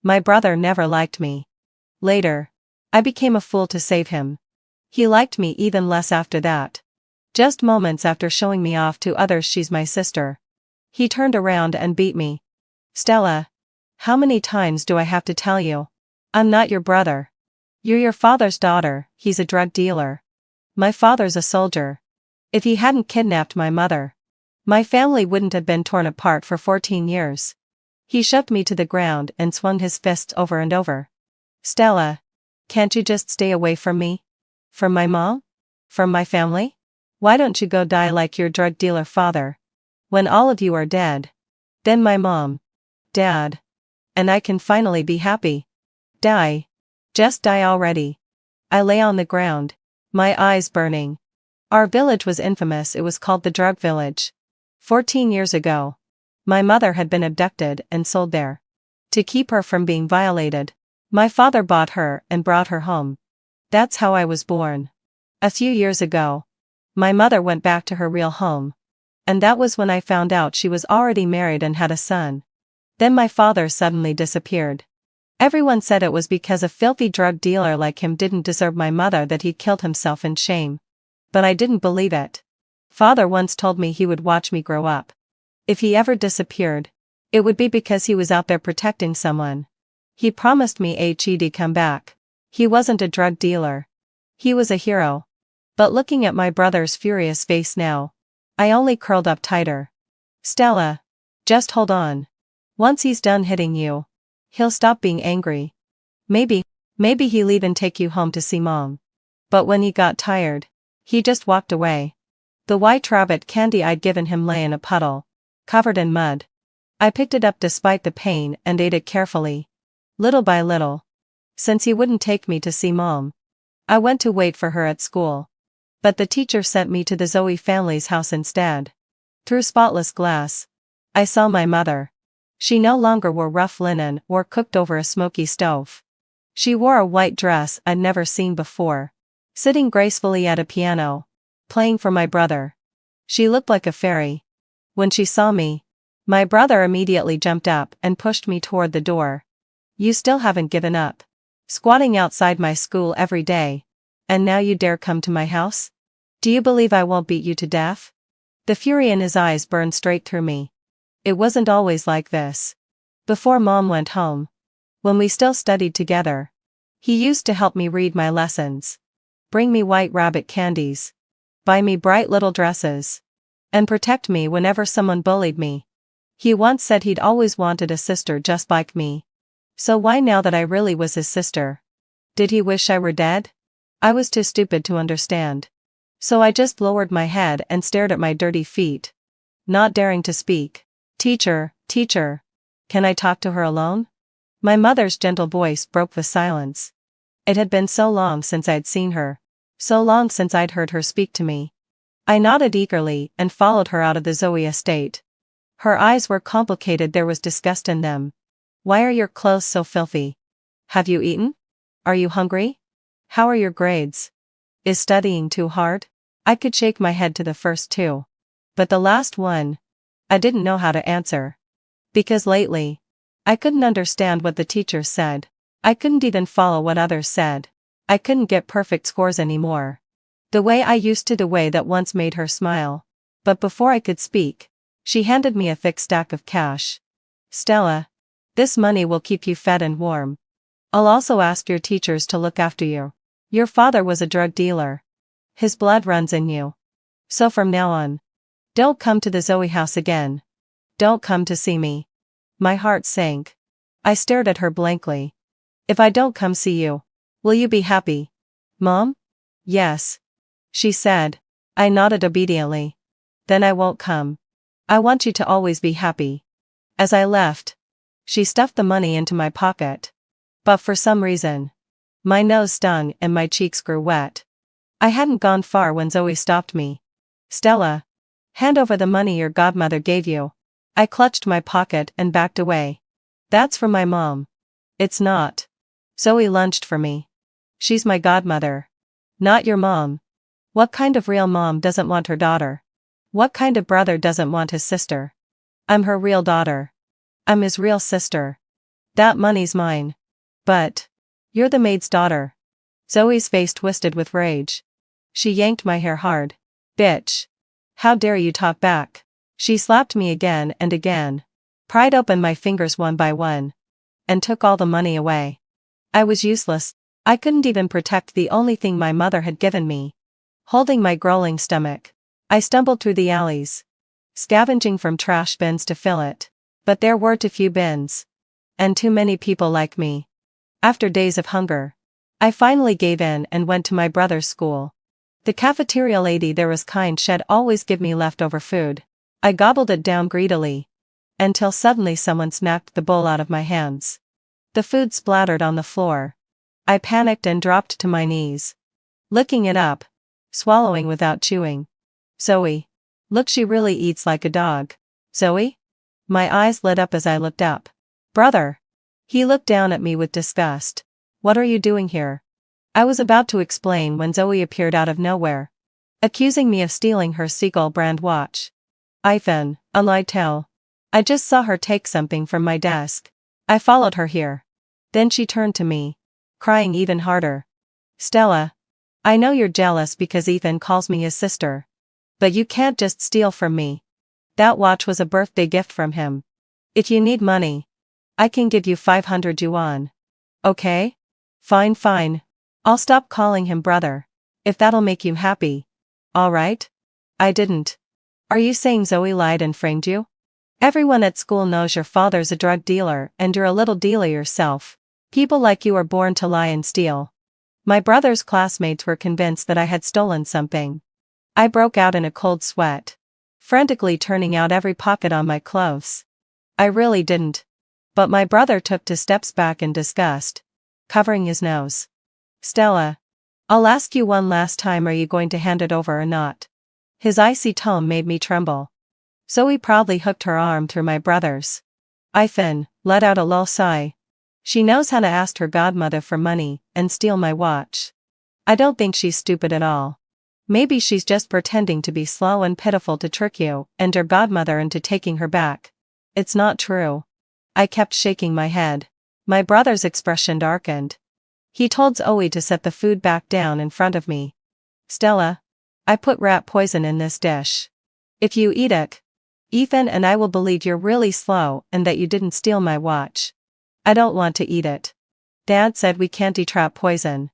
My brother never liked me. Later, I became a fool to save him. He liked me even less after that. Just moments after showing me off to others she's my sister. He turned around and beat me. Stella. How many times do I have to tell you? I'm not your brother. You're your father's daughter, he's a drug dealer. My father's a soldier. If he hadn't kidnapped my mother, my family wouldn't have been torn apart for 14 years. He shoved me to the ground and swung his fists over and over. Stella. Can't you just stay away from me? From my mom? From my family? Why don't you go die like your drug dealer father? When all of you are dead. Then my mom. Dad. And I can finally be happy. Die. Just die already. I lay on the ground, my eyes burning. Our village was infamous, it was called the drug village. 14 years ago. My mother had been abducted and sold there. To keep her from being violated, my father bought her and brought her home. That's how I was born. A few years ago, my mother went back to her real home. And that was when I found out she was already married and had a son. Then my father suddenly disappeared. Everyone said it was because a filthy drug dealer like him didn't deserve my mother that he killed himself in shame. But I didn't believe it. Father once told me he would watch me grow up. If he ever disappeared, it would be because he was out there protecting someone. He promised me he'd come back. He wasn't a drug dealer. He was a hero. But looking at my brother's furious face now, I only curled up tighter. Stella. Just hold on. Once he's done hitting you, he'll stop being angry. Maybe he'll even take you home to see Mom. But when he got tired, he just walked away. The white rabbit candy I'd given him lay in a puddle, covered in mud. I picked it up despite the pain and ate it carefully. Little by little. Since he wouldn't take me to see Mom, I went to wait for her at school. But the teacher sent me to the Zoe family's house instead. Through spotless glass, I saw my mother. She no longer wore rough linen or cooked over a smoky stove. She wore a white dress I'd never seen before, sitting gracefully at a piano, playing for my brother. She looked like a fairy. When she saw me, my brother immediately jumped up and pushed me toward the door. You still haven't given up. Squatting outside my school every day. And now you dare come to my house? Do you believe I won't beat you to death? The fury in his eyes burned straight through me. It wasn't always like this. Before Mom went home, when we still studied together, he used to help me read my lessons, bring me white rabbit candies, buy me bright little dresses, and protect me whenever someone bullied me. He once said he'd always wanted a sister just like me. So why now that I really was his sister? Did he wish I were dead? I was too stupid to understand. So I just lowered my head and stared at my dirty feet, not daring to speak. Teacher, can I talk to her alone? My mother's gentle voice broke the silence. It had been so long since I'd seen her, so long since I'd heard her speak to me. I nodded eagerly and followed her out of the Zoe estate. Her eyes were complicated, there was disgust in them. Why are your clothes so filthy? Have you eaten? Are you hungry? How are your grades? Is studying too hard? I could shake my head to the first two. But the last one, I didn't know how to answer. Because lately, I couldn't understand what the teachers said. I couldn't even follow what others said. I couldn't get perfect scores anymore. The way I used to, the way that once made her smile. But before I could speak, she handed me a thick stack of cash. Stella, this money will keep you fed and warm. I'll also ask your teachers to look after you. Your father was a drug dealer. His blood runs in you. So from now on, don't come to the Zoe house again. Don't come to see me. My heart sank. I stared at her blankly. If I don't come see you, will you be happy? Mom? Yes. She said. I nodded obediently. Then I won't come. I want you to always be happy. As I left, she stuffed the money into my pocket. But for some reason, my nose stung and my cheeks grew wet. I hadn't gone far when Zoe stopped me. Stella, hand over the money your godmother gave you. I clutched my pocket and backed away. That's from my mom. It's not. Zoe lunged for me. She's my godmother. Not your mom. What kind of real mom doesn't want her daughter? What kind of brother doesn't want his sister? I'm her real daughter. I'm his real sister. That money's mine. But you're the maid's daughter. Zoe's face twisted with rage. She yanked my hair hard. Bitch. How dare you talk back? She slapped me again and again. Pried open my fingers one by one. And took all the money away. I was useless. I couldn't even protect the only thing my mother had given me. Holding my growling stomach, I stumbled through the alleys, scavenging from trash bins to fill it. But there were too few bins. And too many people like me. After days of hunger, I finally gave in and went to my brother's school. The cafeteria lady there was kind. She'd always give me leftover food. I gobbled it down greedily. Until suddenly someone smacked the bowl out of my hands. The food splattered on the floor. I panicked and dropped to my knees. Licking it up. Swallowing without chewing. Zoe. Look, she really eats like a dog. Zoe? My eyes lit up as I looked up. Brother. He looked down at me with disgust. What are you doing here? I was about to explain when Zoe appeared out of nowhere, accusing me of stealing her Seagull brand watch. Ivan, a lie tell. I just saw her take something from my desk. I followed her here. Then she turned to me, crying even harder. Stella. I know you're jealous because Ethan calls me his sister. But you can't just steal from me. That watch was a birthday gift from him. If you need money, I can give you 500 yuan. Okay? Fine, fine. I'll stop calling him brother. If that'll make you happy. Alright? I didn't. Are you saying Zoe lied and framed you? Everyone at school knows your father's a drug dealer and you're a little dealer yourself. People like you are born to lie and steal. My brother's classmates were convinced that I had stolen something. I broke out in a cold sweat, frantically turning out every pocket on my clothes. I really didn't. But my brother took 2 steps back in disgust, covering his nose. Stella. I'll ask you one last time, are you going to hand it over or not? His icy tone made me tremble. Zoe proudly hooked her arm through my brother's. Ivan let out a low sigh. She knows how to ask her godmother for money and steal my watch. I don't think she's stupid at all. Maybe she's just pretending to be slow and pitiful to trick you and her godmother into taking her back. It's not true. I kept shaking my head. My brother's expression darkened. He told Zoe to set the food back down in front of me. Stella. I put rat poison in this dish. If you eat it, Ethan and I will believe you're really slow and that you didn't steal my watch. I don't want to eat it. Dad said we can't eat rat poison.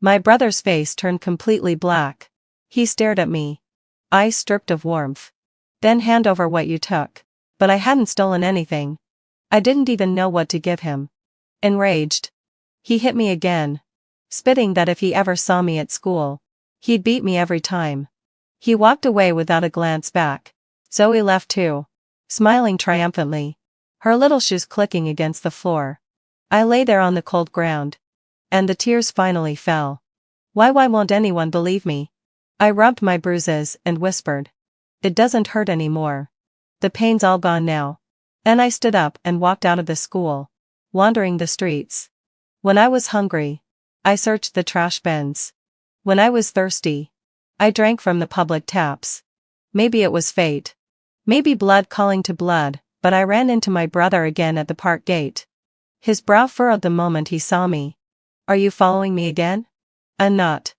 My brother's face turned completely black. He stared at me, eyes stripped of warmth. Then hand over what you took. But I hadn't stolen anything. I didn't even know what to give him. Enraged, he hit me again, spitting that if he ever saw me at school, he'd beat me every time. He walked away without a glance back. Zoe left too, smiling triumphantly, her little shoes clicking against the floor. I lay there on the cold ground. And the tears finally fell. Why won't anyone believe me? I rubbed my bruises and whispered. It doesn't hurt anymore. The pain's all gone now. Then I stood up and walked out of the school, wandering the streets. When I was hungry, I searched the trash bins. When I was thirsty, I drank from the public taps. Maybe it was fate. Maybe blood calling to blood, but I ran into my brother again at the park gate. His brow furrowed the moment he saw me. Are you following me again? I'm not.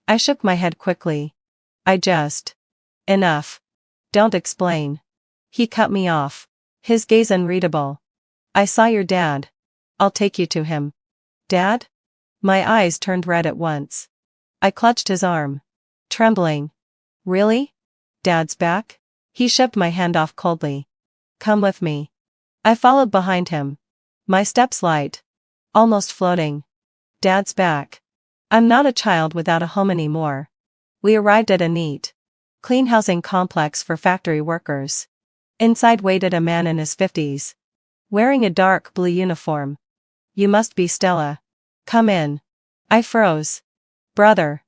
I shook my head quickly. Enough. Don't explain. He cut me off, his gaze unreadable. I saw your dad. I'll take you to him. Dad? My eyes turned red at once. I clutched his arm, trembling. Really? Dad's back? He shoved my hand off coldly. Come with me. I followed behind him, my steps light, almost floating. Dad's back. I'm not a child without a home anymore. We arrived at a neat, clean housing complex for factory workers. Inside waited a man in his 50s, wearing a dark blue uniform. You must be Stella. Come in. I froze. Brother.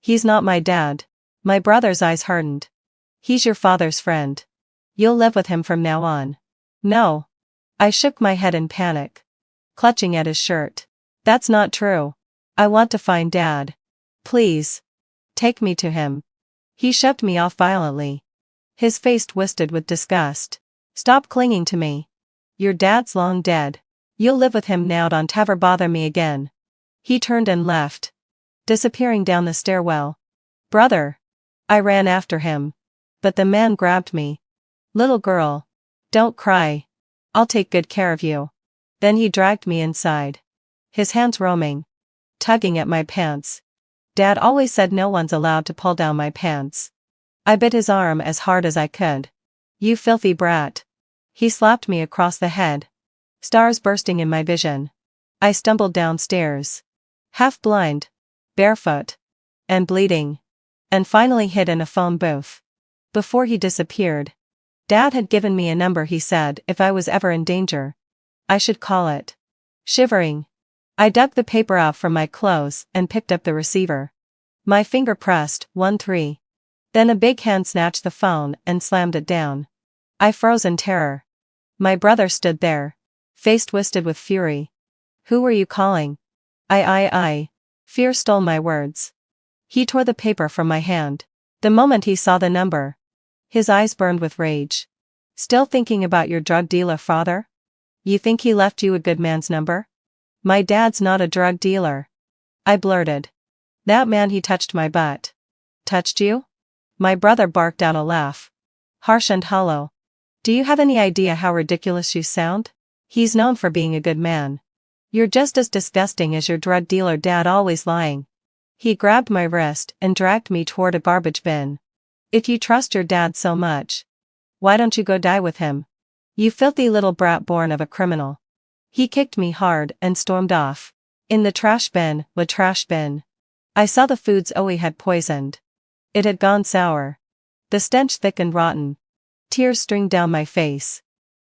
He's not my dad. My brother's eyes hardened. He's your father's friend. You'll live with him from now on. No. I shook my head in panic, clutching at his shirt. That's not true. I want to find Dad. Please. Take me to him. He shoved me off violently. His face twisted with disgust. Stop clinging to me. Your dad's long dead. You'll live with him now, don't ever bother me again. He turned and left, disappearing down the stairwell. Brother! I ran after him. But the man grabbed me. Little girl. Don't cry. I'll take good care of you. Then he dragged me inside. His hands roaming, tugging at my pants. Dad always said no one's allowed to pull down my pants. I bit his arm as hard as I could. You filthy brat. He slapped me across the head. Stars bursting in my vision. I stumbled downstairs. Half blind, barefoot, and bleeding. And finally hid in a phone booth. Before he disappeared, Dad had given me a number. He said if I was ever in danger, I should call it. Shivering, I dug the paper out from my clothes and picked up the receiver. My finger pressed 13. Then a big hand snatched the phone and slammed it down. I froze in terror. My brother stood there, face twisted with fury. Who were you calling? I. Fear stole my words. He tore the paper from my hand. The moment he saw the number, his eyes burned with rage. Still thinking about your drug dealer father? You think he left you a good man's number? My dad's not a drug dealer. I blurted. That man, he touched my butt. Touched you? My brother barked out a laugh. Harsh and hollow. Do you have any idea how ridiculous you sound? He's known for being a good man. You're just as disgusting as your drug dealer dad, always lying. He grabbed my wrist and dragged me toward a garbage bin. If you trust your dad so much, why don't you go die with him? You filthy little brat born of a criminal. He kicked me hard and stormed off. In the trash bin, I saw the foods Owie had poisoned. It had gone sour. The stench thick and rotten. Tears streamed down my face.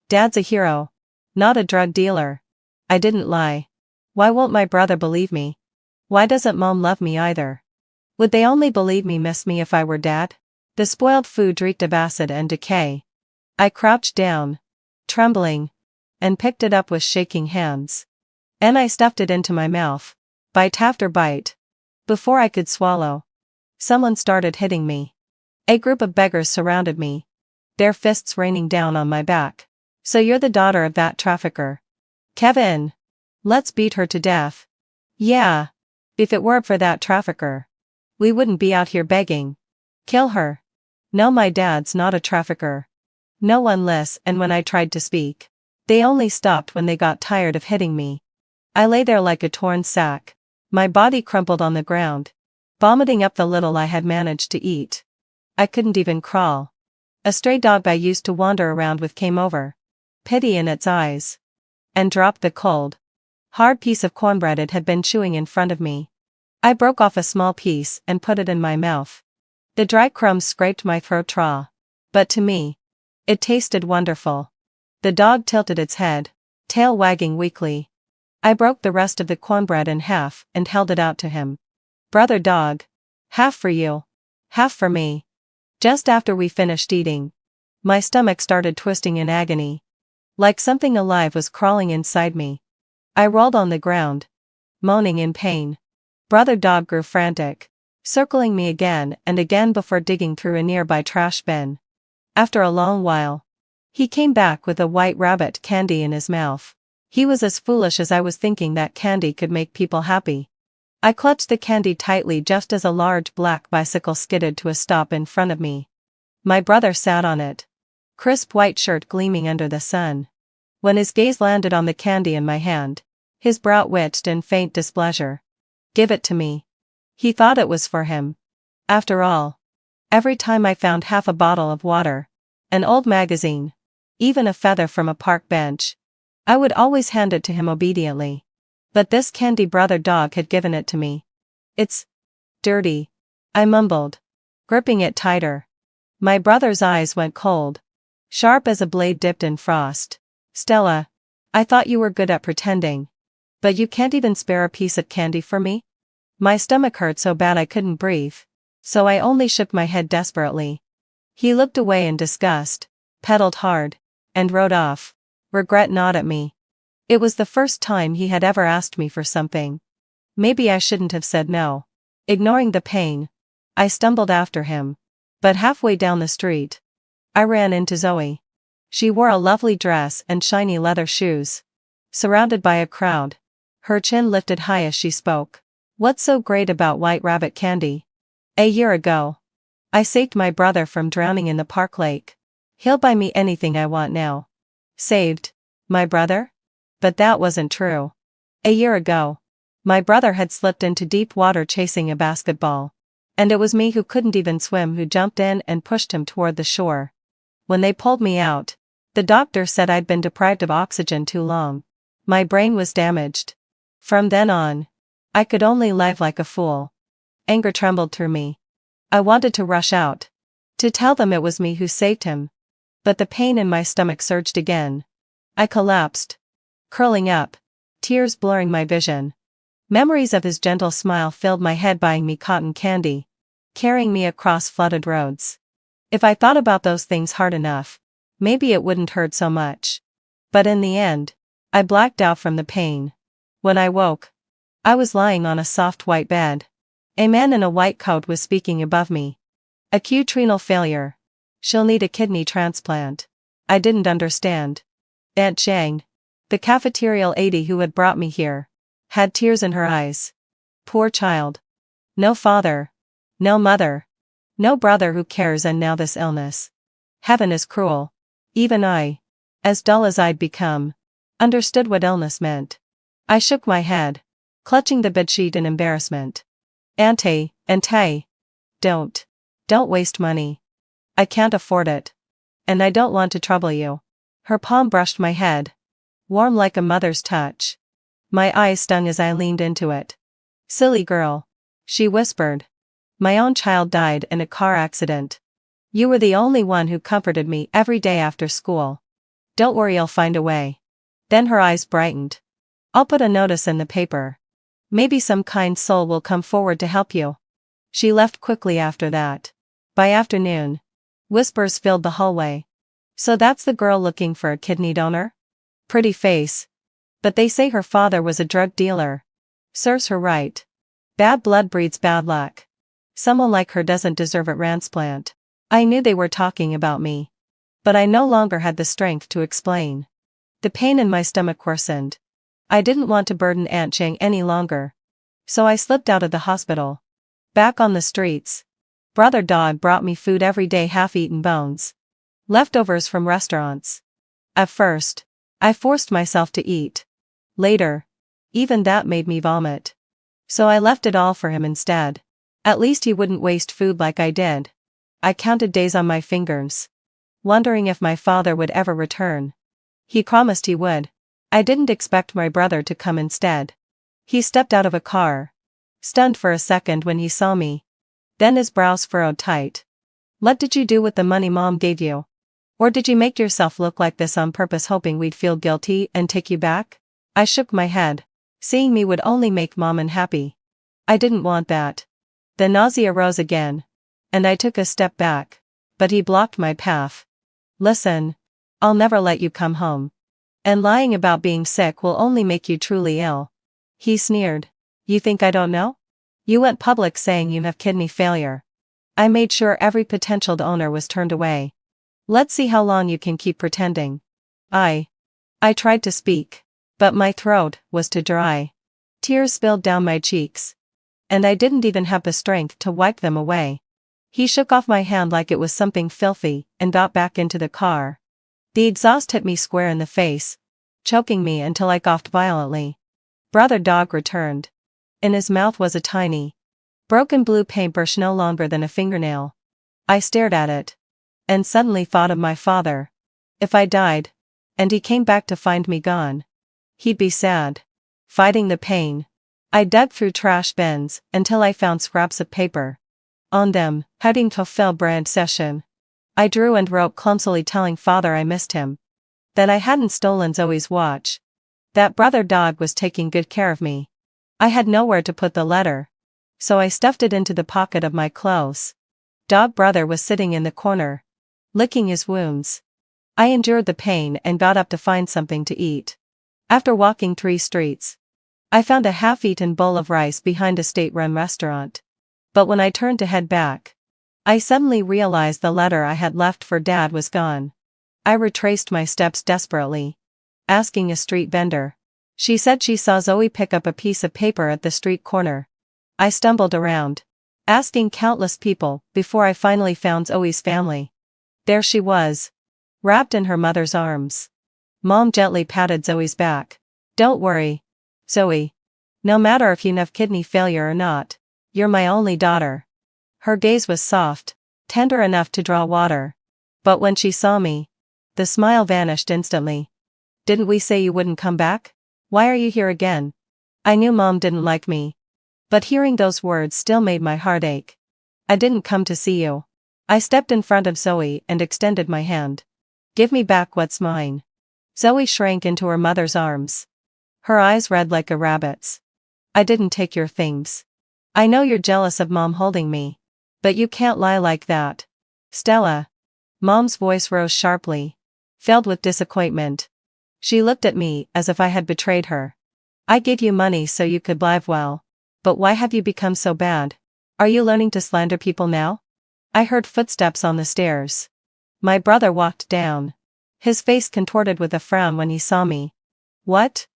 Dad's a hero, not a drug dealer. I didn't lie. Why won't my brother believe me? Why doesn't Mom love me either? Would they only believe me, miss me if I were Dad? The spoiled food reeked of acid and decay. I crouched down, trembling, and picked it up with shaking hands. And I stuffed it into my mouth, bite after bite. Before I could swallow, someone started hitting me. A group of beggars surrounded me, their fists raining down on my back. So you're the daughter of that trafficker. Kevin! Let's beat her to death. Yeah. If it weren't for that trafficker, we wouldn't be out here begging. Kill her. No, my dad's not a trafficker. No one listened, and when I tried to speak, they only stopped when they got tired of hitting me. I lay there like a torn sack, my body crumpled on the ground, vomiting up the little I had managed to eat. I couldn't even crawl. A stray dog I used to wander around with came over, pity in its eyes, and dropped the cold, hard piece of cornbread it had been chewing in front of me. I broke off a small piece and put it in my mouth. The dry crumbs scraped my throat trough, but to me, it tasted wonderful. The dog tilted its head, tail wagging weakly. I broke the rest of the cornbread in half and held it out to him. Brother dog, half for you, half for me. Just after we finished eating, my stomach started twisting in agony, like something alive was crawling inside me. I rolled on the ground, moaning in pain. Brother dog grew frantic, circling me again and again before digging through a nearby trash bin. After a long while, he came back with a white rabbit candy in his mouth. He was as foolish as I was, thinking that candy could make people happy. I clutched the candy tightly just as a large black bicycle skidded to a stop in front of me. My brother sat on it, crisp white shirt gleaming under the sun. When his gaze landed on the candy in my hand, his brow twitched in faint displeasure. Give it to me. He thought it was for him. After all, every time I found half a bottle of water, an old magazine, even a feather from a park bench, I would always hand it to him obediently. But this candy brother dog had given it to me. It's dirty, I mumbled, gripping it tighter. My brother's eyes went cold, sharp as a blade dipped in frost. Stella, I thought you were good at pretending. But you can't even spare a piece of candy for me? My stomach hurt so bad I couldn't breathe, so I only shook my head desperately. He looked away in disgust, pedaled hard, and rode off, regret not at me. It was the first time he had ever asked me for something. Maybe I shouldn't have said no. Ignoring the pain, I stumbled after him. But halfway down the street, I ran into Zoe. She wore a lovely dress and shiny leather shoes. surrounded by a crowd. Her chin lifted high as she spoke. What's so great about white rabbit candy? A year ago, I saved my brother from drowning in the park lake. He'll buy me anything I want now. Saved my brother? But that wasn't true. A year ago, my brother had slipped into deep water chasing a basketball. And it was me who couldn't even swim who jumped in and pushed him toward the shore. When they pulled me out, the doctor said I'd been deprived of oxygen too long. My brain was damaged. From then on, I could only live like a fool. Anger trembled through me. I wanted to rush out, to tell them it was me who saved him. But the pain in my stomach surged again. I collapsed, curling up, tears blurring my vision. Memories of his gentle smile filled my head, buying me cotton candy, carrying me across flooded roads. If I thought about those things hard enough, maybe it wouldn't hurt so much. But in the end, I blacked out from the pain. When I woke, I was lying on a soft white bed. A man in a white coat was speaking above me. Acute renal failure. She'll need a kidney transplant. I didn't understand. Aunt Zhang, the cafeteria lady who had brought me here, had tears in her eyes. Poor child. No father. No mother. No brother who cares, and now this illness. Heaven is cruel. Even I, as dull as I'd become, understood what illness meant. I shook my head, clutching the bedsheet in embarrassment. Auntie, don't waste money. I can't afford it. And I don't want to trouble you. Her palm brushed my head, warm like a mother's touch. My eyes stung as I leaned into it. Silly girl, she whispered. My own child died in a car accident. You were the only one who comforted me every day after school. Don't worry, I'll find a way. Then her eyes brightened. I'll put a notice in the paper. Maybe some kind soul will come forward to help you. She left quickly after that. By afternoon, whispers filled the hallway. So that's the girl looking for a kidney donor? Pretty face. But they say her father was a drug dealer. Serves her right. Bad blood breeds bad luck. Someone like her doesn't deserve a transplant. I knew they were talking about me. But I no longer had the strength to explain. The pain in my stomach worsened. I didn't want to burden Aunt Zhang any longer. So I slipped out of the hospital. Back on the streets. Brother Dog brought me food every day, half-eaten bones. Leftovers from restaurants. At first, I forced myself to eat. Later, even that made me vomit. So I left it all for him instead. At least he wouldn't waste food like I did. I counted days on my fingers, wondering if my father would ever return. He promised he would. I didn't expect my brother to come instead. He stepped out of a car, stunned for a second when he saw me. Then his brows furrowed tight. What did you do with the money Mom gave you? Or did you make yourself look like this on purpose, hoping we'd feel guilty and take you back? I shook my head. Seeing me would only make Mom unhappy. I didn't want that. The nausea rose again, and I took a step back, but he blocked my path. Listen, I'll never let you come home. And lying about being sick will only make you truly ill. He sneered. You think I don't know? You went public saying you have kidney failure. I made sure every potential donor was turned away. Let's see how long you can keep pretending. I tried to speak, but my throat was too dry. Tears spilled down my cheeks. And I didn't even have the strength to wipe them away. He shook off my hand like it was something filthy and got back into the car. The exhaust hit me square in the face, choking me until I coughed violently. Brother Dog returned. In his mouth was a tiny, broken blue paintbrush no longer than a fingernail. I stared at it, and suddenly thought of my father. If I died, and he came back to find me gone, he'd be sad. Fighting the pain, I dug through trash bins until I found scraps of paper. On them, heading to Phil brand session. I drew and wrote clumsily, telling Father I missed him. That I hadn't stolen Zoe's watch. That Brother Dog was taking good care of me. I had nowhere to put the letter, so I stuffed it into the pocket of my clothes. Dog Brother was sitting in the corner, licking his wounds. I endured the pain and got up to find something to eat. After walking 3 streets, I found a half-eaten bowl of rice behind a state-run restaurant. But when I turned to head back, I suddenly realized the letter I had left for Dad was gone. I retraced my steps desperately, asking a street vendor, She said she saw Zoe pick up a piece of paper at the street corner. I stumbled around, asking countless people, before I finally found Zoe's family. There she was, wrapped in her mother's arms. Mom gently patted Zoe's back. "Don't worry, Zoe. No matter if you have kidney failure or not, you're my only daughter." Her gaze was soft, tender enough to draw water. But when she saw me, the smile vanished instantly. "Didn't we say you wouldn't come back? Why are you here again?" I knew Mom didn't like me, but hearing those words still made my heart ache. "I didn't come to see you." I stepped in front of Zoe and extended my hand. "Give me back what's mine." Zoe shrank into her mother's arms. Her eyes red like a rabbit's. "I didn't take your things. I know you're jealous of Mom holding me, but you can't lie like that. Stella." Mom's voice rose sharply, filled with disappointment. She looked at me as if I had betrayed her. "I gave you money so you could live well, but why have you become so bad? Are you learning to slander people now?" I heard footsteps on the stairs. My brother walked down, his face contorted with a frown when he saw me. "What?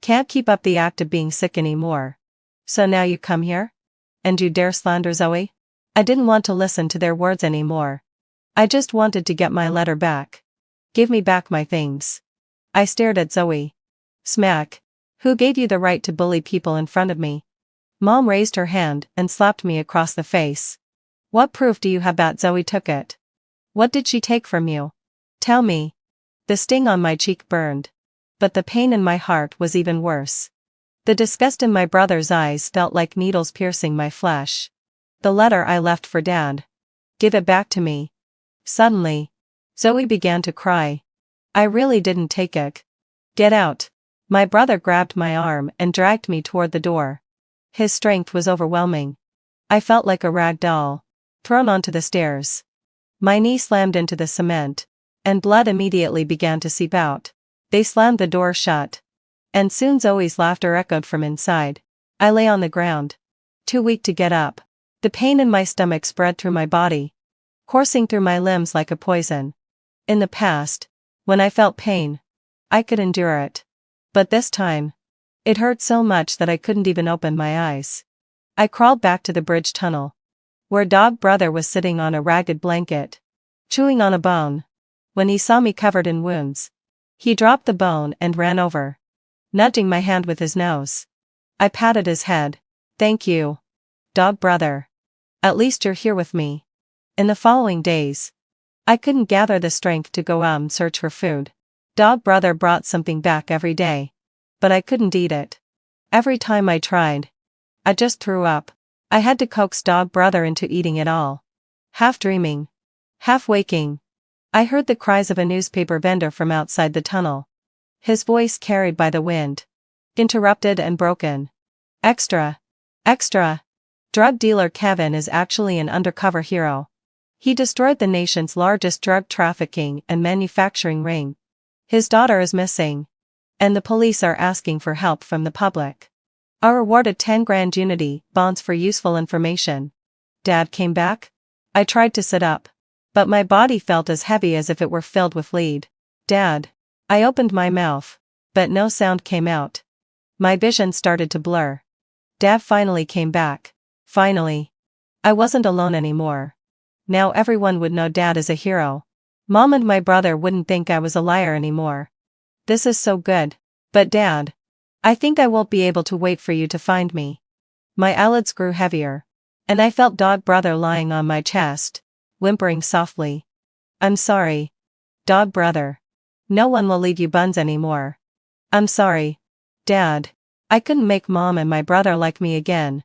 Can't keep up the act of being sick anymore. So now you come here? And you dare slander Zoe?" I didn't want to listen to their words anymore. I just wanted to get my letter back. "Give me back my things." I stared at Zoe. "Smack. Who gave you the right to bully people in front of me?" Mom raised her hand and slapped me across the face. "What proof do you have that Zoe took it? What did she take from you? Tell me." The sting on my cheek burned, but the pain in my heart was even worse. The disgust in my brother's eyes felt like needles piercing my flesh. "The letter I left for Dad. Give it back to me." Suddenly, Zoe began to cry. "I really didn't take it. Get out." My brother grabbed my arm and dragged me toward the door. His strength was overwhelming. I felt like a rag doll, thrown onto the stairs. My knee slammed into the cement, and blood immediately began to seep out. They slammed the door shut, and soon Zoe's laughter echoed from inside. I lay on the ground, too weak to get up. The pain in my stomach spread through my body, coursing through my limbs like a poison. In the past, when I felt pain, I could endure it. But this time, it hurt so much that I couldn't even open my eyes. I crawled back to the bridge tunnel, where Dog Brother was sitting on a ragged blanket, chewing on a bone. When he saw me covered in wounds, he dropped the bone and ran over, nudging my hand with his nose. I patted his head. "Thank you, Dog Brother. At least you're here with me." In the following days, I couldn't gather the strength to go out and search for food. Dog Brother brought something back every day, but I couldn't eat it. Every time I tried, I just threw up. I had to coax Dog Brother into eating it all. Half dreaming, half waking, I heard the cries of a newspaper vendor from outside the tunnel. His voice carried by the wind, interrupted and broken. "Extra! Extra! Drug dealer Kevin is actually an undercover hero. He destroyed the nation's largest drug trafficking and manufacturing ring. His daughter is missing, and the police are asking for help from the public. Are awarded 10 grand unity bonds for useful information." Dad came back? I tried to sit up, but my body felt as heavy as if it were filled with lead. "Dad." I opened my mouth, but no sound came out. My vision started to blur. Dad finally came back. Finally. I wasn't alone anymore. Now everyone would know Dad is a hero. Mom and my brother wouldn't think I was a liar anymore. This is so good. "But Dad, I think I won't be able to wait for you to find me." My eyelids grew heavier, and I felt Dog Brother lying on my chest, whimpering softly. "I'm sorry, Dog Brother. No one will leave you buns anymore." "I'm sorry, Dad. I couldn't make Mom and my brother like me again.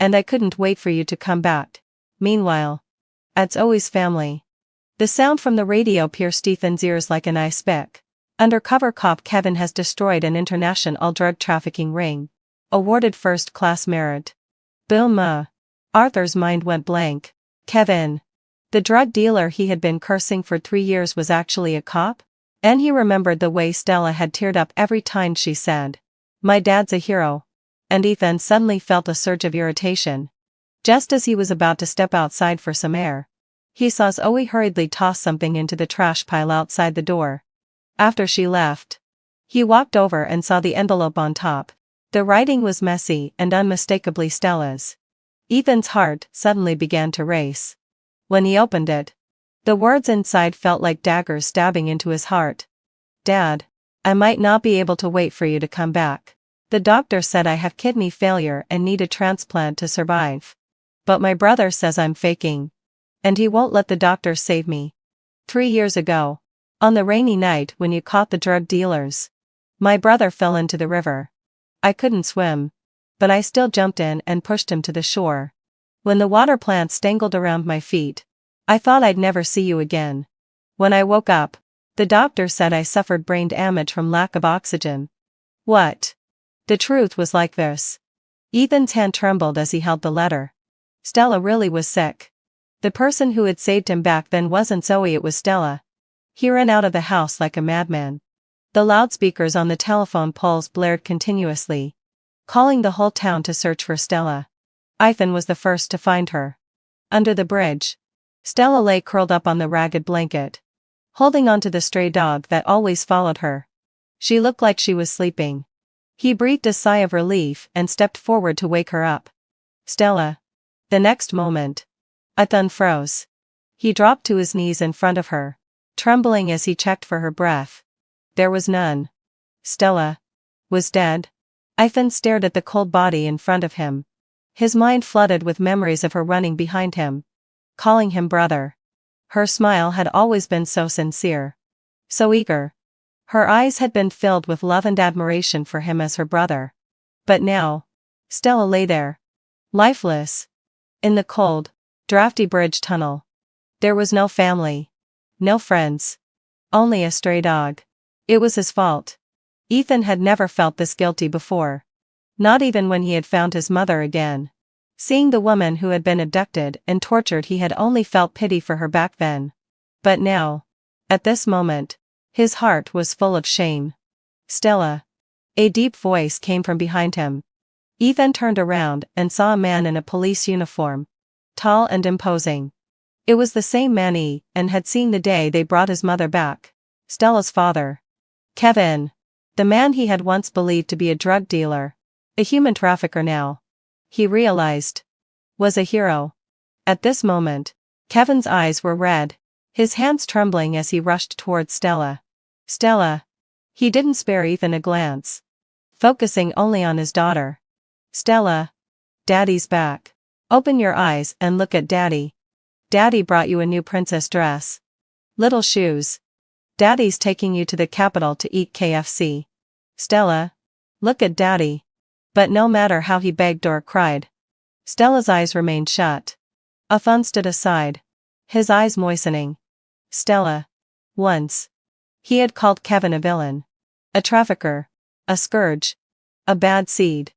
And I couldn't wait for you to come back." Meanwhile, at Zoe's family, the sound from the radio pierced Ethan's ears like an ice pick. Undercover cop Kevin has destroyed an international drug trafficking ring. Awarded first-class merit. Boom. Arthur's mind went blank. Kevin, the drug dealer he had been cursing for 3 years, was actually a cop? And he remembered the way Stella had teared up every time she said, "My dad's a hero." And Ethan suddenly felt a surge of irritation. Just as he was about to step outside for some air, he saw Zoe hurriedly toss something into the trash pile outside the door. After she left, He walked over and saw the envelope on top. The writing was messy and unmistakably Stella's. Ethan's heart suddenly began to race. When he opened it, the words inside felt like daggers stabbing into his heart. Dad, I might not be able to wait for you to come back. The doctor said I have kidney failure and need a transplant to survive. But my brother says I'm faking. And he won't let the doctor save me. 3 years ago, on the rainy night when you caught the drug dealers, my brother fell into the river. I couldn't swim, but I still jumped in and pushed him to the shore. When the water plants dangled around my feet, I thought I'd never see you again. When I woke up, the doctor said I suffered brain damage from lack of oxygen. What? The truth was like this. Ethan's hand trembled as he held the letter. Stella really was sick. The person who had saved him back then wasn't Zoe, it was Stella. He ran out of the house like a madman. The loudspeakers on the telephone poles blared continuously, calling the whole town to search for Stella. Ethan was the first to find her. Under the bridge, Stella lay curled up on the ragged blanket, holding onto the stray dog that always followed her. She looked like she was sleeping. He breathed a sigh of relief and stepped forward to wake her up. Stella. The next moment, Ethan froze. He dropped to his knees in front of her, trembling as he checked for her breath. There was none. Stella was dead. Ethan stared at the cold body in front of him. His mind flooded with memories of her running behind him, calling him brother. Her smile had always been so sincere, so eager. Her eyes had been filled with love and admiration for him as her brother. But now, Stella lay there, lifeless, in the cold, drafty bridge tunnel. There was no family, no friends, only a stray dog. It was his fault. Ethan had never felt this guilty before. Not even when he had found his mother again. Seeing the woman who had been abducted and tortured, he had only felt pity for her back then. But now, at this moment, his heart was full of shame. Stella. A deep voice came from behind him. Ethan turned around and saw a man in a police uniform, tall and imposing. It was the same man he had seen the day they brought his mother back. Stella's father. Kevin. The man he had once believed to be a drug dealer, a human trafficker now, he realized, was a hero. At this moment, Kevin's eyes were red, his hands trembling as he rushed towards Stella. Stella. He didn't spare Ethan a glance, focusing only on his daughter. Stella. Daddy's back. Open your eyes and look at Daddy. Daddy brought you a new princess dress. Little shoes. Daddy's taking you to the capital to eat KFC. Stella. Look at Daddy. But no matter how he begged or cried, Stella's eyes remained shut. Ethan stood aside, his eyes moistening. Stella. Once, he had called Kevin a villain, a trafficker, a scourge, a bad seed.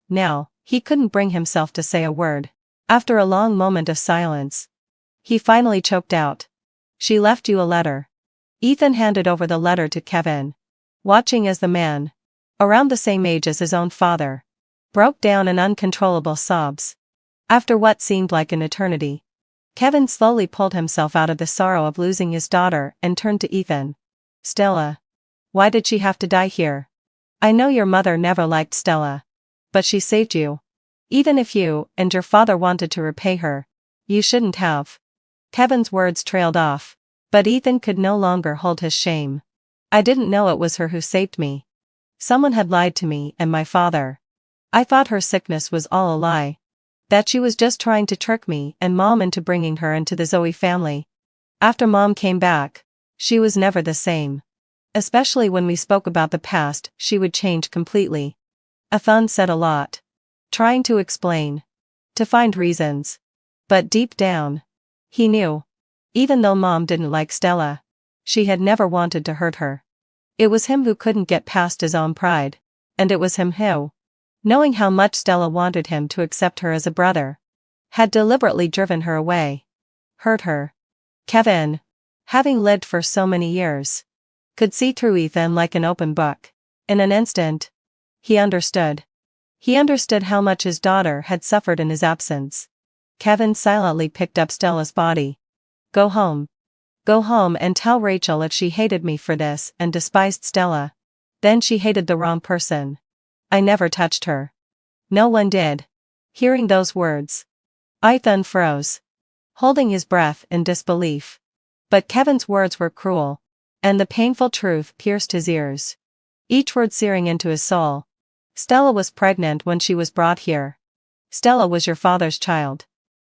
Now, he couldn't bring himself to say a word. After a long moment of silence, he finally choked out. She left you a letter. Ethan handed over the letter to Kevin, watching as the man, around the same age as his own father, broke down in uncontrollable sobs. After what seemed like an eternity, Kevin slowly pulled himself out of the sorrow of losing his daughter and turned to Ethan. Stella. Why did she have to die here? I know your mother never liked Stella, but she saved you. Even if you and your father wanted to repay her, you shouldn't have. Kevin's words trailed off, but Ethan could no longer hold his shame. I didn't know it was her who saved me. Someone had lied to me and my father. I thought her sickness was all a lie. That she was just trying to trick me and Mom into bringing her into the Zoe family. After Mom came back, she was never the same. Especially when we spoke about the past, she would change completely. Ethan said a lot, trying to explain, to find reasons. But deep down, he knew. Even though Mom didn't like Stella, she had never wanted to hurt her. It was him who couldn't get past his own pride, and it was him who, knowing how much Stella wanted him to accept her as a brother, had deliberately driven her away, hurt her. Kevin, having lived for so many years, could see through Ethan like an open book. In an instant, he understood. He understood how much his daughter had suffered in his absence. Kevin silently picked up Stella's body. Go home. Go home and tell Rachel if she hated me for this and despised Stella, Then she hated the wrong person. I never touched her. No one did. Hearing those words, Ethan froze, holding his breath in disbelief. But Kevin's words were cruel, and the painful truth pierced his ears, each word searing into his soul. Stella was pregnant when she was brought here. Stella was your father's child.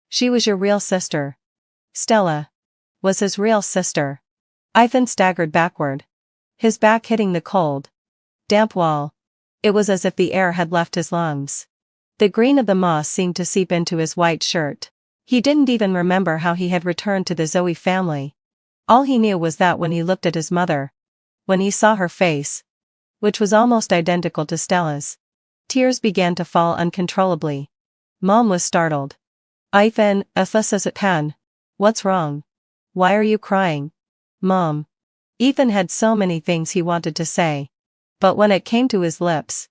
She was your real sister. Stella was his real sister. Ethan staggered backward, his back hitting the cold, damp wall. It was as if the air had left his lungs. The green of the moss seemed to seep into his white shirt. He didn't even remember how he had returned to the Zoe family. All he knew was that when he looked at his mother, when he saw her face, which was almost identical to Stella's, tears began to fall uncontrollably. Mom was startled. Ethan, what's wrong? Why are you crying? Mom. Ethan had so many things he wanted to say, but when it came to his lips,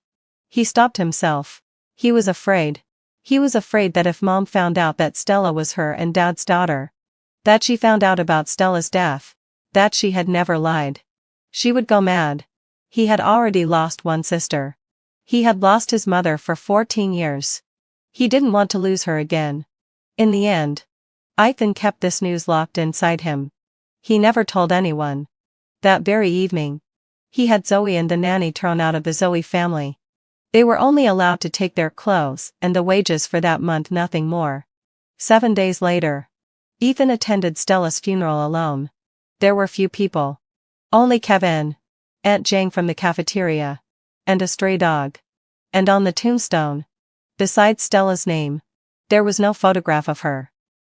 he stopped himself. He was afraid. He was afraid that if Mom found out that Stella was her and Dad's daughter, that she found out about Stella's death, that she had never lied, she would go mad. He had already lost one sister. He had lost his mother for 14 years. He didn't want to lose her again. In the end, Ethan kept this news locked inside him. He never told anyone. That very evening, he had Zoe and the nanny thrown out of the Zoe family. They were only allowed to take their clothes and the wages for that month, nothing more. 7 days later, Ethan attended Stella's funeral alone. There were few people. Only Kevin, Aunt Jane from the cafeteria, and a stray dog. And on the tombstone, besides Stella's name, there was no photograph of her.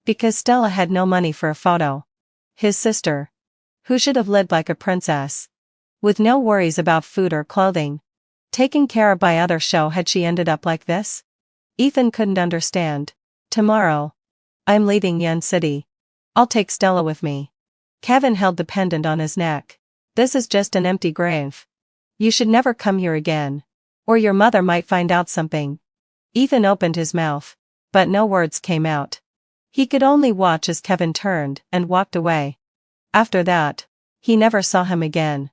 Because Stella had no money for a photo. His sister, who should have lived like a princess, with no worries about food or clothing, taken care of by others, how had she ended up like this? Ethan couldn't understand. Tomorrow, I'm leaving Yun City. I'll take Stella with me. Kevin held the pendant on his neck. This is just an empty grave. You should never come here again, or your mother might find out something. Ethan opened his mouth, but no words came out. He could only watch as Kevin turned and walked away. After that, he never saw him again.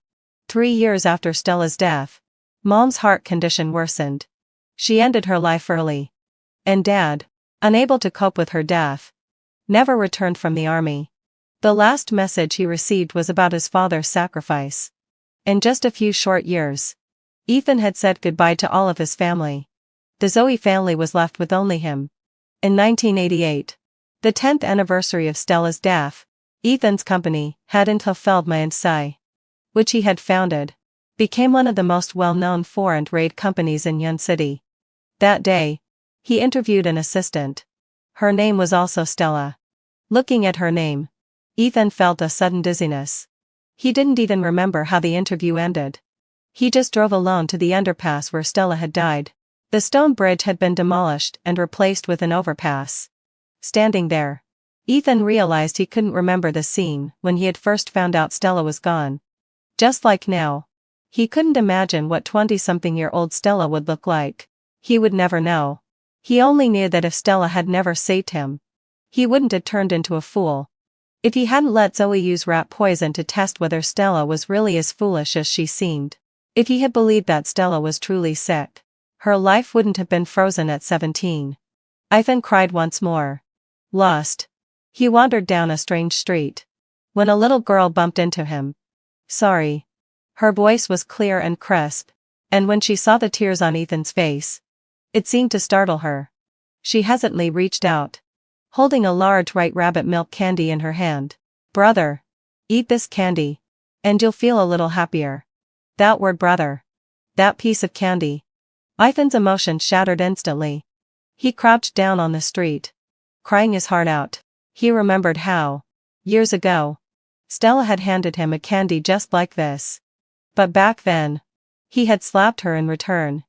3 years after Stella's death, Mom's heart condition worsened. She ended her life early. And Dad, unable to cope with her death, never returned from the army. The last message he received was about his father's sacrifice. In just a few short years, Ethan had said goodbye to all of his family. The Zoe family was left with only him. In 1988, the 10th anniversary of Stella's death, Ethan's company, me.I, which he had founded, became one of the most well-known foreign trade companies in Yun City. That day, he interviewed an assistant. Her name was also Stella. Looking at her name, Ethan felt a sudden dizziness. He didn't even remember how the interview ended. He just drove alone to the underpass where Stella had died. The stone bridge had been demolished and replaced with an overpass. Standing there, Ethan realized he couldn't remember the scene when he had first found out Stella was gone. Just like now, he couldn't imagine what 20-something-year-old Stella would look like. He would never know. He only knew that if Stella had never saved him, he wouldn't have turned into a fool. If he hadn't let Zoe use rat poison to test whether Stella was really as foolish as she seemed, if he had believed that Stella was truly sick, her life wouldn't have been frozen at 17. Ethan cried once more. Lost. He wandered down a strange street, when a little girl bumped into him. Sorry. Her voice was clear and crisp, and when she saw the tears on Ethan's face, it seemed to startle her. She hesitantly reached out, holding a large white rabbit milk candy in her hand. Brother, eat this candy, and you'll feel a little happier. That word brother. That piece of candy. Ethan's emotion shattered instantly. He crouched down on the street, crying his heart out. He remembered how, years ago, Stella had handed him a candy just like this. But back then, he had slapped her in return.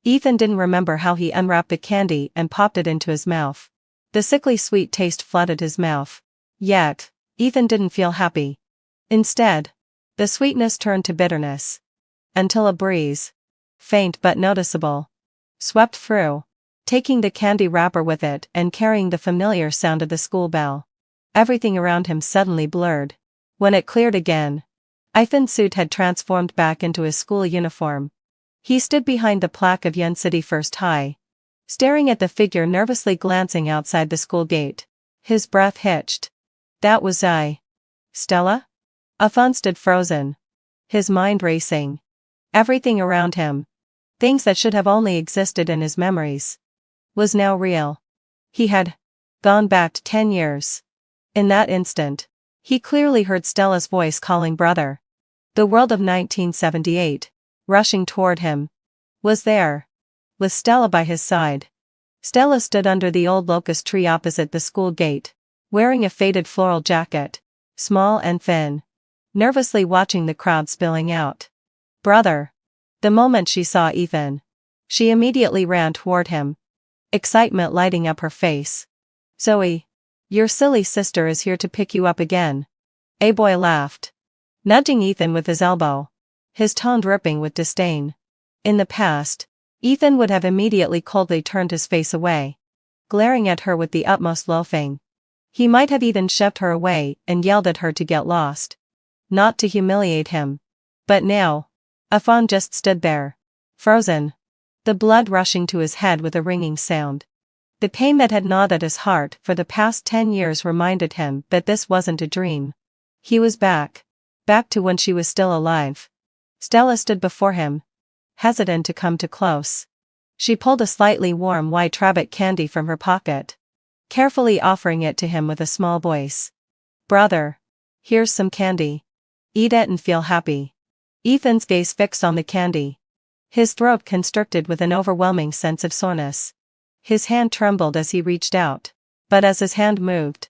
Ethan didn't remember how he unwrapped the candy and popped it into his mouth. The sickly sweet taste flooded his mouth. Yet, Ethan didn't feel happy. Instead, the sweetness turned to bitterness. Until a breeze, faint but noticeable, swept through, taking the candy wrapper with it and carrying the familiar sound of the school bell. Everything around him suddenly blurred. When it cleared again, Ethan's suit had transformed back into his school uniform. He stood behind the plaque of Yun City First High, staring at the figure nervously glancing outside the school gate. His breath hitched. That was I. Stella? Ethan stood frozen, his mind racing. Everything around him, things that should have only existed in his memories, was now real. He had gone back 10 years. In that instant, he clearly heard Stella's voice calling brother. The world of 1978, rushing toward him, was there, with Stella by his side. Stella stood under the old locust tree opposite the school gate, wearing a faded floral jacket, small and thin, nervously watching the crowd spilling out. Brother. The moment she saw Ethan, she immediately ran toward him, excitement lighting up her face. Zoe, your silly sister is here to pick you up again. A boy laughed, nudging Ethan with his elbow, his tone dripping with disdain. In the past, Ethan would have immediately coldly turned his face away, glaring at her with the utmost loathing. He might have even shoved her away and yelled at her to get lost, not to humiliate him. But now, Ethan just stood there, frozen, the blood rushing to his head with a ringing sound. The pain that had gnawed at his heart for the past 10 years reminded him that this wasn't a dream. He was back to when she was still alive. Stella stood before him, hesitant to come too close. She pulled a slightly warm white rabbit candy from her pocket, carefully offering it to him with a small voice. Brother, here's some candy. Eat it and feel happy. Ethan's gaze fixed on the candy, his throat constricted with an overwhelming sense of soreness. His hand trembled as he reached out, but as his hand moved,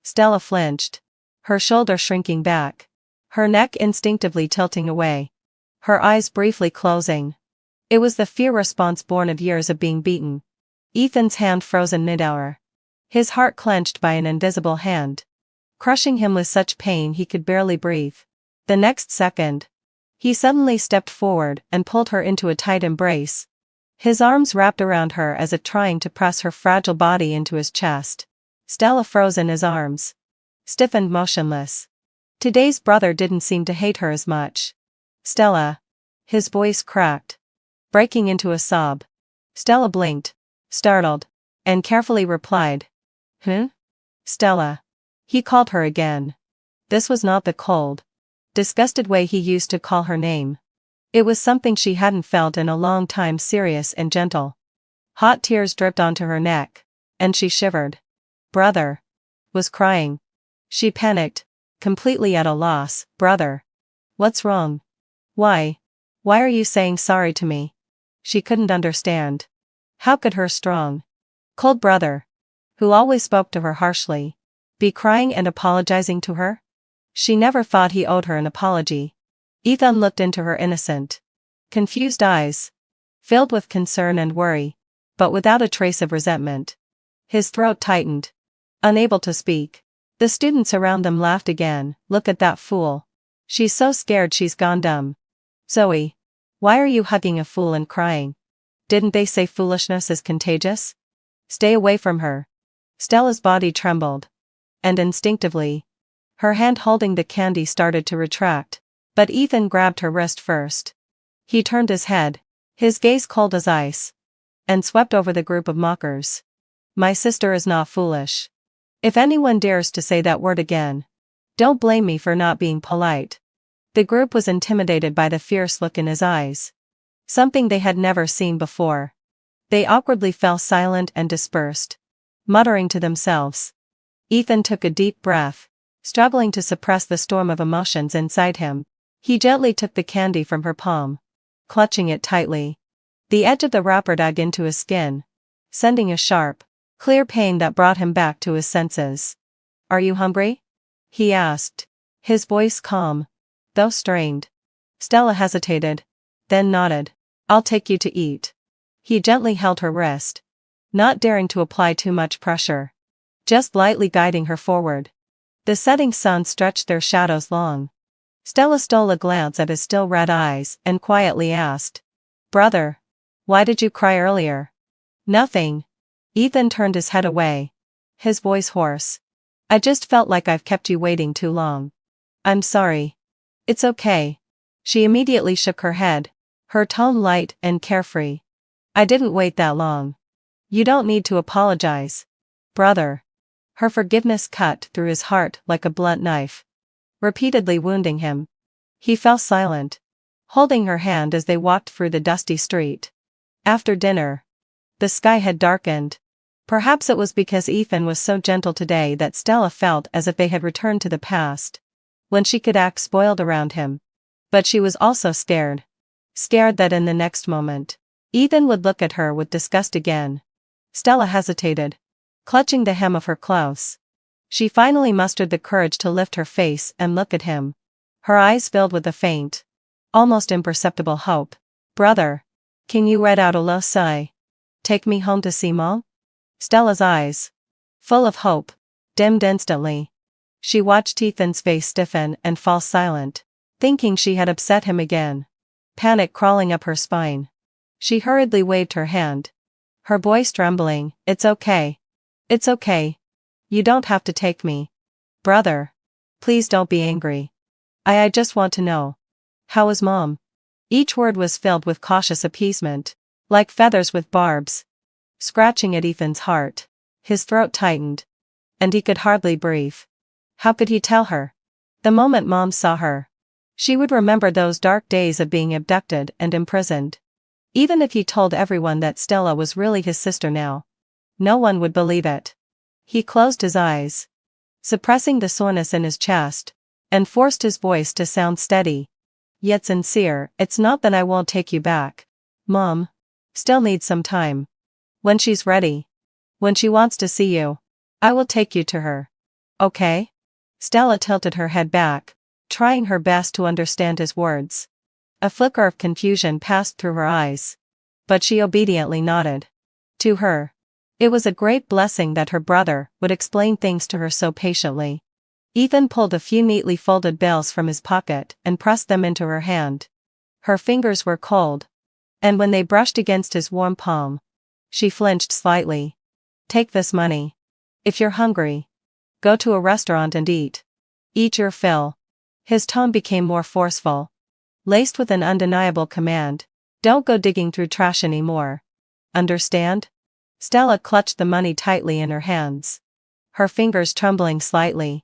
Stella flinched, her shoulder shrinking back, her neck instinctively tilting away, her eyes briefly closing. It was the fear response born of years of being beaten. Ethan's hand frozen mid-hour, his heart clenched by an invisible hand, crushing him with such pain he could barely breathe. The next second, he suddenly stepped forward and pulled her into a tight embrace, his arms wrapped around her as if trying to press her fragile body into his chest. Stella froze in his arms, stiffened motionless. Today's brother didn't seem to hate her as much. Stella. His voice cracked, breaking into a sob. Stella blinked, startled, and carefully replied. Stella. He called her again. This was not the cold, disgusted way he used to call her name. It was something she hadn't felt in a long time, serious and gentle. Hot tears dripped onto her neck, and she shivered. Brother. Was crying. She panicked, completely at a loss. Brother. What's wrong? Why are you saying sorry to me? She couldn't understand. How could her strong, cold brother, who always spoke to her harshly, be crying and apologizing to her? She never thought he owed her an apology. Ethan looked into her innocent, confused eyes, filled with concern and worry, but without a trace of resentment. His throat tightened, unable to speak. The students around them laughed again. Look at that fool. She's so scared she's gone dumb. Zoe, why are you hugging a fool and crying? Didn't they say foolishness is contagious? Stay away from her. Stella's body trembled, and instinctively, her hand holding the candy started to retract, but Ethan grabbed her wrist first. He turned his head, his gaze cold as ice, and swept over the group of mockers. My sister is not foolish. If anyone dares to say that word again, don't blame me for not being polite. The group was intimidated by the fierce look in his eyes, something they had never seen before. They awkwardly fell silent and dispersed, muttering to themselves. Ethan took a deep breath, struggling to suppress the storm of emotions inside him. He gently took the candy from her palm, clutching it tightly. The edge of the wrapper dug into his skin, sending a sharp, clear pain that brought him back to his senses. Are you hungry? He asked, his voice calm, though strained. Stella hesitated, then nodded. I'll take you to eat. He gently held her wrist, not daring to apply too much pressure, just lightly guiding her forward. The setting sun stretched their shadows long. Stella stole a glance at his still red eyes and quietly asked, Brother, why did you cry earlier? Nothing. Ethan turned his head away, his voice hoarse. I just felt like I've kept you waiting too long. I'm sorry. It's okay. She immediately shook her head, her tone light and carefree. I didn't wait that long. You don't need to apologize, brother. Her forgiveness cut through his heart like a blunt knife, repeatedly wounding him. He fell silent, holding her hand as they walked through the dusty street. After dinner, the sky had darkened. Perhaps it was because Ethan was so gentle today that Stella felt as if they had returned to the past, when she could act spoiled around him. But she was also scared. Scared that in the next moment, Ethan would look at her with disgust again. Stella hesitated, clutching the hem of her close. She finally mustered the courage to lift her face and look at him. Her eyes filled with a faint, almost imperceptible hope. Brother, can you let out a low sigh? Take me home to see Mom? Stella's eyes, full of hope, dimmed instantly. She watched Ethan's face stiffen and fall silent, thinking she had upset him again. Panic crawling up her spine. She hurriedly waved her hand, her voice trembling. It's okay. It's okay. You don't have to take me. Brother. Please don't be angry. I just want to know. How is Mom? Each word was filled with cautious appeasement, like feathers with barbs. Scratching at Ethan's heart. His throat tightened, and he could hardly breathe. How could he tell her? The moment Mom saw her, she would remember those dark days of being abducted and imprisoned. Even if he told everyone that Stella was really his sister now, no one would believe it. He closed his eyes, suppressing the soreness in his chest, and forced his voice to sound steady, yet sincere. It's not that I won't take you back. Mom still needs some time. When she's ready, when she wants to see you, I will take you to her. Okay? Stella tilted her head back, trying her best to understand his words. A flicker of confusion passed through her eyes, but she obediently nodded. To her, it was a great blessing that her brother would explain things to her so patiently. Ethan pulled a few neatly folded bills from his pocket and pressed them into her hand. Her fingers were cold, and when they brushed against his warm palm, she flinched slightly. Take this money. If you're hungry, go to a restaurant and eat. Eat your fill. His tone became more forceful, laced with an undeniable command. Don't go digging through trash anymore. Understand? Stella clutched the money tightly in her hands, her fingers trembling slightly.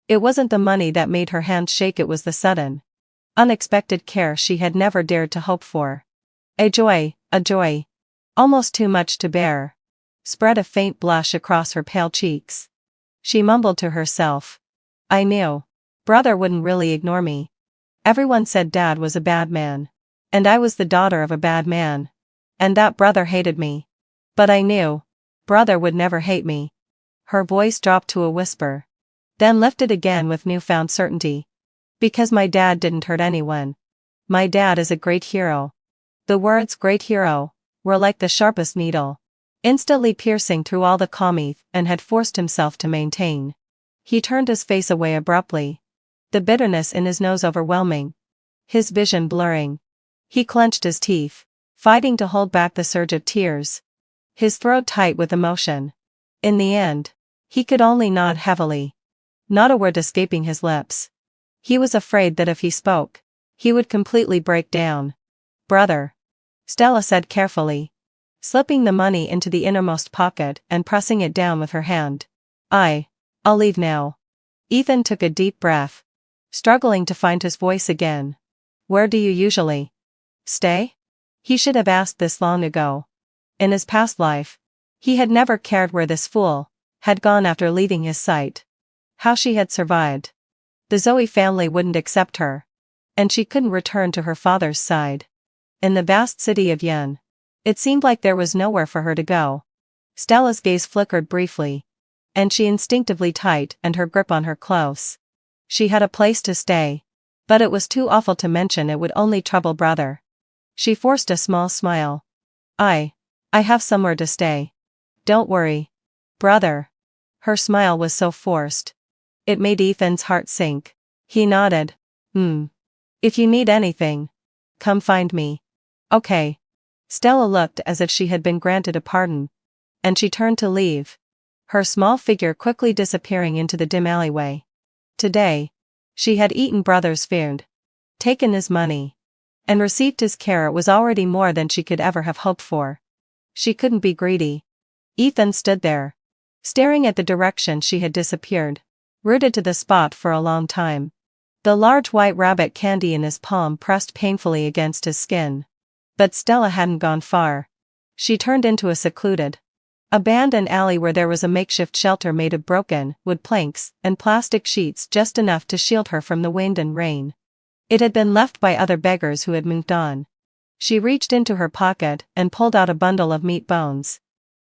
It wasn't the money that made her hands shake, it was the sudden, unexpected care she had never dared to hope for. A joy, almost too much to bear, spread a faint blush across her pale cheeks. She mumbled to herself. I knew. Brother wouldn't really ignore me. Everyone said Dad was a bad man, and I was the daughter of a bad man, and that brother hated me. But I knew. Brother would never hate me. Her voice dropped to a whisper, then lifted again with newfound certainty. Because my dad didn't hurt anyone. My dad is a great hero. The words great hero were like the sharpest needle, instantly piercing through all the calm Ethan had forced himself to maintain. He turned his face away abruptly, the bitterness in his nose overwhelming, his vision blurring. He clenched his teeth, fighting to hold back the surge of tears, his throat tight with emotion. In the end, he could only nod heavily, not a word escaping his lips. He was afraid that if he spoke, he would completely break down. Brother, Stella said carefully, slipping the money into the innermost pocket and pressing it down with her hand. I'll leave now. Ethan took a deep breath, struggling to find his voice again. Where do you usually stay? He should have asked this long ago. In his past life, he had never cared where this fool had gone after leaving his sight. How she had survived. The Zoe family wouldn't accept her, and she couldn't return to her father's side. In the vast city of Yen, it seemed like there was nowhere for her to go. Stella's gaze flickered briefly, and she instinctively tightened her grip on her close. She had a place to stay, but it was too awful to mention it would only trouble brother. She forced a small smile. I have somewhere to stay. Don't worry. Brother. Her smile was so forced, it made Ethan's heart sink. He nodded. If you need anything, come find me. Okay. Stella looked as if she had been granted a pardon, and she turned to leave, her small figure quickly disappearing into the dim alleyway. Today, she had eaten brother's food, taken his money, and received his care. It was already more than she could ever have hoped for. She couldn't be greedy. Ethan stood there, staring at the direction she had disappeared, rooted to the spot for a long time. The large white rabbit candy in his palm pressed painfully against his skin. But Stella hadn't gone far. She turned into a secluded, abandoned alley where there was a makeshift shelter made of broken wood planks and plastic sheets, just enough to shield her from the wind and rain. It had been left by other beggars who had moved on. She reached into her pocket and pulled out a bundle of meat bones,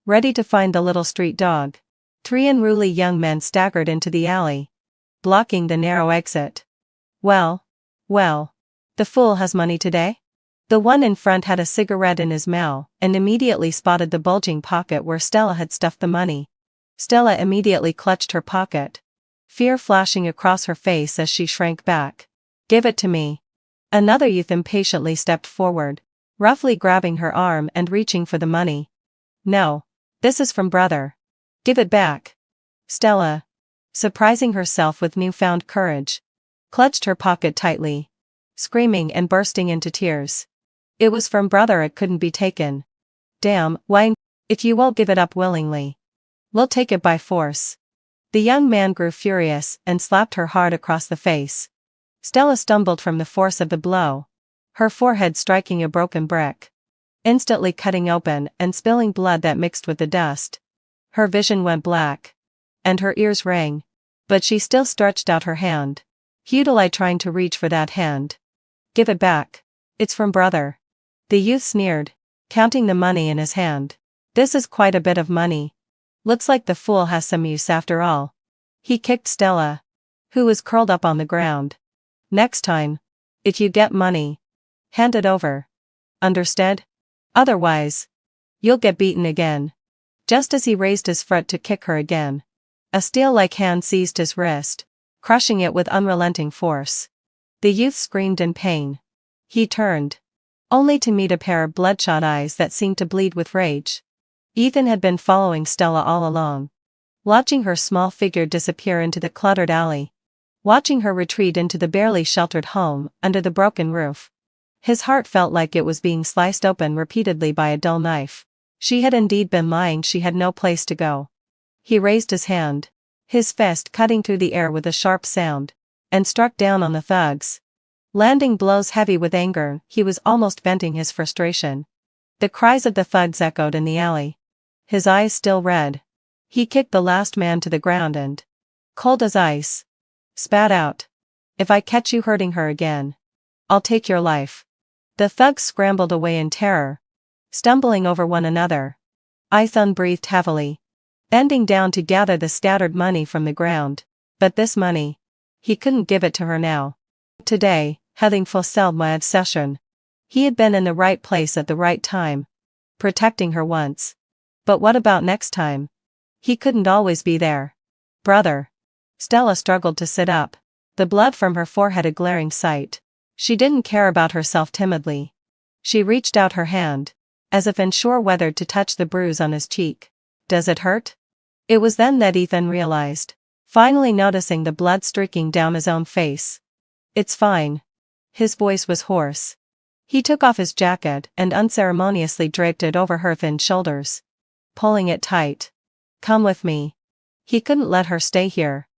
ready to find the little street dog. 3 unruly young men staggered into the alley, blocking the narrow exit. Well, the fool has money today? The one in front had a cigarette in his mouth and immediately spotted the bulging pocket where Stella had stuffed the money. Stella immediately clutched her pocket, fear flashing across her face as she shrank back. Give it to me. Another youth impatiently stepped forward, roughly grabbing her arm and reaching for the money. No. This is from brother. Give it back. Stella, surprising herself with newfound courage, clutched her pocket tightly, screaming and bursting into tears. It was from brother, it couldn't be taken. Damn, why? If you won't give it up willingly, we'll take it by force. The young man grew furious and slapped her hard across the face. Stella stumbled from the force of the blow, her forehead striking a broken brick, instantly cutting open and spilling blood that mixed with the dust. Her vision went black, and her ears rang, but she still stretched out her hand, futilely trying to reach for that hand. Give it back. It's from brother. The youth sneered, counting the money in his hand. This is quite a bit of money. Looks like the fool has some use after all. He kicked Stella, who was curled up on the ground. Next time, if you get money, hand it over. Understood? Otherwise, you'll get beaten again. Just as he raised his foot to kick her again, a steel-like hand seized his wrist, crushing it with unrelenting force. The youth screamed in pain. He turned, only to meet a pair of bloodshot eyes that seemed to bleed with rage. Ethan had been following Stella all along, watching her small figure disappear into the cluttered alley, watching her retreat into the barely sheltered home under the broken roof. His heart felt like it was being sliced open repeatedly by a dull knife. She had indeed been lying, she had no place to go. He raised his hand, his fist cutting through the air with a sharp sound, and struck down on the thugs. Landing blows heavy with anger, he was almost venting his frustration. The cries of the thugs echoed in the alley. His eyes still red, he kicked the last man to the ground and, cold as ice, spat out, "If I catch you hurting her again, I'll take your life." The thugs scrambled away in terror, stumbling over one another. Ethan breathed heavily, bending down to gather the scattered money from the ground. But this money, he couldn't give it to her now. Today, having fulfilled my obsession, he had been in the right place at the right time, protecting her once. But what about next time? He couldn't always be there. Brother. Stella struggled to sit up, the blood from her forehead a glaring sight. She didn't care about herself. Timidly, she reached out her hand, as if unsure whether to touch the bruise on his cheek. Does it hurt? It was then that Ethan realized, finally noticing the blood streaking down his own face. It's fine. His voice was hoarse. He took off his jacket and unceremoniously draped it over her thin shoulders, pulling it tight. Come with me. He couldn't let her stay here.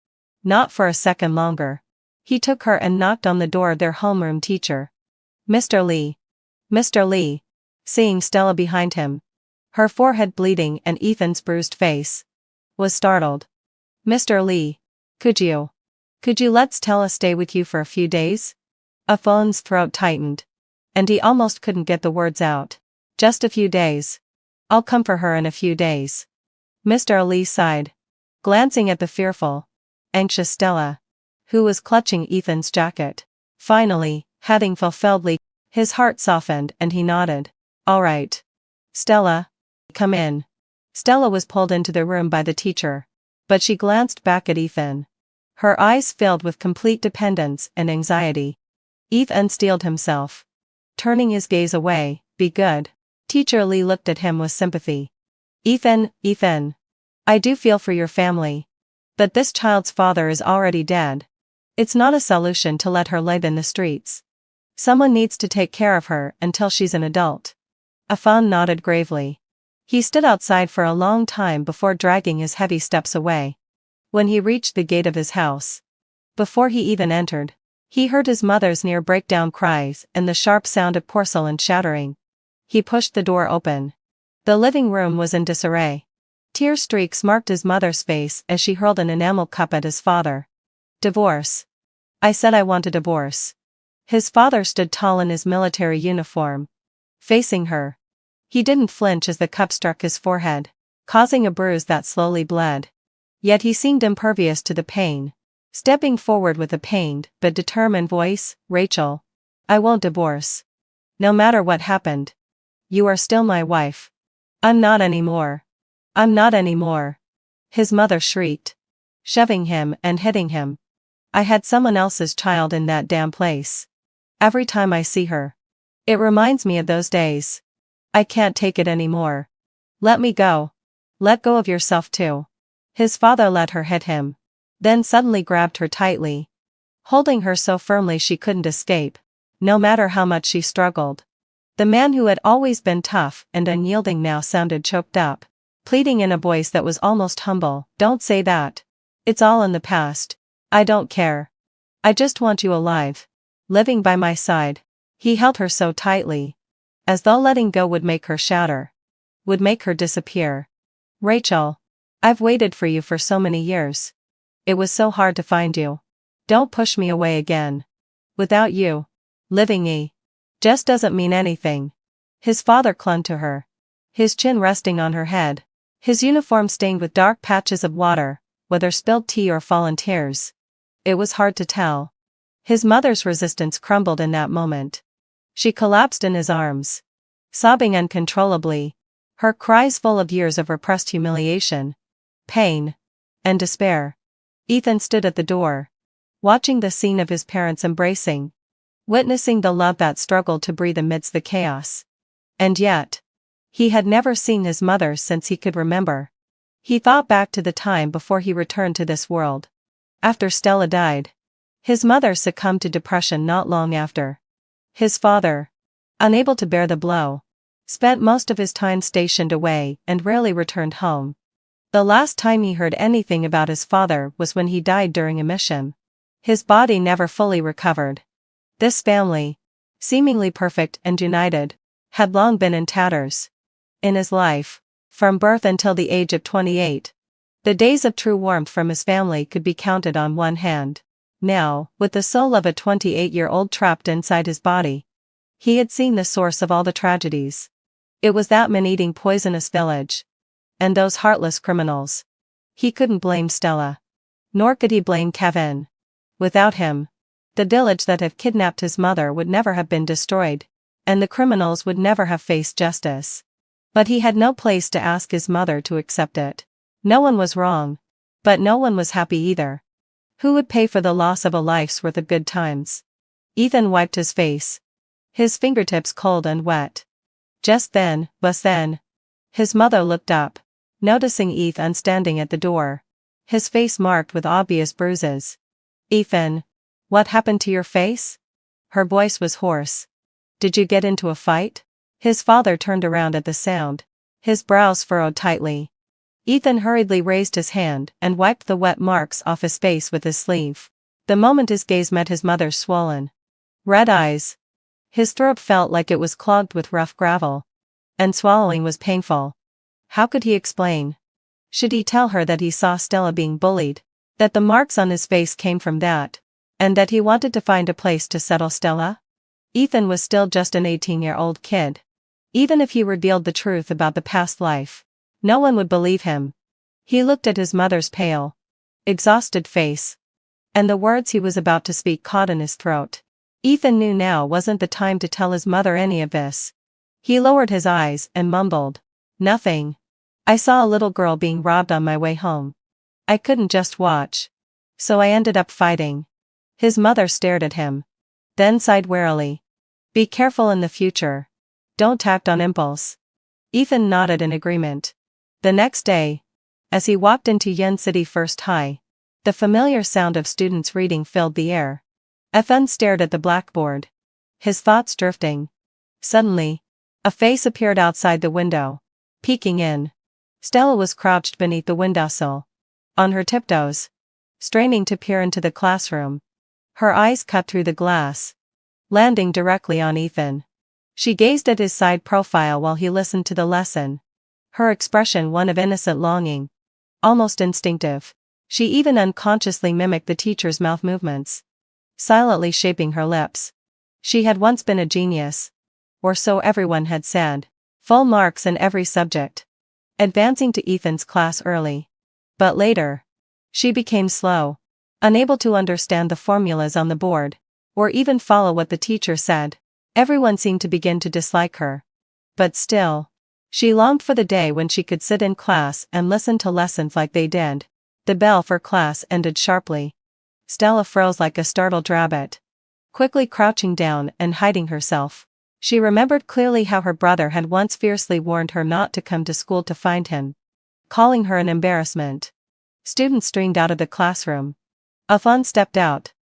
Not for a second longer. He took her and knocked on the door of their homeroom teacher. Mr. Lee. Mr. Lee. Seeing Stella behind him, her forehead bleeding and Ethan's bruised face, was startled. Mr. Lee, could you let Stella stay with you for a few days? Ethan's throat tightened, and he almost couldn't get the words out. Just a few days. I'll come for her in a few days. Mr. Lee sighed, glancing at the fearful, anxious Stella, who was clutching Ethan's jacket. Finally, having fulfilled Lee, his heart softened and he nodded. All right. Stella, come in. Stella was pulled into the room by the teacher, but she glanced back at Ethan. Her eyes filled with complete dependence and anxiety. Ethan steeled himself, turning his gaze away. Be good. Teacher Lee looked at him with sympathy. Ethan, I do feel for your family, but this child's father is already dead. It's not a solution to let her live in the streets. Someone needs to take care of her until she's an adult. Afan nodded gravely. He stood outside for a long time before dragging his heavy steps away. When he reached the gate of his house, before he even entered, he heard his mother's near breakdown cries and the sharp sound of porcelain shattering. He pushed the door open. The living room was in disarray. Tear streaks marked his mother's face as she hurled an enamel cup at his father. Divorce. I said I want a divorce. His father stood tall in his military uniform, facing her. He didn't flinch as the cup struck his forehead, causing a bruise that slowly bled. Yet he seemed impervious to the pain, stepping forward with a pained but determined voice. Rachel, I won't divorce. No matter what happened. You are still my wife. I'm not anymore. I'm not anymore. His mother shrieked, shoving him and hitting him. I had someone else's child in that damn place. Every time I see her, it reminds me of those days. I can't take it anymore. Let me go. Let go of yourself too. His father let her hit him, then suddenly grabbed her tightly, holding her so firmly she couldn't escape, no matter how much she struggled. The man who had always been tough and unyielding now sounded choked up, pleading in a voice that was almost humble. Don't say that. It's all in the past. I don't care. I just want you alive, living by my side. He held her so tightly, as though letting go would make her shatter, would make her disappear. Rachel, I've waited for you for so many years. It was so hard to find you. Don't push me away again. Without you, living just doesn't mean anything. His father clung to her, his chin resting on her head, his uniform stained with dark patches of water, whether spilled tea or fallen tears. It was hard to tell. His mother's resistance crumbled in that moment. She collapsed in his arms, sobbing uncontrollably, her cries full of years of repressed humiliation, pain, and despair. Ethan stood at the door, watching the scene of his parents embracing, witnessing the love that struggled to breathe amidst the chaos. And yet, he had never seen his mother since he could remember. He thought back to the time before he returned to this world. After Stella died, his mother succumbed to depression not long after. His father, unable to bear the blow, spent most of his time stationed away and rarely returned home. The last time he heard anything about his father was when he died during a mission. His body never fully recovered. This family, seemingly perfect and united, had long been in tatters. In his life, from birth until the age of 28, the days of true warmth from his family could be counted on one hand. Now, with the soul of a 28-year-old trapped inside his body, he had seen the source of all the tragedies. It was that man-eating poisonous village. And those heartless criminals. He couldn't blame Stella. Nor could he blame Kevin. Without him, the village that had kidnapped his mother would never have been destroyed, and the criminals would never have faced justice. But he had no place to ask his mother to accept it. No one was wrong, but no one was happy either. Who would pay for the loss of a life's worth of good times? Ethan wiped his face, his fingertips cold and wet. Just then, his mother looked up, noticing Ethan standing at the door, his face marked with obvious bruises. Ethan, what happened to your face? Her voice was hoarse. Did you get into a fight? His father turned around at the sound, his brows furrowed tightly. Ethan hurriedly raised his hand and wiped the wet marks off his face with his sleeve. The moment his gaze met his mother's swollen, red eyes, his throat felt like it was clogged with rough gravel, and swallowing was painful. How could he explain? Should he tell her that he saw Stella being bullied, that the marks on his face came from that, and that he wanted to find a place to settle Stella? Ethan was still just an 18-year-old kid. Even if he revealed the truth about the past life, no one would believe him. He looked at his mother's pale, exhausted face, and the words he was about to speak caught in his throat. Ethan knew now wasn't the time to tell his mother any of this. He lowered his eyes and mumbled, "Nothing. I saw a little girl being robbed on my way home. I couldn't just watch. So I ended up fighting." His mother stared at him, then sighed wearily. "Be careful in the future. Don't act on impulse." Ethan nodded in agreement. The next day, as he walked into Yen City First High, the familiar sound of students reading filled the air. Ethan stared at the blackboard. his thoughts drifting. Suddenly, a face appeared outside the window. Peeking in, Stella was crouched beneath the windowsill, on her tiptoes, straining to peer into the classroom. Her eyes cut through the glass, landing directly on Ethan. She gazed at his side profile while he listened to the lesson, her expression one of innocent longing, almost instinctive. She even unconsciously mimicked the teacher's mouth movements, silently shaping her lips. She had once been a genius, or so everyone had said. Full marks in every subject, advancing to Ethan's class early. But later, she became slow, unable to understand the formulas on the board, or even follow what the teacher said. Everyone seemed to begin to dislike her. But still, she longed for the day when she could sit in class and listen to lessons like they did. The bell for class ended sharply. Stella froze like a startled rabbit, quickly crouching down and hiding herself. She remembered clearly how her brother had once fiercely warned her not to come to school to find him, calling her an embarrassment. Students streamed out of the classroom. A fawn stepped out,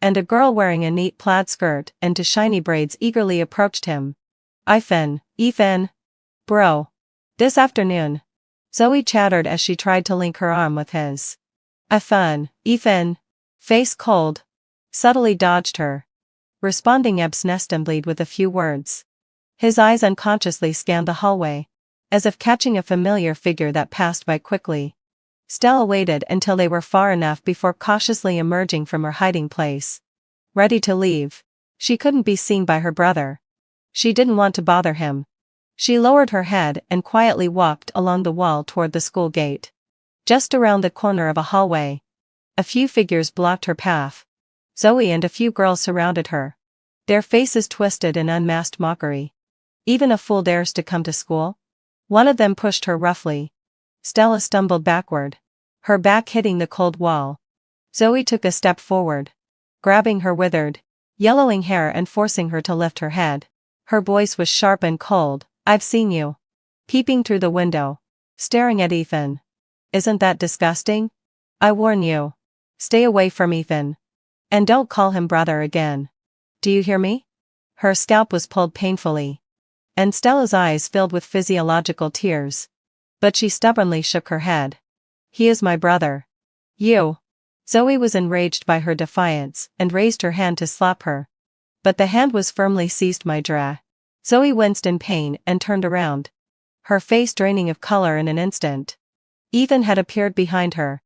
and a girl wearing a neat plaid skirt and shiny braids eagerly approached him. Ethan. Bro. This afternoon. Zoe chattered as she tried to link her arm with his. Ethan. Face cold. Subtly dodged her, responding absently with a few words. His eyes unconsciously scanned the hallway, as if catching a familiar figure that passed by quickly. Stella waited until they were far enough before cautiously emerging from her hiding place. Ready to leave. She couldn't be seen by her brother. She didn't want to bother him. She lowered her head and quietly walked along the wall toward the school gate. Just around the corner of a hallway, a few figures blocked her path. Zoe and a few girls surrounded her, their faces twisted in unmasked mockery. Even a fool dares to come to school? One of them pushed her roughly. Stella stumbled backward, her back hitting the cold wall. Zoe took a step forward, grabbing her withered, yellowing hair and forcing her to lift her head. Her voice was sharp and cold. I've seen you. Peeping through the window, staring at Ethan. Isn't that disgusting? I warn you. Stay away from Ethan. And don't call him brother again. Do you hear me? Her scalp was pulled painfully, and Stella's eyes filled with physiological tears. But she stubbornly shook her head. He is my brother. You. Zoe was enraged by her defiance and raised her hand to slap her. But the hand was firmly seized by Dra. Zoe winced in pain and turned around, her face draining of color in an instant. Ethan had appeared behind her,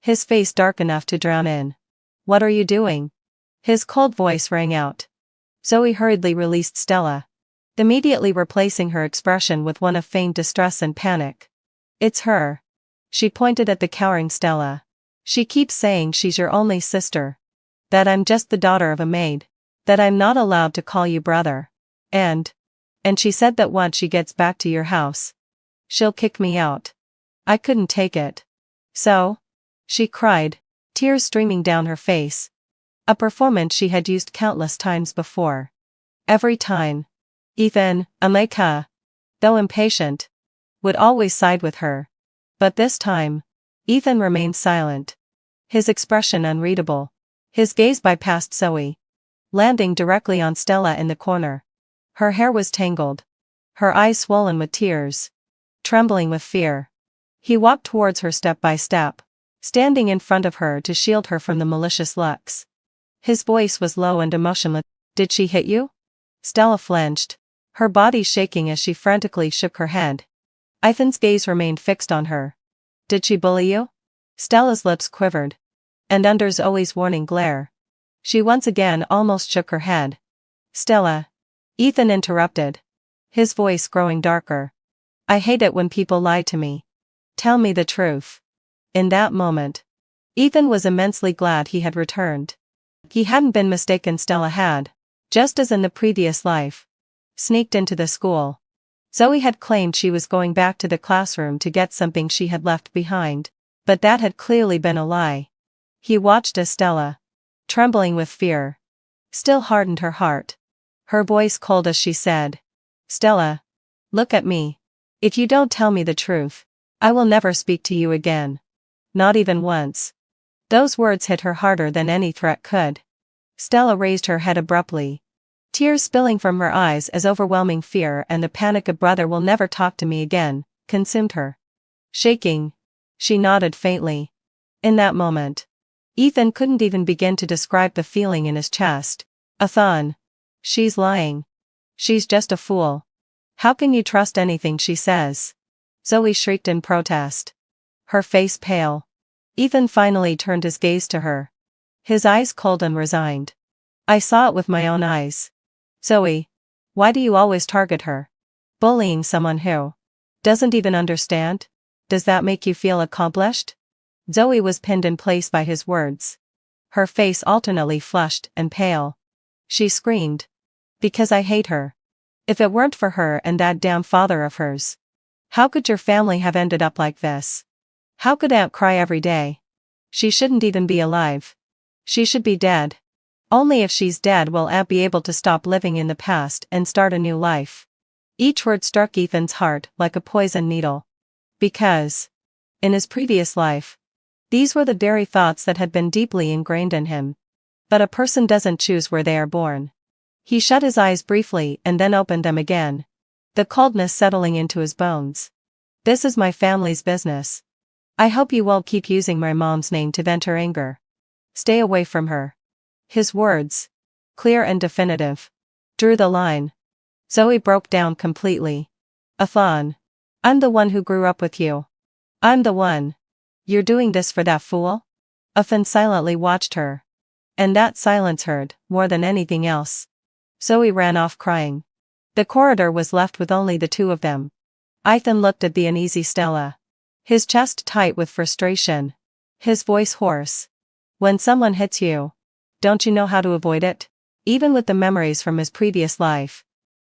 his face dark enough to drown in. What are you doing? His cold voice rang out. Zoe hurriedly released Stella, immediately replacing her expression with one of feigned distress and panic. It's her. She pointed at the cowering Stella. She keeps saying she's your only sister. That I'm just the daughter of a maid. That I'm not allowed to call you brother. And she said that once she gets back to your house, she'll kick me out. I couldn't take it. So? She cried, tears streaming down her face. A performance she had used countless times before. Every time, Ethan, Ameka, though impatient, would always side with her. But this time, Ethan remained silent, his expression unreadable. His gaze bypassed Zoe, landing directly on Stella in the corner. Her hair was tangled, her eyes swollen with tears, trembling with fear. He walked towards her step by step, standing in front of her to shield her from the malicious looks. His voice was low and emotionless. Did she hit you? Stella flinched, her body shaking as she frantically shook her head. Ethan's gaze remained fixed on her. Did she bully you? Stella's lips quivered, and under Zoe's warning glare, she once again almost shook her head. Stella. Ethan interrupted, his voice growing darker. I hate it when people lie to me. Tell me the truth. In that moment, Ethan was immensely glad he had returned. He hadn't been mistaken. Stella had, just as in the previous life, sneaked into the school. Zoe had claimed she was going back to the classroom to get something she had left behind, but that had clearly been a lie. He watched as Stella, trembling with fear, still hardened her heart. Her voice cold as she said, Stella, look at me. If you don't tell me the truth, I will never speak to you again. Not even once. Those words hit her harder than any threat could. Stella raised her head abruptly, Tears spilling from her eyes as overwhelming fear and the panic of brother will never talk to me again consumed her. Shaking, she nodded faintly. In that moment, Ethan couldn't even begin to describe the feeling in his chest. Ethan. She's lying. She's just a fool. How can you trust anything she says? Zoe shrieked in protest. Her face pale. Ethan finally turned his gaze to her. His eyes cold and resigned. I saw it with my own eyes. Zoe. Why do you always target her? Bullying someone who doesn't even understand? Does that make you feel accomplished? Zoe was pinned in place by his words. Her face alternately flushed and pale. She screamed. Because I hate her. If it weren't for her and that damn father of hers. How could your family have ended up like this? How could Aunt cry every day? She shouldn't even be alive. She should be dead. Only if she's dead will Aunt be able to stop living in the past and start a new life. Each word struck Ethan's heart like a poison needle. Because, in his previous life, these were the very thoughts that had been deeply ingrained in him. But a person doesn't choose where they are born. He shut his eyes briefly and then opened them again. The coldness settling into his bones. This is my family's business. I hope you won't keep using my mom's name to vent her anger. Stay away from her. His words, clear and definitive, drew the line. Zoe broke down completely. Ethan. I'm the one who grew up with you. I'm the one. You're doing this for that fool? Ethan silently watched her. And that silence hurt more than anything else. Zoe ran off crying. The corridor was left with only the two of them. Ethan looked at the uneasy Stella. His chest tight with frustration. His voice hoarse. When someone hits you, don't you know how to avoid it? Even with the memories from his previous life.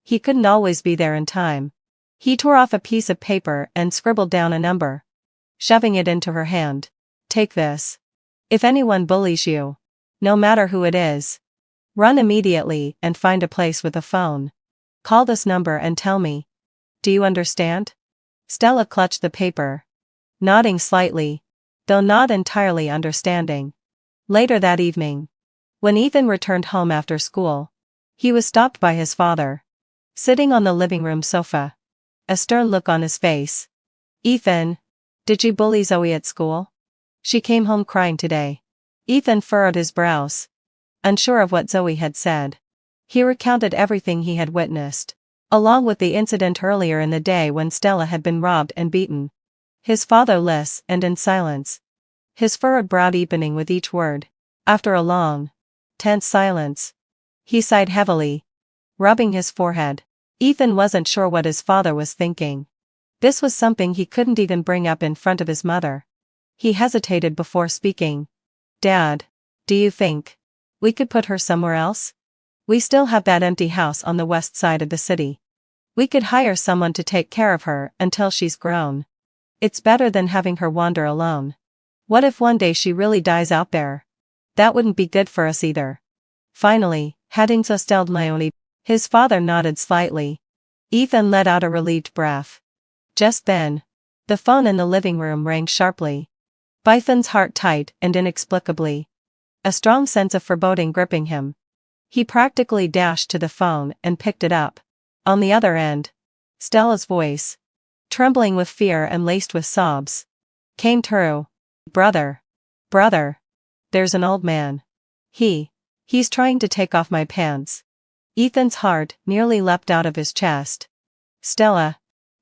He couldn't always be there in time. He tore off a piece of paper and scribbled down a number. Shoving it into her hand. Take this. If anyone bullies you, no matter who it is, run immediately and find a place with a phone. Call this number and tell me. Do you understand? Stella clutched the paper. Nodding slightly, though not entirely understanding. Later that evening, when Ethan returned home after school, he was stopped by his father. Sitting on the living room sofa. A stern look on his face. Ethan. Did you bully Zoe at school? She came home crying today. Ethan furrowed his brows. Unsure of what Zoe had said. He recounted everything he had witnessed, along with the incident earlier in the day when Stella had been robbed and beaten. His father listened and in silence. His furrowed brow deepening with each word. After a long, tense silence, he sighed heavily, rubbing his forehead. Ethan wasn't sure what his father was thinking. This was something he couldn't even bring up in front of his mother. He hesitated before speaking. Dad, do you think we could put her somewhere else? We still have that empty house on the west side of the city. We could hire someone to take care of her until she's grown. It's better than having her wander alone. What if one day she really dies out there? That wouldn't be good for us either. Finally, hadn't so stelled Leone. His father nodded slightly. Ethan let out a relieved breath. Just then, the phone in the living room rang sharply. Ethan's heart tight and inexplicably. A strong sense of foreboding gripping him. He practically dashed to the phone and picked it up. On the other end, Stella's voice, trembling with fear and laced with sobs, came through. Brother. There's an old man. He's trying to take off my pants. Ethan's heart nearly leapt out of his chest. Stella.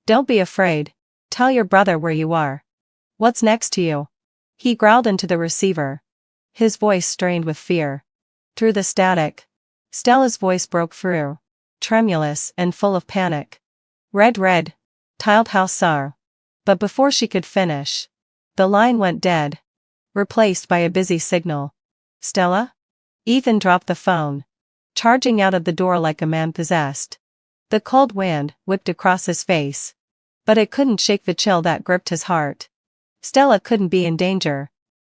Don't be afraid. Tell your brother where you are. What's next to you? He growled into the receiver. His voice strained with fear. Through the static, Stella's voice broke through, tremulous and full of panic. Red, tiled house sar. But before she could finish, the line went dead, replaced by a busy signal. Stella? Ethan dropped the phone, charging out of the door like a man possessed. The cold wind whipped across his face, but it couldn't shake the chill that gripped his heart. Stella couldn't be in danger.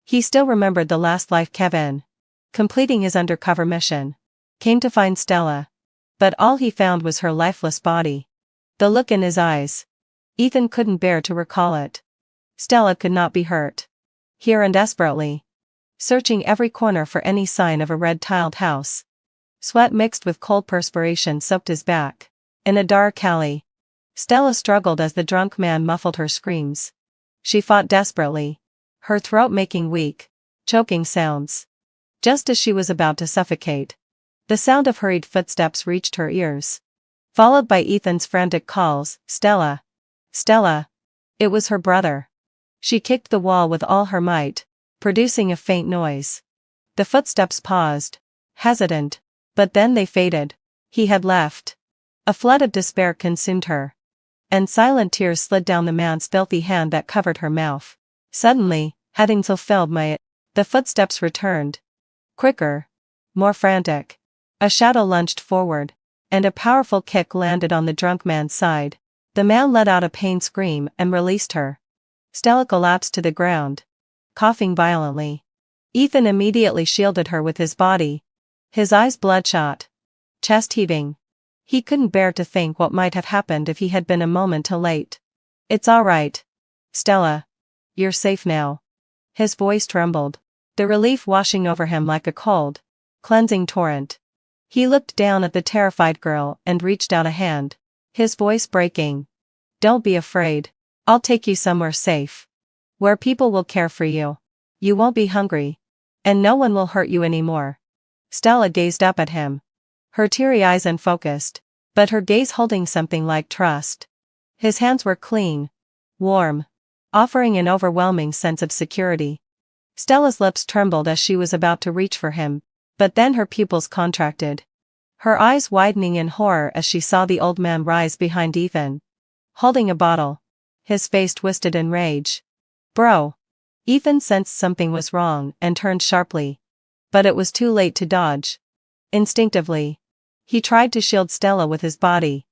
He still remembered the last life Kevin, completing his undercover mission, came to find Stella. But all he found was her lifeless body. The look in his eyes. Ethan couldn't bear to recall it. Stella could not be hurt. Here and desperately, searching every corner for any sign of a red-tiled house. Sweat mixed with cold perspiration soaked his back. In a dark alley, Stella struggled as the drunk man muffled her screams. She fought desperately, her throat making weak, choking sounds. Just as she was about to suffocate, the sound of hurried footsteps reached her ears, followed by Ethan's frantic calls, "Stella! Stella!" It was her brother. She kicked the wall with all her might, producing a faint noise. The footsteps paused, hesitant, but then they faded. He had left. A flood of despair consumed her, and silent tears slid down the man's filthy hand that covered her mouth. Suddenly, having fulfilled the footsteps returned. Quicker, more frantic. A shadow lunged forward, and a powerful kick landed on the drunk man's side. The man let out a pained scream and released her. Stella collapsed to the ground, coughing violently. Ethan immediately shielded her with his body, his eyes bloodshot, chest heaving. He couldn't bear to think what might have happened if he had been a moment too late. "It's all right, Stella. You're safe now." His voice trembled, the relief washing over him like a cold, cleansing torrent. He looked down at the terrified girl and reached out a hand, his voice breaking. "Don't be afraid. I'll take you somewhere safe, where people will care for you. You won't be hungry, and no one will hurt you anymore." Stella gazed up at him, her teary eyes unfocused, but her gaze holding something like trust. His hands were clean, warm, offering an overwhelming sense of security. Stella's lips trembled as she was about to reach for him, but then her pupils contracted, her eyes widening in horror as she saw the old man rise behind Ethan, holding a bottle, his face twisted in rage. "Bro!" Ethan sensed something was wrong and turned sharply, but it was too late to dodge. Instinctively, he tried to shield Stella with his body,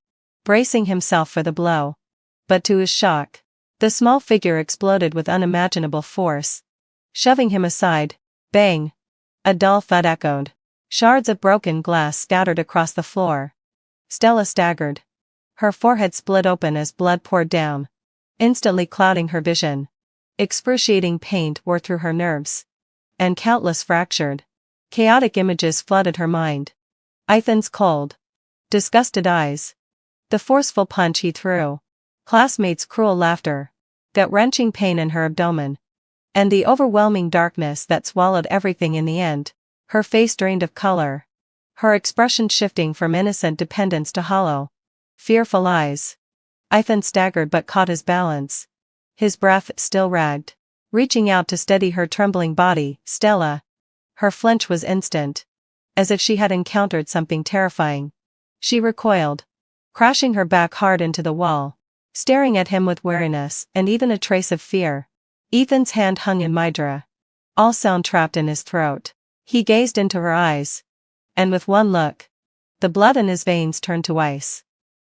bracing himself for the blow. But to his shock, the small figure exploded with unimaginable force, shoving him aside. Bang! A dull thud echoed. Shards of broken glass scattered across the floor. Stella staggered. Her forehead split open as blood poured down, instantly clouding her vision. Excruciating pain tore through her nerves, and countless fractured, chaotic images flooded her mind. Ethan's cold, disgusted eyes, the forceful punch he threw, classmates' cruel laughter, gut-wrenching pain in her abdomen, and the overwhelming darkness that swallowed everything in the end. Her face drained of color, her expression shifting from innocent dependence to hollow, fearful eyes. Ethan staggered but caught his balance, his breath still ragged, reaching out to steady her trembling body. "Stella!" Her flinch was instant, as if she had encountered something terrifying. She recoiled, crashing her back hard into the wall, staring at him with weariness and even a trace of fear. Ethan's hand hung in Midra, all sound trapped in his throat. He gazed into her eyes, and with one look, the blood in his veins turned to ice.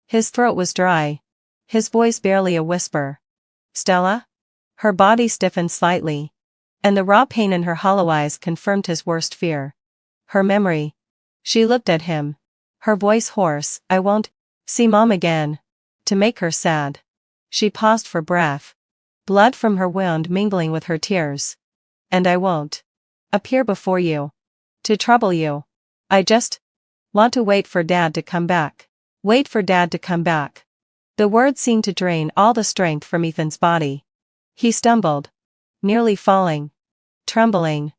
His throat was dry, his voice barely a whisper. "Stella?" Her body stiffened slightly, and the raw pain in her hollow eyes confirmed his worst fear. Her memory. She looked at him, her voice hoarse. "I won't see Mom again." To make her sad. She paused for breath, blood from her wound mingling with her tears. "And I won't appear before you to trouble you. I just want to wait for Dad to come back. Wait for Dad to come back." The words seemed to drain all the strength from Ethan's body. He stumbled, nearly falling, trembling.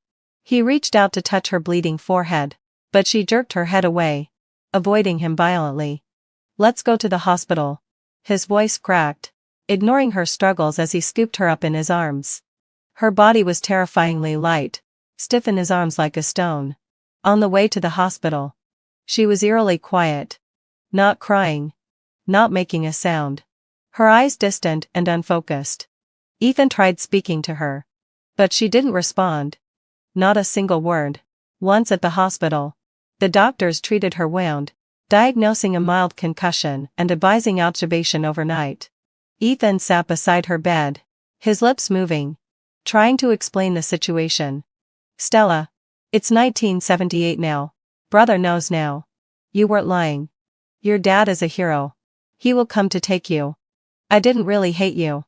He reached out to touch her bleeding forehead, but she jerked her head away, avoiding him violently. "Let's go to the hospital." His voice cracked, ignoring her struggles as he scooped her up in his arms. Her body was terrifyingly light, stiff in his arms like a stone. On the way to the hospital, she was eerily quiet, not crying, not making a sound, her eyes distant and unfocused. Ethan tried speaking to her, but she didn't respond. Not a single word. Once at the hospital, the doctors treated her wound, diagnosing a mild concussion and advising observation overnight. Ethan sat beside her bed, his lips moving, trying to explain the situation. "Stella, it's 1978 now. Brother knows now. You weren't lying. Your dad is a hero. He will come to take you. I didn't really hate you.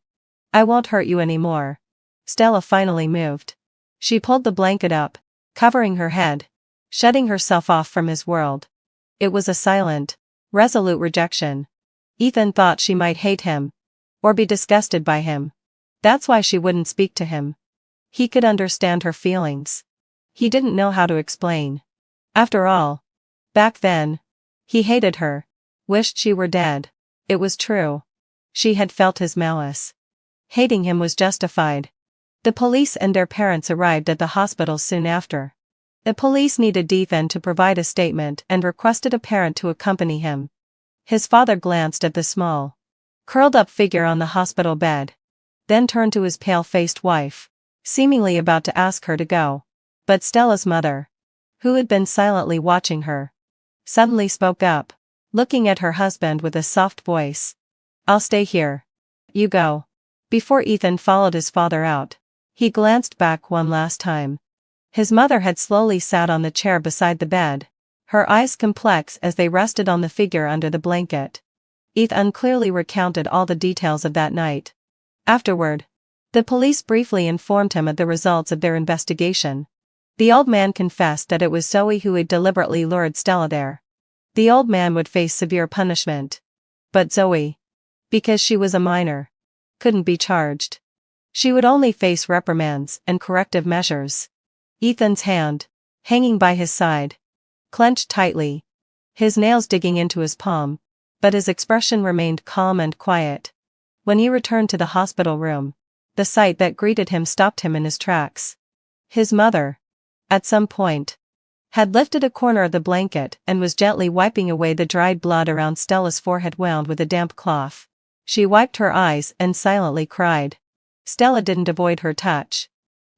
I won't hurt you anymore." Stella finally moved. She pulled the blanket up, covering her head, shutting herself off from his world. It was a silent, resolute rejection. Ethan thought she might hate him, or be disgusted by him. That's why she wouldn't speak to him. He could understand her feelings. He didn't know how to explain. After all, back then, he hated her, wished she were dead. It was true. She had felt his malice. Hating him was justified. The police and their parents arrived at the hospital soon after. The police needed Ethan to provide a statement and requested a parent to accompany him. His father glanced at the small, curled-up figure on the hospital bed, then turned to his pale-faced wife, seemingly about to ask her to go. But Stella's mother, who had been silently watching her, suddenly spoke up, looking at her husband with a soft voice. "I'll stay here. You go." Before Ethan followed his father out, he glanced back one last time. His mother had slowly sat on the chair beside the bed, her eyes complex as they rested on the figure under the blanket. Ethan clearly recounted all the details of that night. Afterward, the police briefly informed him of the results of their investigation. The old man confessed that it was Zoe who had deliberately lured Stella there. The old man would face severe punishment. But Zoe, because she was a minor, couldn't be charged. She would only face reprimands and corrective measures. Ethan's hand, hanging by his side, clenched tightly, his nails digging into his palm, but his expression remained calm and quiet. When he returned to the hospital room, the sight that greeted him stopped him in his tracks. His mother, at some point, had lifted a corner of the blanket and was gently wiping away the dried blood around Stella's forehead wound with a damp cloth. She wiped her eyes and silently cried. Stella didn't avoid her touch.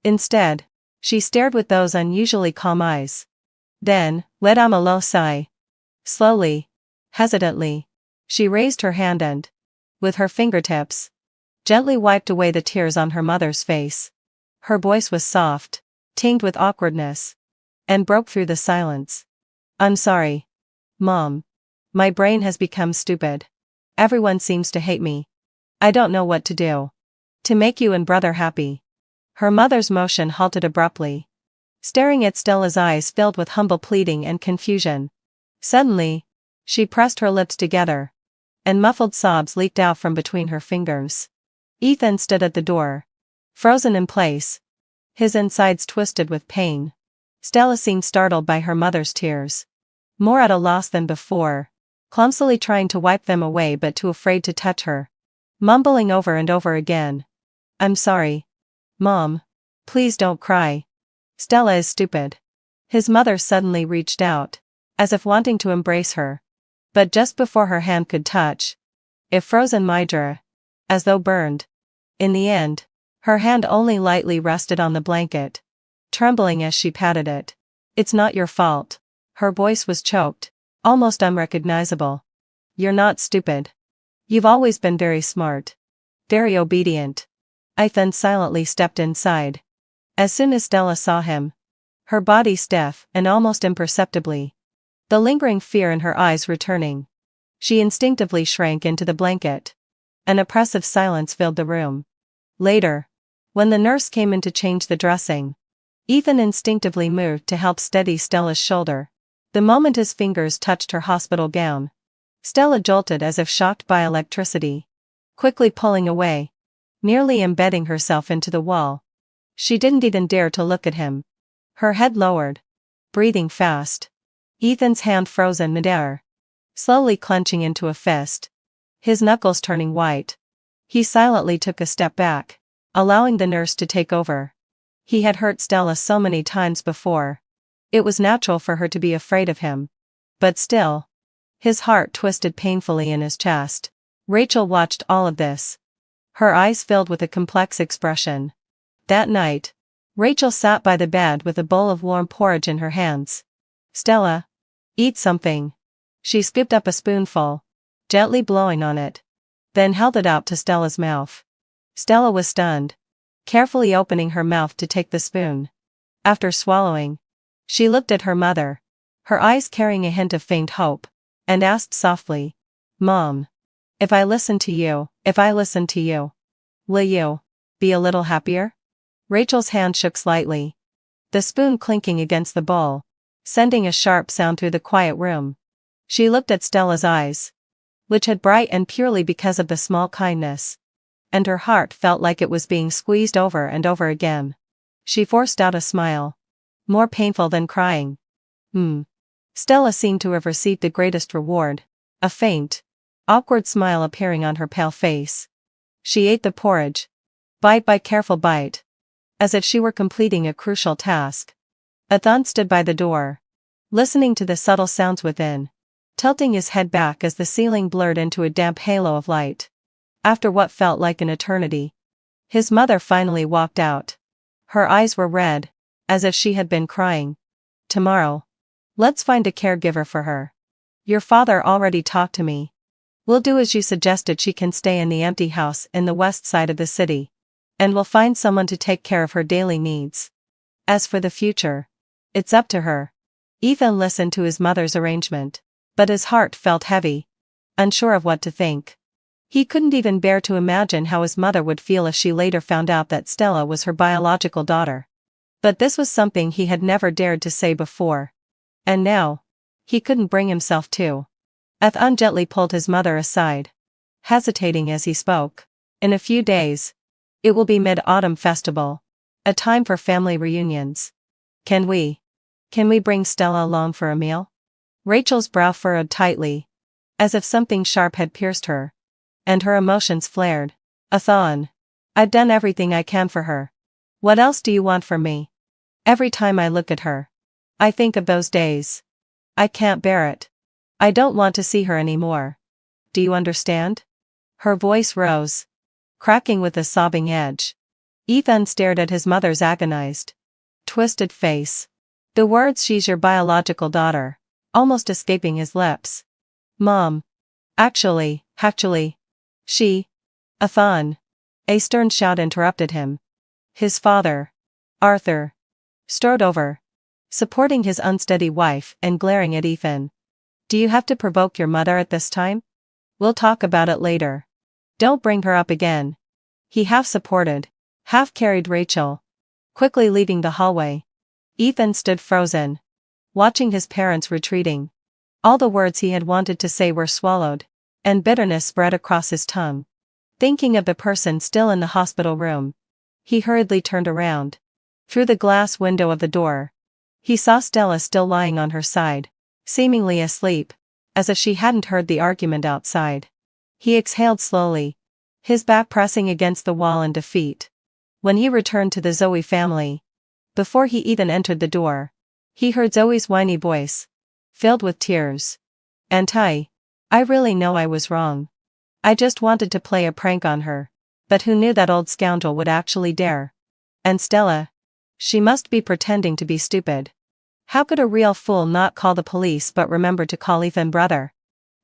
Instead, she stared with those unusually calm eyes. Then, let out a low sigh. Slowly, hesitantly, she raised her hand and, with her fingertips, gently wiped away the tears on her mother's face. Her voice was soft, tinged with awkwardness, and broke through the silence. "I'm sorry, Mom. My brain has become stupid. Everyone seems to hate me. I don't know what to do to make you and brother happy." Her mother's motion halted abruptly. Staring at Stella's eyes filled with humble pleading and confusion. Suddenly, she pressed her lips together, and muffled sobs leaked out from between her fingers. Ethan stood at the door, frozen in place, his insides twisted with pain. Stella seemed startled by her mother's tears, more at a loss than before, clumsily trying to wipe them away but too afraid to touch her, mumbling over and over again, "I'm sorry. Mom. Please don't cry. Stella is stupid." His mother suddenly reached out, as if wanting to embrace her. But just before her hand could touch, it froze in midair, as though burned. In the end, her hand only lightly rested on the blanket, trembling as she patted it. "It's not your fault." Her voice was choked, almost unrecognizable. "You're not stupid. You've always been very smart. Very obedient." Ethan silently stepped inside. As soon as Stella saw him, her body stiff and almost imperceptibly, the lingering fear in her eyes returning, she instinctively shrank into the blanket. An oppressive silence filled the room. Later, when the nurse came in to change the dressing, Ethan instinctively moved to help steady Stella's shoulder. The moment his fingers touched her hospital gown, Stella jolted as if shocked by electricity, quickly pulling away, nearly embedding herself into the wall. She didn't even dare to look at him. Her head lowered, breathing fast. Ethan's hand froze in midair, slowly clenching into a fist, his knuckles turning white. He silently took a step back, allowing the nurse to take over. He had hurt Stella so many times before. It was natural for her to be afraid of him. But still, his heart twisted painfully in his chest. Rachel watched all of this, her eyes filled with a complex expression. That night, Rachel sat by the bed with a bowl of warm porridge in her hands. "Stella, eat something." She scooped up a spoonful, gently blowing on it, then held it out to Stella's mouth. Stella was stunned, carefully opening her mouth to take the spoon. After swallowing, she looked at her mother, her eyes carrying a hint of faint hope, and asked softly, "Mom, if I listen to you, will you be a little happier?" Rachel's hand shook slightly, the spoon clinking against the bowl. sending a sharp sound through the quiet room. She looked at Stella's eyes, which had brightened purely because of the small kindness, and her heart felt like it was being squeezed over and over again. She forced out a smile, more painful than crying. Stella seemed to have received the greatest reward, a faint, awkward smile appearing on her pale face. She ate the porridge, bite by careful bite, as if she were completing a crucial task. Ethan stood by the door, listening to the subtle sounds within, tilting his head back as the ceiling blurred into a damp halo of light. After what felt like an eternity, his mother finally walked out. Her eyes were red, as if she had been crying. Tomorrow, let's find a caregiver for her. Your father already talked to me. We'll do as you suggested. She can stay in the empty house in the west side of the city, and we'll find someone to take care of her daily needs. As for the future, it's up to her. Ethan listened to his mother's arrangement, but his heart felt heavy, unsure of what to think. He couldn't even bear to imagine how his mother would feel if she later found out that Stella was her biological daughter. But this was something he had never dared to say before. And now, he couldn't bring himself to. Ethan gently pulled his mother aside, hesitating as he spoke. In a few days, it will be Mid-Autumn Festival, a time for family reunions. Can we bring Stella along for a meal? Rachel's brow furrowed tightly, as if something sharp had pierced her, and her emotions flared. Ethan, I've done everything I can for her. What else do you want from me? Every time I look at her, I think of those days. I can't bear it. I don't want to see her anymore. Do you understand? Her voice rose, cracking with a sobbing edge. Ethan stared at his mother's agonized, twisted face. The words "she's your biological daughter" almost escaping his lips. Mom. Actually, she. Ethan. A stern shout interrupted him. His father, Arthur, strode over, supporting his unsteady wife and glaring at Ethan. Do you have to provoke your mother at this time? We'll talk about it later. Don't bring her up again. He half supported, half carried Rachel, quickly leaving the hallway. Ethan stood frozen, watching his parents retreating. All the words he had wanted to say were swallowed, and bitterness spread across his tongue. Thinking of the person still in the hospital room, he hurriedly turned around. Through the glass window of the door, he saw Stella still lying on her side, seemingly asleep, as if she hadn't heard the argument outside. He exhaled slowly, his back pressing against the wall in defeat. When he returned to the Zoe family, before he even entered the door, he heard Zoe's whiny voice, filled with tears. "Auntie, I really know I was wrong. I just wanted to play a prank on her, but who knew that old scoundrel would actually dare? And Stella? She must be pretending to be stupid. How could a real fool not call the police but remember to call Ethan brother?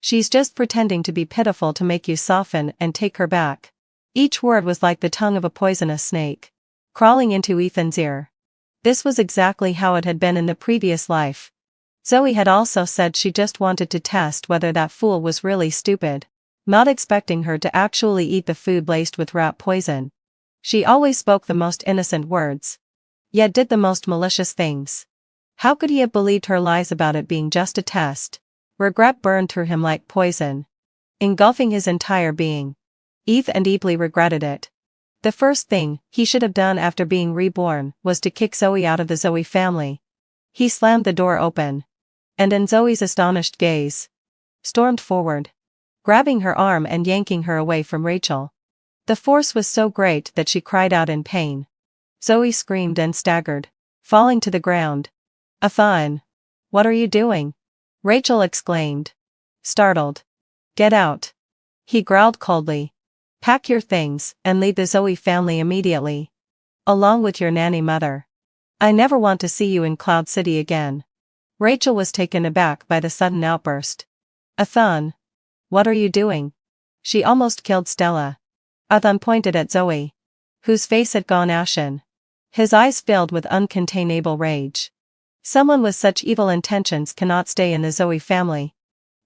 She's just pretending to be pitiful to make you soften and take her back." Each word was like the tongue of a poisonous snake, crawling into Ethan's ear. This was exactly how it had been in the previous life. Zoe had also said she just wanted to test whether that fool was really stupid, not expecting her to actually eat the food laced with rat poison. She always spoke the most innocent words, yet did the most malicious things. How could he have believed her lies about it being just a test? Regret burned through him like poison, engulfing his entire being. Ethan deeply regretted it. The first thing he should have done after being reborn was to kick Zoe out of the Zoe family. He slammed the door open, and in Zoe's astonished gaze, stormed forward, grabbing her arm and yanking her away from Rachel. The force was so great that she cried out in pain. Zoe screamed and staggered, falling to the ground. "Ethan, what are you doing?" Rachel exclaimed, startled. "Get out," he growled coldly. "Pack your things and leave the Zoe family immediately, along with your nanny mother. I never want to see you in Cloud City again." Rachel was taken aback by the sudden outburst. "Ethan, what are you doing? She almost killed Stella." Ethan pointed at Zoe, whose face had gone ashen. His eyes filled with uncontainable rage. Someone with such evil intentions cannot stay in the Zoe family.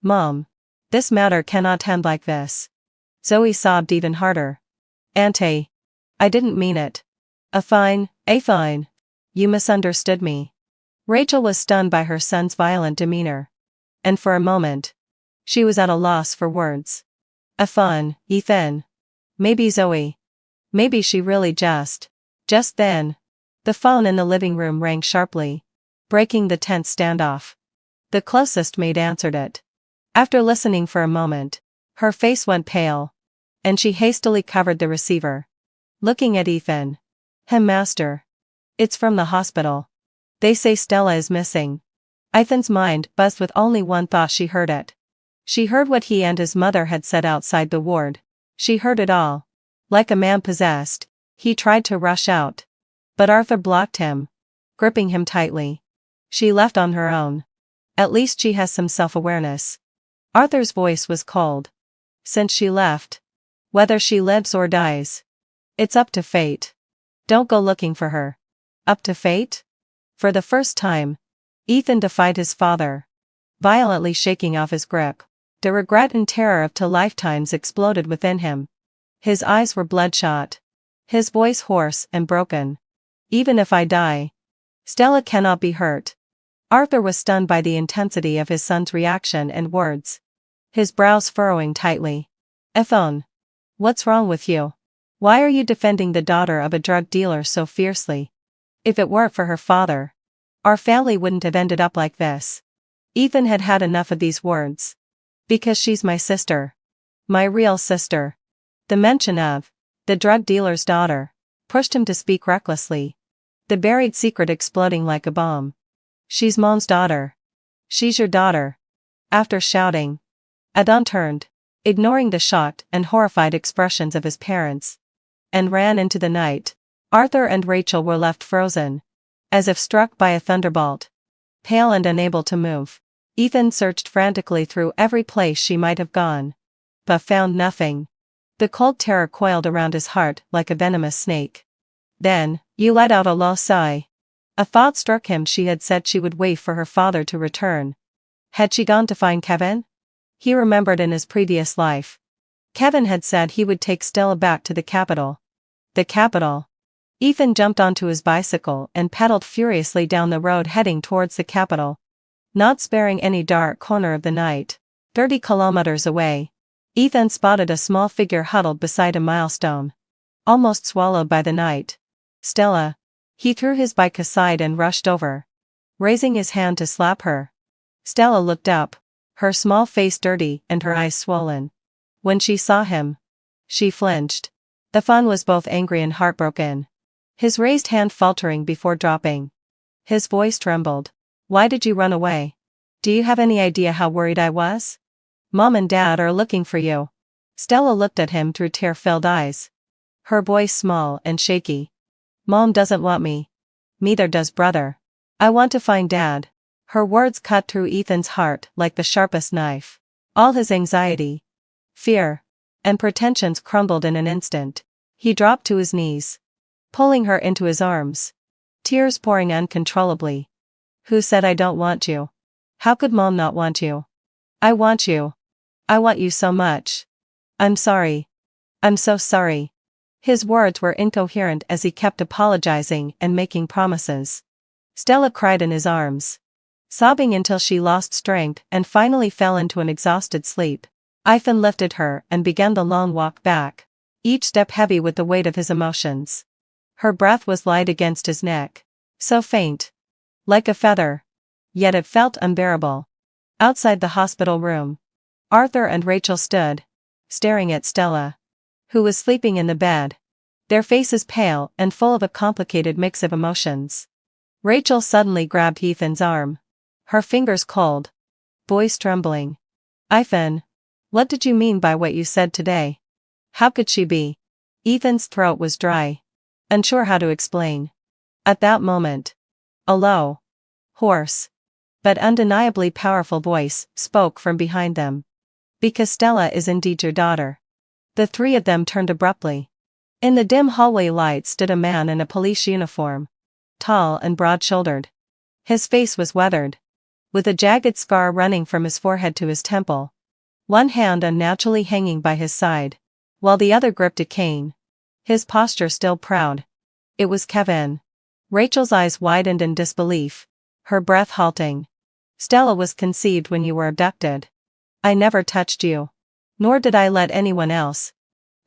"Mom, this matter cannot end like this." Zoe sobbed even harder. "Auntie, I didn't mean it. Ethan, you misunderstood me. Rachel was stunned by her son's violent demeanor. And for a moment, she was at a loss for words. Ethan. Maybe Zoe. Maybe she really just then. The phone in the living room rang sharply, breaking the tense standoff. The closest maid answered it. After listening for a moment, her face went pale, and she hastily covered the receiver. Looking at Ethan. Master. It's from the hospital. They say Stella is missing. Ethan's mind buzzed with only one thought. She heard it. She heard what he and his mother had said outside the ward. She heard it all. Like a man possessed, he tried to rush out. But Arthur blocked him, gripping him tightly. She left on her own. At least she has some self-awareness. Arthur's voice was cold. Since she left. Whether she lives or dies. It's up to fate. Don't go looking for her. Up to fate? For the first time, Ethan defied his father, violently shaking off his grip. The regret and terror of 2 lifetimes exploded within him. His eyes were bloodshot. His voice hoarse and broken. Even if I die, Stella cannot be hurt. Arthur was stunned by the intensity of his son's reaction and words. His brows furrowing tightly. Ethan. What's wrong with you? Why are you defending the daughter of a drug dealer so fiercely? If it weren't for her father, our family wouldn't have ended up like this. Ethan had had enough of these words. Because she's my sister. My real sister. The mention of the drug dealer's daughter pushed him to speak recklessly. The buried secret exploding like a bomb. She's Mom's daughter. She's your daughter. After shouting, Adon turned, ignoring the shocked and horrified expressions of his parents, and ran into the night. Arthur and Rachel were left frozen, as if struck by a thunderbolt. Pale and unable to move, Ethan searched frantically through every place she might have gone, but found nothing. The cold terror coiled around his heart like a venomous snake. Then, you let out a low sigh. A thought struck him. She had said she would wait for her father to return. Had she gone to find Kevin? He remembered in his previous life. Kevin had said he would take Stella back to the capital. The capital. Ethan jumped onto his bicycle and pedaled furiously down the road heading towards the capital. Not sparing any dark corner of the night. 30 kilometers away, Ethan spotted a small figure huddled beside a milestone. Almost swallowed by the night. Stella. He threw his bike aside and rushed over, raising his hand to slap her. Stella looked up, her small face dirty and her eyes swollen. When she saw him, she flinched. The fawn was both angry and heartbroken. His raised hand faltering before dropping. His voice trembled. Why did you run away? Do you have any idea how worried I was? Mom and Dad are looking for you. Stella looked at him through tear-filled eyes. Her voice small and shaky. Mom doesn't want me. Neither does brother. I want to find Dad. Her words cut through Ethan's heart like the sharpest knife. All his anxiety, fear, and pretensions crumbled in an instant. He dropped to his knees, pulling her into his arms, tears pouring uncontrollably. Who said I don't want you? How could Mom not want you? I want you. I want you so much. I'm sorry. I'm so sorry. His words were incoherent as he kept apologizing and making promises. Stella cried in his arms, sobbing until she lost strength and finally fell into an exhausted sleep. Ethan lifted her and began the long walk back, each step heavy with the weight of his emotions. Her breath was light against his neck, so faint, like a feather, yet it felt unbearable. Outside the hospital room, Arthur and Rachel stood, staring at Stella, who was sleeping in the bed, their faces pale and full of a complicated mix of emotions. Rachel suddenly grabbed Ethan's arm, her fingers cold, voice trembling. Ethan, what did you mean by what you said today? How could she be? Ethan's throat was dry, unsure how to explain. At that moment, a low, hoarse, but undeniably powerful voice spoke from behind them. Because Stella is indeed your daughter. The three of them turned abruptly. In the dim hallway light stood a man in a police uniform, tall and broad-shouldered. His face was weathered, with a jagged scar running from his forehead to his temple, one hand unnaturally hanging by his side, while the other gripped a cane, his posture still proud. It was Kevin. Rachel's eyes widened in disbelief, her breath halting. Stella was conceived when you were abducted. I never touched you. Nor did I let anyone else.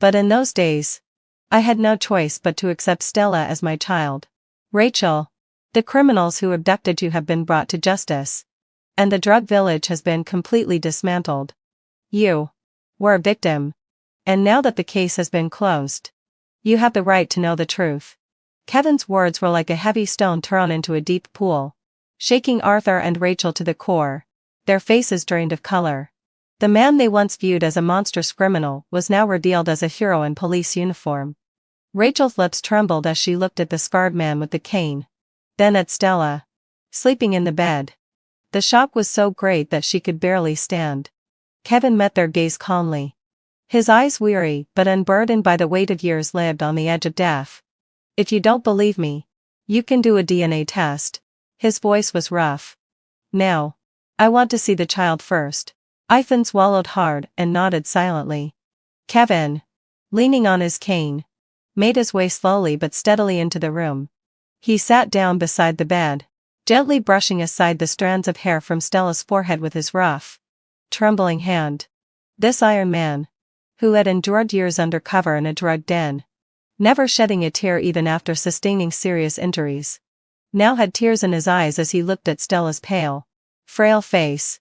But in those days, I had no choice but to accept Stella as my child. Rachel, the criminals who abducted you have been brought to justice. And the drug village has been completely dismantled. You were a victim. And now that the case has been closed, you have the right to know the truth. Kevin's words were like a heavy stone thrown into a deep pool, shaking Arthur and Rachel to the core, their faces drained of color. The man they once viewed as a monstrous criminal was now revealed as a hero in police uniform. Rachel's lips trembled as she looked at the scarred man with the cane, then at Stella, sleeping in the bed. The shock was so great that she could barely stand. Kevin met their gaze calmly. His eyes weary but unburdened by the weight of years lived on the edge of death. If you don't believe me, you can do a DNA test. His voice was rough. Now, I want to see the child first. Ethan swallowed hard and nodded silently. Kevin, leaning on his cane, made his way slowly but steadily into the room. He sat down beside the bed, gently brushing aside the strands of hair from Stella's forehead with his rough, trembling hand. This Iron Man, who had endured years undercover in a drug den, never shedding a tear even after sustaining serious injuries, now had tears in his eyes as he looked at Stella's pale, frail face.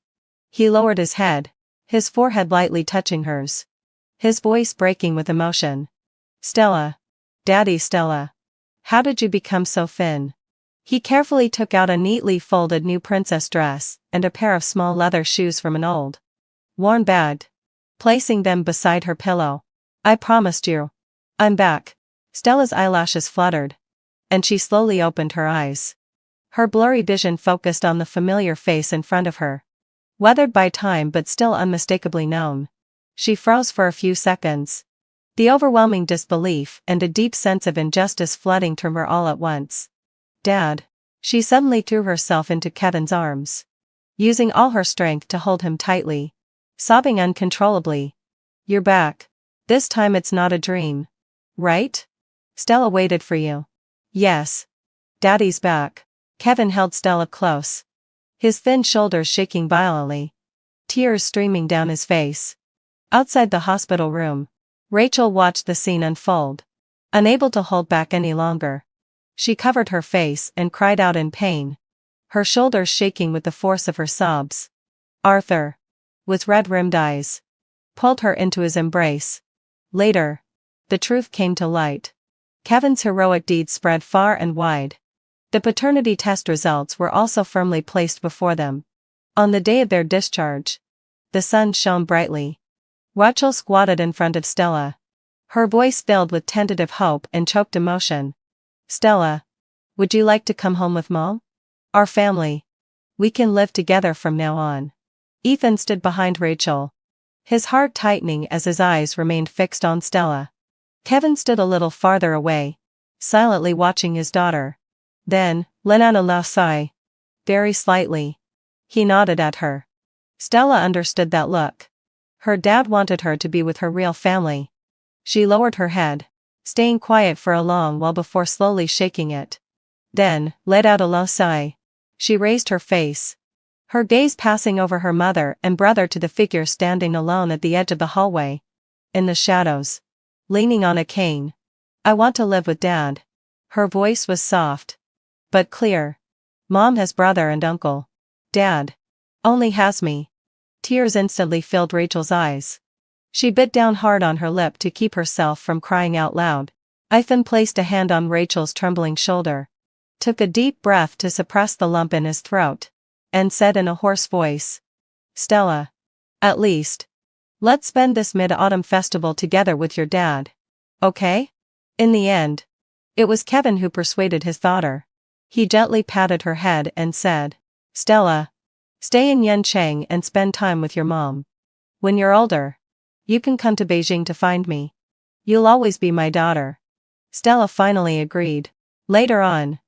He lowered his head, his forehead lightly touching hers, his voice breaking with emotion. Stella. Daddy Stella. How did you become so thin? He carefully took out a neatly folded new princess dress and a pair of small leather shoes from an old, worn bag, placing them beside her pillow. I promised you. I'm back. Stella's eyelashes fluttered, and she slowly opened her eyes. Her blurry vision focused on the familiar face in front of her. Weathered by time but still unmistakably known. She froze for a few seconds. The overwhelming disbelief and a deep sense of injustice flooding to her all at once. Dad. She suddenly threw herself into Kevin's arms, using all her strength to hold him tightly, sobbing uncontrollably. You're back. This time it's not a dream. Right? Stella waited for you. Yes. Daddy's back. Kevin held Stella close, his thin shoulders shaking violently, tears streaming down his face. Outside the hospital room, Rachel watched the scene unfold, unable to hold back any longer. She covered her face and cried out in pain, her shoulders shaking with the force of her sobs. Arthur, with red-rimmed eyes, pulled her into his embrace. Later, the truth came to light. Kevin's heroic deeds spread far and wide. The paternity test results were also firmly placed before them. On the day of their discharge, the sun shone brightly. Rachel squatted in front of Stella, her voice filled with tentative hope and choked emotion. Stella, would you like to come home with Mom? Our family. We can live together from now on. Ethan stood behind Rachel, his heart tightening as his eyes remained fixed on Stella. Kevin stood a little farther away, silently watching his daughter. Then, let out a loud sigh. Very slightly. He nodded at her. Stella understood that look. Her dad wanted her to be with her real family. She lowered her head, staying quiet for a long while before slowly shaking it. Then, let out a low sigh. She raised her face, her gaze passing over her mother and brother to the figure standing alone at the edge of the hallway, in the shadows, leaning on a cane. I want to live with Dad. Her voice was soft, but clear. Mom has brother and uncle. Dad only has me. Tears instantly filled Rachel's eyes. She bit down hard on her lip to keep herself from crying out loud. Ethan placed a hand on Rachel's trembling shoulder, took a deep breath to suppress the lump in his throat, and said in a hoarse voice, Stella, at least, let's spend this mid-autumn festival together with your dad. Okay? In the end, it was Kevin who persuaded his daughter. He gently patted her head and said, Stella, stay in Yancheng and spend time with your mom. When you're older, you can come to Beijing to find me. You'll always be my daughter. Stella finally agreed. Later on,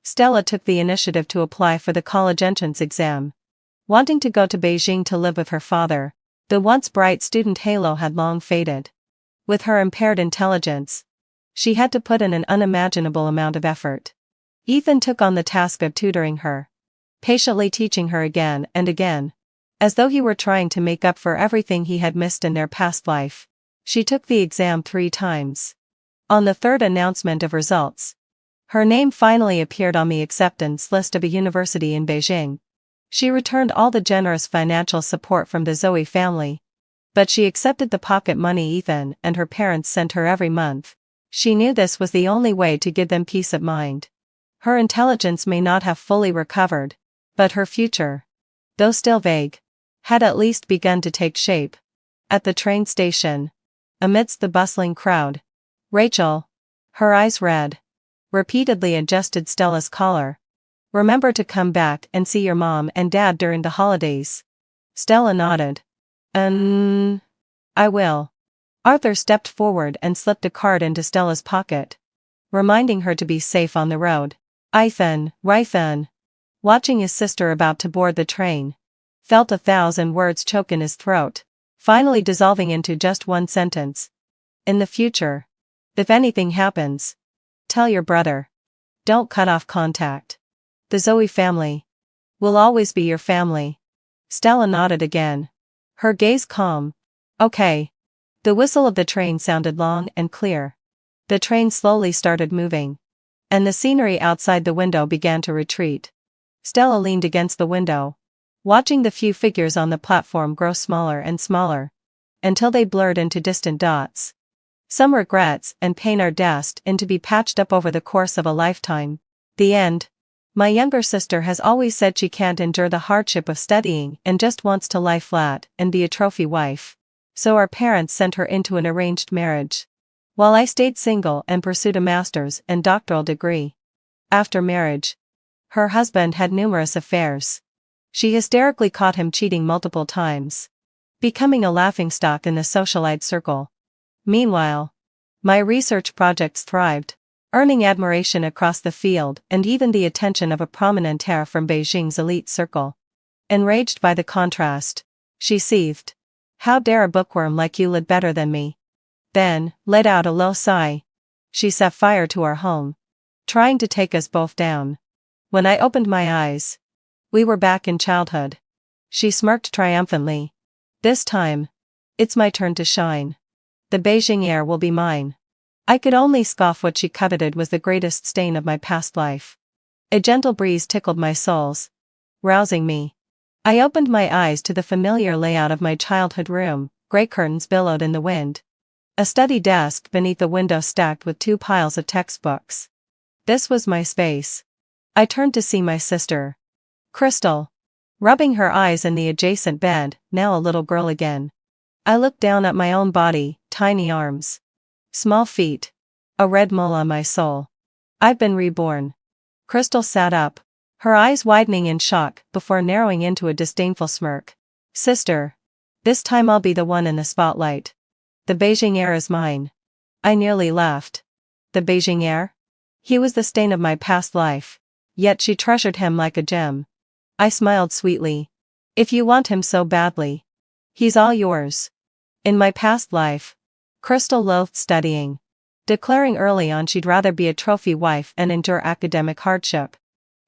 Stella took the initiative to apply for the college entrance exam. Wanting to go to Beijing to live with her father, the once bright student halo had long faded. With her impaired intelligence, she had to put in an unimaginable amount of effort. Ethan took on the task of tutoring her, patiently teaching her again and again, as though he were trying to make up for everything he had missed in their past life. She took the exam 3 times. On the third announcement of results, her name finally appeared on the acceptance list of a university in Beijing. She returned all the generous financial support from the Zoe family, but she accepted the pocket money Ethan and her parents sent her every month. She knew this was the only way to give them peace of mind. Her intelligence may not have fully recovered, but her future, though still vague, had at least begun to take shape. At the train station, amidst the bustling crowd, Rachel, her eyes red, repeatedly adjusted Stella's collar. "Remember to come back and see your mom and dad during the holidays." Stella nodded. I will." Arthur stepped forward and slipped a card into Stella's pocket, reminding her to be safe on the road. Ethan, watching his sister about to board the train, felt 1,000 words choke in his throat, finally dissolving into just one sentence. "In the future, if anything happens, tell your brother. Don't cut off contact. The Zoe family will always be your family." Stella nodded again, her gaze calm. "Okay." The whistle of the train sounded long and clear. The train slowly started moving, and the scenery outside the window began to retreat. Stella leaned against the window, watching the few figures on the platform grow smaller and smaller, until they blurred into distant dots. Some regrets and pain are destined to be patched up over the course of a lifetime. The end. My younger sister has always said she can't endure the hardship of studying and just wants to lie flat and be a trophy wife. So our parents sent her into an arranged marriage, while I stayed single and pursued a master's and doctoral degree. After marriage, her husband had numerous affairs. She hysterically caught him cheating multiple times, becoming a laughingstock in the socialite circle. Meanwhile, my research projects thrived, earning admiration across the field and even the attention of a prominentaire from Beijing's elite circle. Enraged by the contrast, she seethed. "How dare a bookworm like you live better than me?" Then, let out a low sigh. "She set fire to our home, trying to take us both down. When I opened my eyes, we were back in childhood." She smirked triumphantly. "This time, it's my turn to shine. The Beijing air will be mine." I could only scoff. What she coveted was the greatest stain of my past life. A gentle breeze tickled my soles, rousing me. I opened my eyes to the familiar layout of my childhood room. Gray curtains billowed in the wind. A study desk beneath the window stacked with 2 piles of textbooks. This was my space. I turned to see my sister, Crystal, rubbing her eyes in the adjacent bed, now a little girl again. I looked down at my own body, tiny arms, small feet, a red mole on my sole. "I've been reborn." Crystal sat up, her eyes widening in shock before narrowing into a disdainful smirk. "Sister, this time I'll be the one in the spotlight. The Beijing air is mine." I nearly laughed. The Beijing air? He was the stain of my past life, yet she treasured him like a gem. I smiled sweetly. "If you want him so badly, he's all yours." In my past life, Crystal loathed studying, declaring early on she'd rather be a trophy wife and endure academic hardship.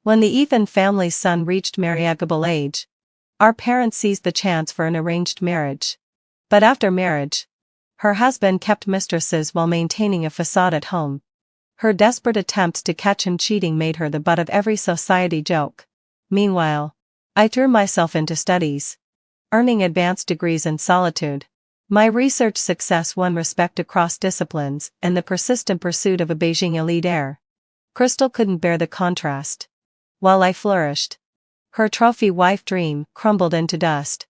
When the Ethan family's son reached marriageable age, our parents seized the chance for an arranged marriage. But after marriage, her husband kept mistresses while maintaining a facade at home. Her desperate attempts to catch him cheating made her the butt of every society joke. Meanwhile, I threw myself into studies, earning advanced degrees in solitude. My research success won respect across disciplines and the persistent pursuit of a Beijing elite heir. Crystal couldn't bear the contrast. While I flourished, her trophy wife dream crumbled into dust.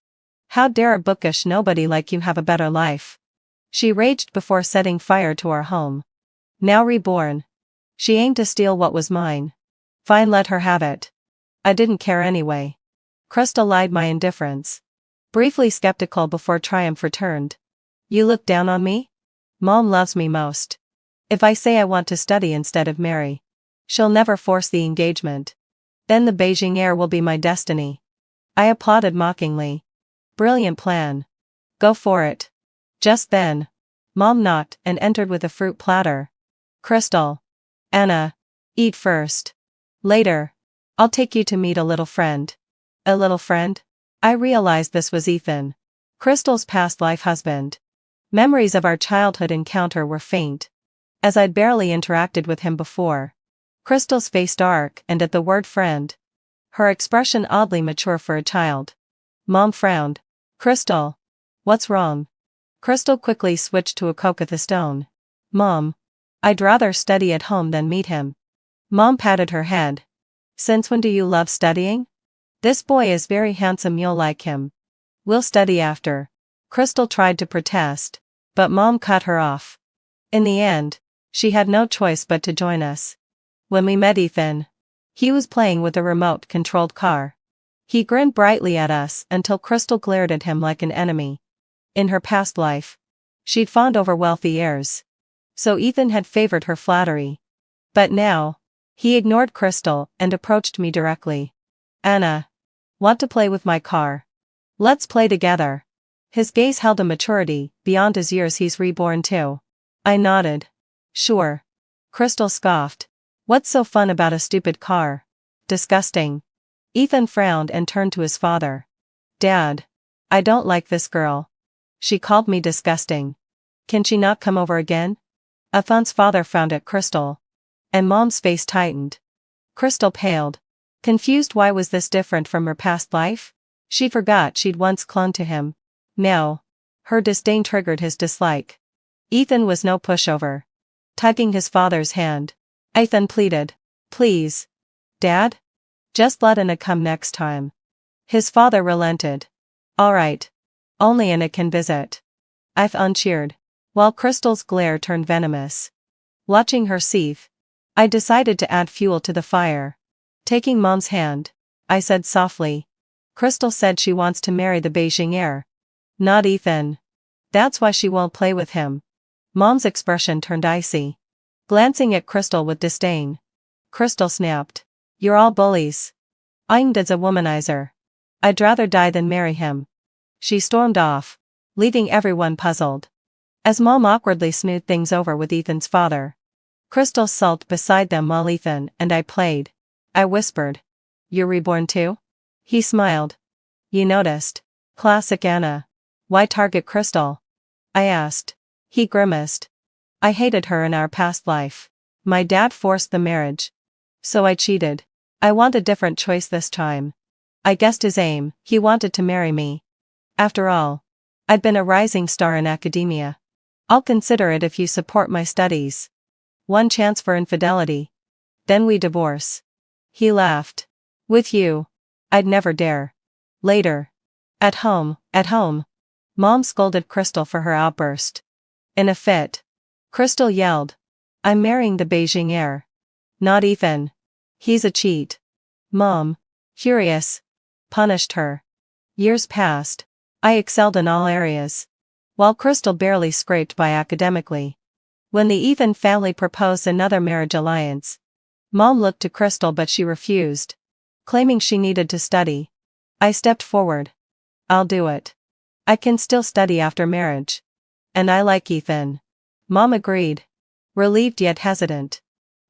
"How dare a bookish nobody like you have a better life?" she raged before setting fire to our home. Now reborn, she aimed to steal what was mine. Fine, let her have it. I didn't care anyway. Crystal lied my indifference, briefly skeptical before triumph returned. "You look down on me? Mom loves me most. If I say I want to study instead of marry, she'll never force the engagement. Then the Beijing air will be my destiny." I applauded mockingly. "Brilliant plan. Go for it." Just then, Mom knocked and entered with a fruit platter. "Crystal. Anna. Eat first. Later." I'll take you to meet a little friend. A little friend? I realized this was Ethan, Crystal's past life husband. Memories of our childhood encounter were faint, as I'd barely interacted with him before. Crystal's face dark, and at the word friend, her expression oddly mature for a child. Mom frowned. Crystal. What's wrong? Crystal quickly switched to a coquettish tone. Mom. I'd rather study at home than meet him. Mom patted her head. Since when do you love studying? This boy is very handsome, you'll like him. We'll study after. Crystal tried to protest, but Mom cut her off. In the end, she had no choice but to join us. When we met Ethan, he was playing with a remote-controlled car. He grinned brightly at us until Crystal glared at him like an enemy. In her past life, she'd fawned over wealthy heirs, so Ethan had favored her flattery. But now, he ignored Crystal and approached me directly. Anna. Want to play with my car? Let's play together. His gaze held a maturity beyond his years. He's reborn too. I nodded. Sure. Crystal scoffed. What's so fun about a stupid car? Disgusting. Ethan frowned and turned to his father. Dad. I don't like this girl. She called me disgusting. Can she not come over again? Ethan's father frowned at Crystal, and Mom's face tightened. Crystal paled. Confused, why was this different from her past life? She forgot she'd once clung to him. Now, her disdain triggered his dislike. Ethan was no pushover. Tugging his father's hand, Ethan pleaded. Please. Dad? Just let Anna come next time. His father relented. All right. Only Anna can visit. Ethan cheered, while Crystal's glare turned venomous. Watching her seethe, I decided to add fuel to the fire. Taking Mom's hand, I said softly. Crystal said she wants to marry the Beijing heir. Not Ethan. That's why she won't play with him. Mom's expression turned icy, glancing at Crystal with disdain. Crystal snapped. You're all bullies. Ingd's a womanizer. I'd rather die than marry him. She stormed off, leaving everyone puzzled. As Mom awkwardly smoothed things over with Ethan's father, Crystal sulked beside them while Ethan and I played. I whispered. You're reborn too? He smiled. You noticed. Classic Anna. Why target Crystal? I asked. He grimaced. I hated her in our past life. My dad forced the marriage, so I cheated. I want a different choice this time. I guessed his aim. He wanted to marry me. After all, I'd been a rising star in academia. I'll consider it if you support my studies. One chance for infidelity. Then we divorce. He laughed. With you, I'd never dare. Later. At home. Mom scolded Crystal for her outburst. In a fit, Crystal yelled. I'm marrying the Beijing heir. Not Ethan. He's a cheat. Mom, furious, punished her. Years passed. I excelled in all areas, while Crystal barely scraped by academically. When the Ethan family proposed another marriage alliance, Mom looked to Crystal but she refused, claiming she needed to study. I stepped forward. I'll do it. I can still study after marriage. And I like Ethan. Mom agreed, relieved yet hesitant.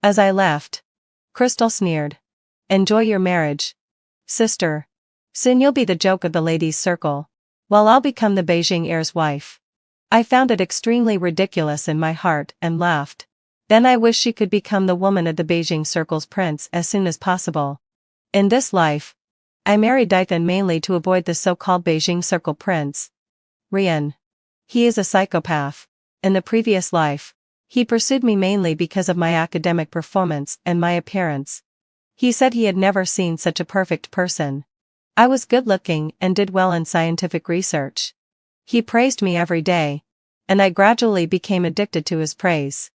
As I left, Crystal sneered. Enjoy your marriage, sister. Soon you'll be the joke of the ladies' circle, while I'll become the Beijing heir's wife. I found it extremely ridiculous in my heart and laughed. Then I wished she could become the woman of the Beijing circle's prince as soon as possible. In this life, I married Ethan mainly to avoid the so-called Beijing circle prince, Rian. He is a psychopath. In the previous life, he pursued me mainly because of my academic performance and my appearance. He said he had never seen such a perfect person. I was good-looking and did well in scientific research. He praised me every day, and I gradually became addicted to his praise.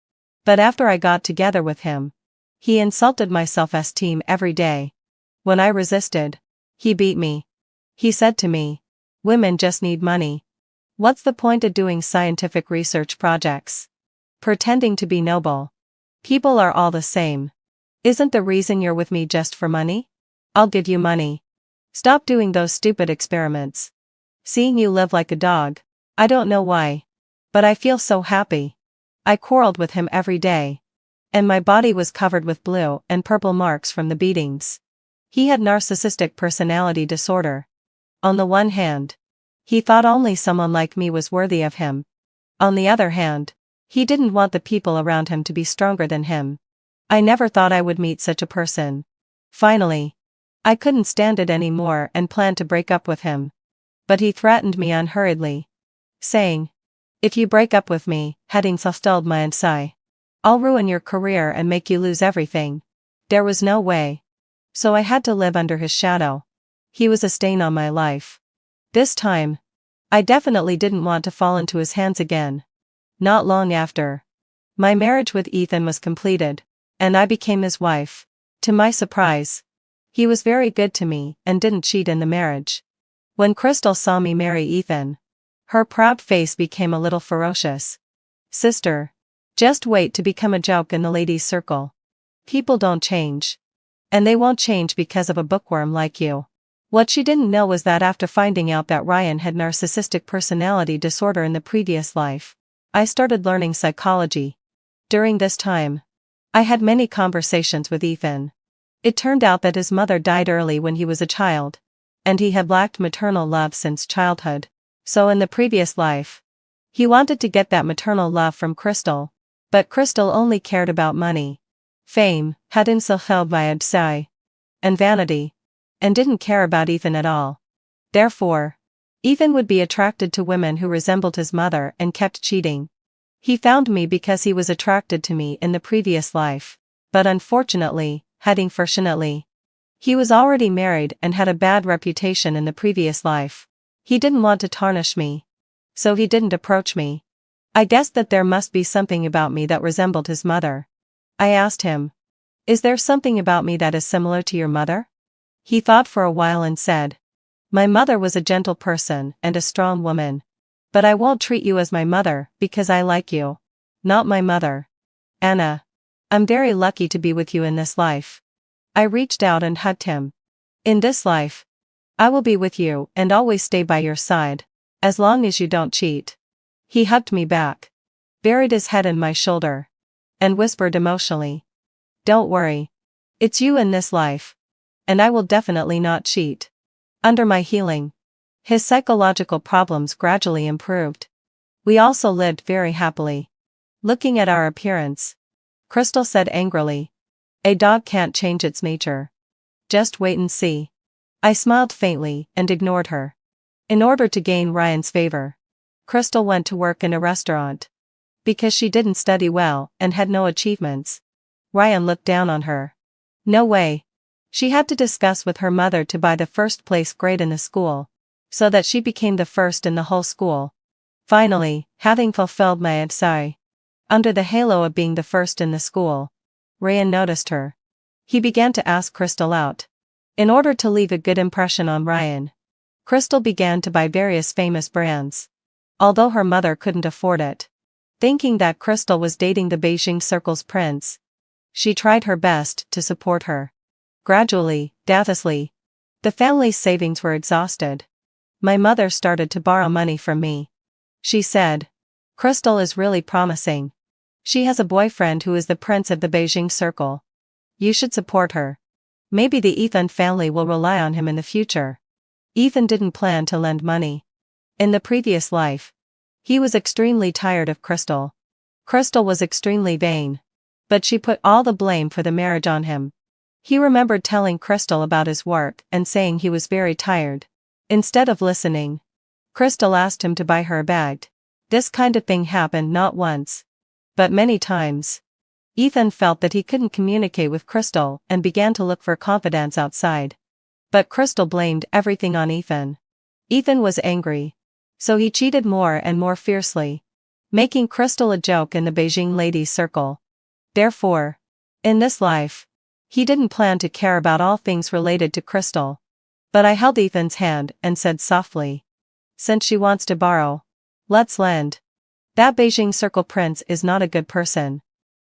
But after I got together with him, he insulted my self-esteem every day. When I resisted, he beat me. He said to me, women just need money. What's the point of doing scientific research projects? Pretending to be noble. People are all the same. Isn't the reason you're with me just for money? I'll give you money. Stop doing those stupid experiments. Seeing you live like a dog, I don't know why, but I feel so happy. I quarreled with him every day, and my body was covered with blue and purple marks from the beatings. He had narcissistic personality disorder. On the one hand, he thought only someone like me was worthy of him. On the other hand, he didn't want the people around him to be stronger than him. I never thought I would meet such a person. Finally, I couldn't stand it anymore and planned to break up with him. But he threatened me unhurriedly, saying, "If you break up with me, hading förstört me, I'll ruin your career and make you lose everything." There was no way. So I had to live under his shadow. He was a stain on my life. This time, I definitely didn't want to fall into his hands again. Not long after, my marriage with Ethan was completed, and I became his wife. To my surprise, he was very good to me and didn't cheat in the marriage. When Crystal saw me marry Ethan, her proud face became a little ferocious. "Sister, just wait to become a joke in the ladies' circle. People don't change. And they won't change because of a bookworm like you." What she didn't know was that after finding out that Ryan had narcissistic personality disorder in the previous life, I started learning psychology. During this time, I had many conversations with Ethan. It turned out that his mother died early when he was a child, and he had lacked maternal love since childhood. So in the previous life, he wanted to get that maternal love from Crystal, but Crystal only cared about money, fame, had inselheld by and vanity, and didn't care about Ethan at all. Therefore, Ethan would be attracted to women who resembled his mother and kept cheating. He found me because he was attracted to me in the previous life, but unfortunately, he was already married and had a bad reputation in the previous life. He didn't want to tarnish me, so he didn't approach me. I guessed that there must be something about me that resembled his mother. I asked him, "Is there something about me that is similar to your mother?" He thought for a while and said, "My mother was a gentle person and a strong woman. But I won't treat you as my mother because I like you. Not my mother. Anna, I'm very lucky to be with you in this life." I reached out and hugged him. "In this life, I will be with you and always stay by your side, as long as you don't cheat." He hugged me back, buried his head in my shoulder, and whispered emotionally, "Don't worry. It's you in this life. And I will definitely not cheat." Under my healing, his psychological problems gradually improved. We also lived very happily. Looking at our appearance, Crystal said angrily, "A dog can't change its nature. Just wait and see." I smiled faintly and ignored her. In order to gain Ryan's favor, Crystal went to work in a restaurant. Because she didn't study well and had no achievements, Ryan looked down on her. No way. She had to discuss with her mother to buy the first place grade in the school, so that she became the first in the whole school. Finally, having fulfilled my under the halo of being the first in the school, Ryan noticed her. He began to ask Crystal out. In order to leave a good impression on Ryan, Crystal began to buy various famous brands, although her mother couldn't afford it. Thinking that Crystal was dating the Beijing Circle's prince, she tried her best to support her. Gradually, the family's savings were exhausted. My mother started to borrow money from me. She said, "Crystal is really promising. She has a boyfriend who is the prince of the Beijing Circle. You should support her. Maybe the Ethan family will rely on him in the future." Ethan didn't plan to lend money. In the previous life, he was extremely tired of Crystal. Crystal was extremely vain, but she put all the blame for the marriage on him. He remembered telling Crystal about his work and saying he was very tired. Instead of listening, Crystal asked him to buy her a bag. This kind of thing happened not once, but many times. Ethan felt that he couldn't communicate with Crystal and began to look for confidants outside. But Crystal blamed everything on Ethan. Ethan was angry, so he cheated more and more fiercely, making Crystal a joke in the Beijing ladies' circle. Therefore, in this life, he didn't plan to care about all things related to Crystal. But I held Ethan's hand and said softly, "Since she wants to borrow, let's lend. That Beijing Circle prince is not a good person.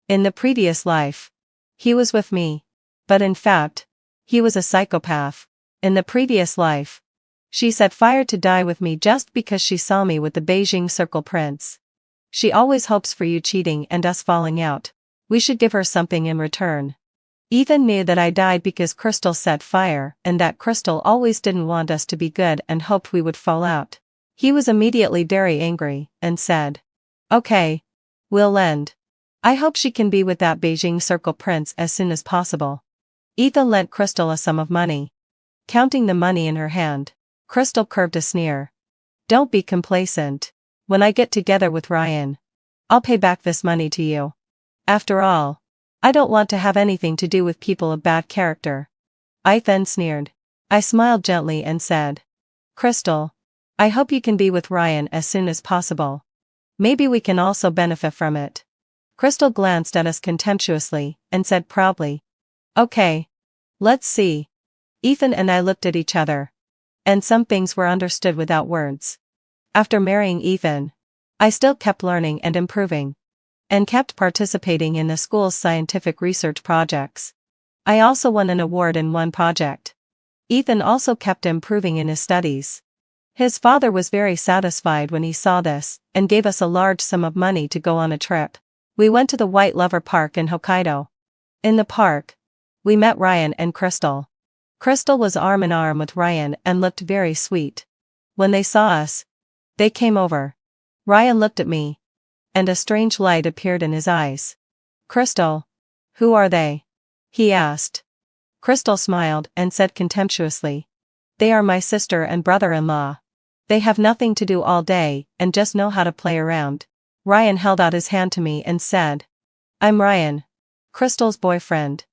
In the previous life, he was with me, but in fact, he was a psychopath. In the previous life, she set fire to die with me just because she saw me with the Beijing Circle prince. She always hopes for you cheating and us falling out. We should give her something in return." Ethan knew that I died because Crystal set fire and that Crystal always didn't want us to be good and hoped we would fall out. He was immediately very angry and said, "Okay. We'll end. I hope she can be with that Beijing Circle prince as soon as possible." Ethan lent Crystal a sum of money. Counting the money in her hand, Crystal curved a sneer. "Don't be complacent. When I get together with Ryan, I'll pay back this money to you. After all, I don't want to have anything to do with people of bad character." I then sneered. I smiled gently and said, "Crystal, I hope you can be with Ryan as soon as possible. Maybe we can also benefit from it." Crystal glanced at us contemptuously and said proudly, "Okay. Let's see." Ethan and I looked at each other. And some things were understood without words. After marrying Ethan, I still kept learning and improving. And kept participating in the school's scientific research projects. I also won an award in one project. Ethan also kept improving in his studies. His father was very satisfied when he saw this, and gave us a large sum of money to go on a trip. We went to the White Lover Park in Hokkaido. In the park, we met Ryan and Crystal. Crystal was arm in arm with Ryan and looked very sweet. When they saw us, they came over. Ryan looked at me, and a strange light appeared in his eyes. "Crystal, who are they?" he asked. Crystal smiled and said contemptuously, "They are my sister and brother-in-law. They have nothing to do all day and just know how to play around." Ryan held out his hand to me and said, "I'm Ryan, Crystal's boyfriend."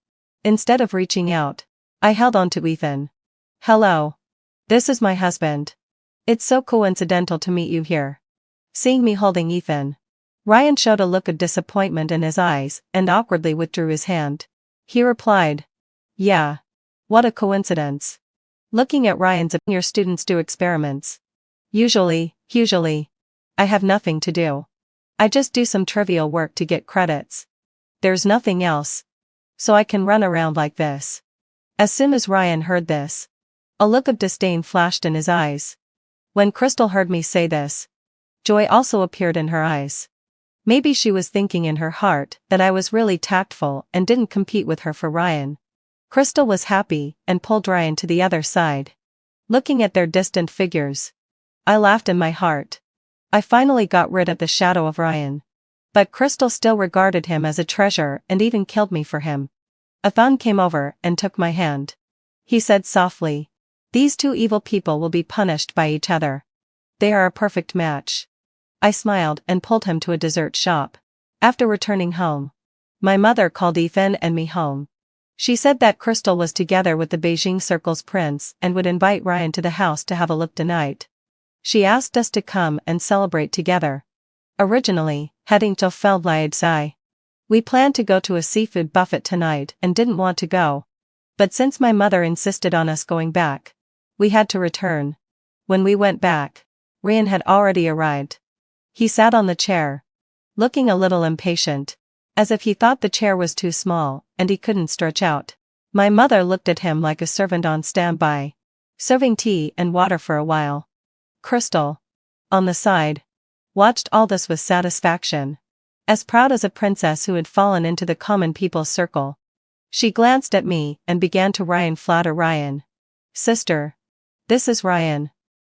Instead of reaching out, I held on to Ethan. "Hello. This is my husband. It's so coincidental to meet you here." Seeing me holding Ethan, Ryan showed a look of disappointment in his eyes and awkwardly withdrew his hand. He replied, "Yeah. What a coincidence." Looking at Ryan's, "Your students do experiments." Usually, I have nothing to do. I just do some trivial work to get credits. There's nothing else. So I can run around like this." As soon as Ryan heard this, a look of disdain flashed in his eyes. When Crystal heard me say this, joy also appeared in her eyes. Maybe she was thinking in her heart that I was really tactful and didn't compete with her for Ryan. Crystal was happy and pulled Ryan to the other side. Looking at their distant figures, I laughed in my heart. I finally got rid of the shadow of Ryan. But Crystal still regarded him as a treasure and even killed me for him. Ethan came over and took my hand. He said softly, "These two evil people will be punished by each other. They are a perfect match." I smiled and pulled him to a dessert shop. After returning home, my mother called Ethan and me home. She said that Crystal was together with the Beijing Circle's prince and would invite Ryan to the house to have a look tonight. She asked us to come and celebrate together. Originally, heading to Velvet. We planned to go to a seafood buffet tonight and didn't want to go. But since my mother insisted on us going back, we had to return. When we went back, Ryan had already arrived. He sat on the chair, looking a little impatient, as if he thought the chair was too small and he couldn't stretch out. My mother looked at him like a servant on standby, serving tea and water for a while. Crystal, on the side, watched all this with satisfaction. As proud as a princess who had fallen into the common people's circle. She glanced at me and began to flatter Ryan. "Sister. This is Ryan.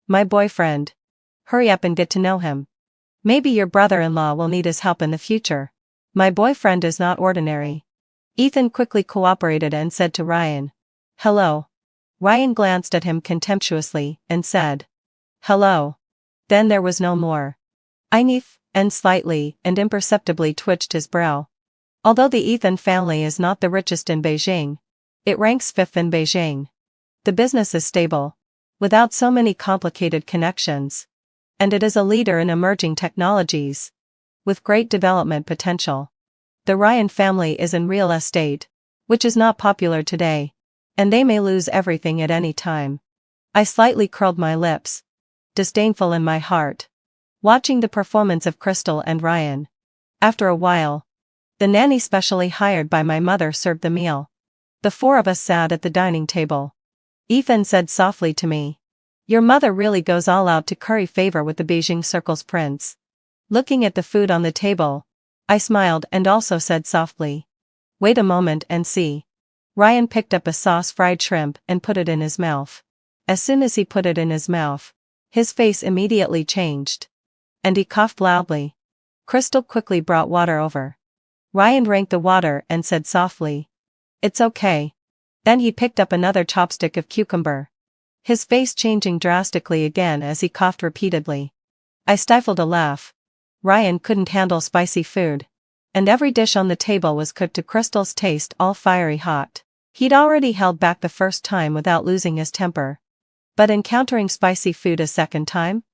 My boyfriend. Hurry up and get to know him. Maybe your brother-in-law will need his help in the future. My boyfriend is not ordinary." Ethan quickly cooperated and said to Ryan, "Hello." Ryan glanced at him contemptuously and said, "Hello." Then there was no more. I sniffed and slightly and imperceptibly twitched his brow. Although the Ethan family is not the richest in Beijing, it ranks 5th in Beijing. The business is stable, without so many complicated connections. And it is a leader in emerging technologies, with great development potential. The Ryan family is in real estate, which is not popular today, and they may lose everything at any time. I slightly curled my lips, disdainful in my heart, watching the performance of Crystal and Ryan. After a while, the nanny specially hired by my mother served the meal. The 4 of us sat at the dining table. Ethan said softly to me, "Your mother really goes all out to curry favor with the Beijing Circle's prince." Looking at the food on the table, I smiled and also said softly, "Wait a moment and see." Ryan picked up a sauce-fried shrimp and put it in his mouth. As soon as he put it in his mouth, his face immediately changed. And he coughed loudly. Crystal quickly brought water over. Ryan drank the water and said softly, "It's okay." Then he picked up another chopstick of cucumber. His face changing drastically again as he coughed repeatedly. I stifled a laugh. Ryan couldn't handle spicy food. And every dish on the table was cooked to Crystal's taste, all fiery hot. He'd already held back the first time without losing his temper. But encountering spicy food a second time?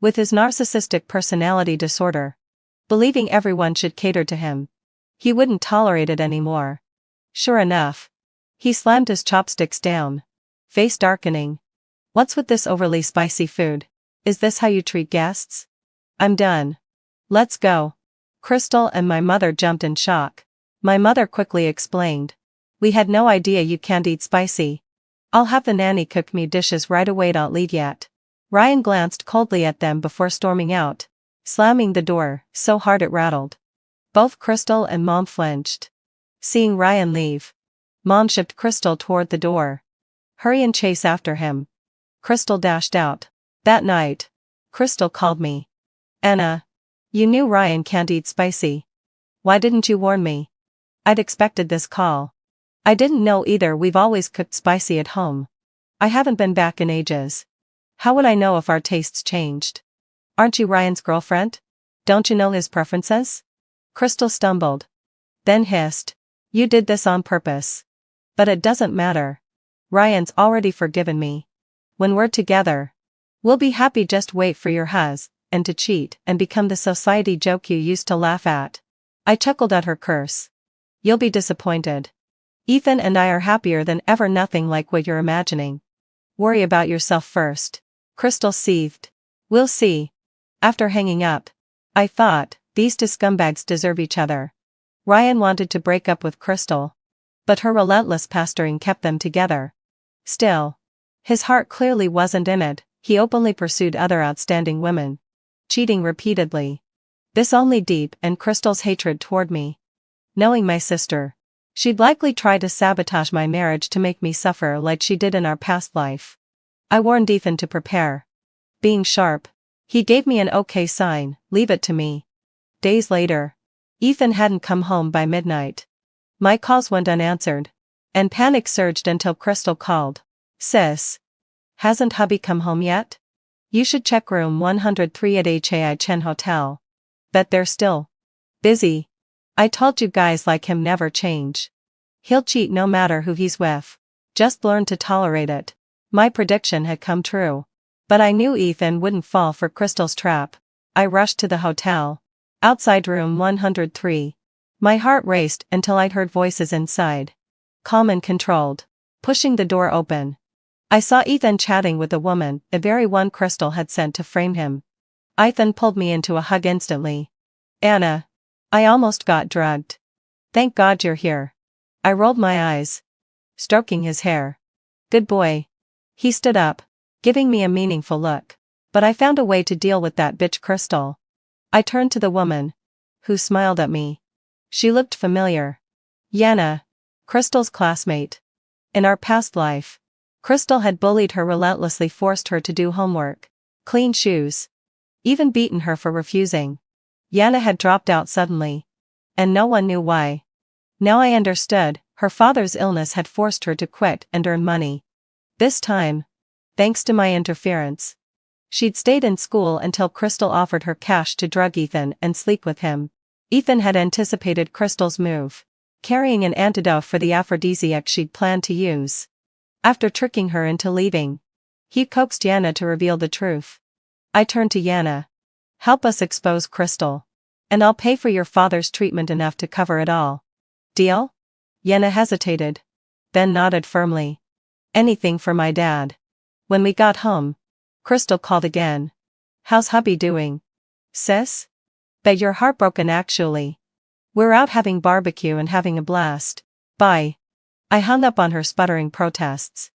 With his narcissistic personality disorder, believing everyone should cater to him, he wouldn't tolerate it anymore. Sure enough, he slammed his chopsticks down, face darkening. "What's with this overly spicy food? Is this how you treat guests? I'm done. Let's go." Crystal and my mother jumped in shock. My mother quickly explained, "We had no idea you can't eat spicy. I'll have the nanny cook me dishes right away, don't leave yet." Ryan glanced coldly at them before storming out, slamming the door so hard it rattled. Both Crystal and Mom flinched. Seeing Ryan leave, Mom shoved Crystal toward the door. "Hurry and chase after him." Crystal dashed out. That night, Crystal called me. "Anna, you knew Ryan can't eat spicy. Why didn't you warn me?" I'd expected this call. "I didn't know either, we've always cooked spicy at home. I haven't been back in ages. How would I know if our tastes changed? Aren't you Ryan's girlfriend? Don't you know his preferences?" Crystal stumbled. Then hissed, "You did this on purpose." "But it doesn't matter. Ryan's already forgiven me. When we're together, we'll be happy. Just wait for your husband to cheat and become the society joke you used to laugh at." I chuckled at her curse. "You'll be disappointed. Ethan and I are happier than ever, nothing like what you're imagining." "Worry about yourself first," Crystal seethed. "We'll see." After hanging up, I thought, these two scumbags deserve each other. Ryan wanted to break up with Crystal, but her relentless pestering kept them together. Still, his heart clearly wasn't in it. He openly pursued other outstanding women, cheating repeatedly. This only deepened Crystal's hatred toward me. Knowing my sister, she'd likely try to sabotage my marriage to make me suffer like she did in our past life. I warned Ethan to prepare. Being sharp, he gave me an okay sign, "Leave it to me." Days later, Ethan hadn't come home by midnight. My calls went unanswered, and panic surged until Crystal called. "Sis, hasn't hubby come home yet? You should check room 103 at Hai Chen Hotel. Bet they're still busy. I told you guys like him never change. He'll cheat no matter who he's with. Just learn to tolerate it." My prediction had come true. But I knew Ethan wouldn't fall for Crystal's trap. I rushed to the hotel. Outside room 103. My heart raced until I'd heard voices inside. Calm and controlled. Pushing the door open, I saw Ethan chatting with a woman, the very one Crystal had sent to frame him. Ethan pulled me into a hug instantly. "Anna, I almost got drugged. Thank God you're here." I rolled my eyes, stroking his hair. "Good boy." He stood up, giving me a meaningful look. "But I found a way to deal with that bitch Crystal." I turned to the woman, who smiled at me. She looked familiar. Yana, Crystal's classmate. In our past life, Crystal had bullied her relentlessly, forced her to do homework, clean shoes, even beaten her for refusing. Yana had dropped out suddenly, and no one knew why. Now I understood, her father's illness had forced her to quit and earn money. This time, thanks to my interference, she'd stayed in school until Crystal offered her cash to drug Ethan and sleep with him. Ethan had anticipated Crystal's move, carrying an antidote for the aphrodisiac she'd planned to use. After tricking her into leaving, he coaxed Yana to reveal the truth. I turned to Yana. "Help us expose Crystal, and I'll pay for your father's treatment enough to cover it all. Deal?" Yana hesitated, then nodded firmly. "Anything for my dad." When we got home, Crystal called again. "How's hubby doing?" "Sis? Bet you're heartbroken actually. We're out having barbecue and having a blast. Bye." I hung up on her, sputtering protests.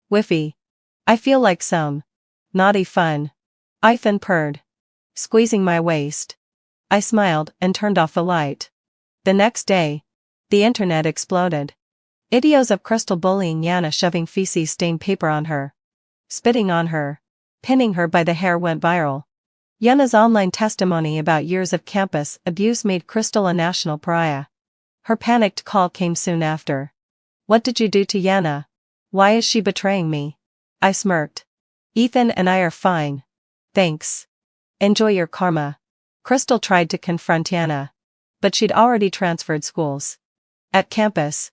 "Whiffy. I feel like some naughty fun." Ethan purred, squeezing my waist. I smiled and turned off the light. The next day, the internet exploded. Videos of Crystal bullying Yana, shoving feces-stained paper on her, spitting on her, pinning her by the hair went viral. Yana's online testimony about years of campus abuse made Crystal a national pariah. Her panicked call came soon after. "What did you do to Yana? Why is she betraying me?" I smirked. "Ethan and I are fine. Thanks. Enjoy your karma." Crystal tried to confront Yana, but she'd already transferred schools. At campus,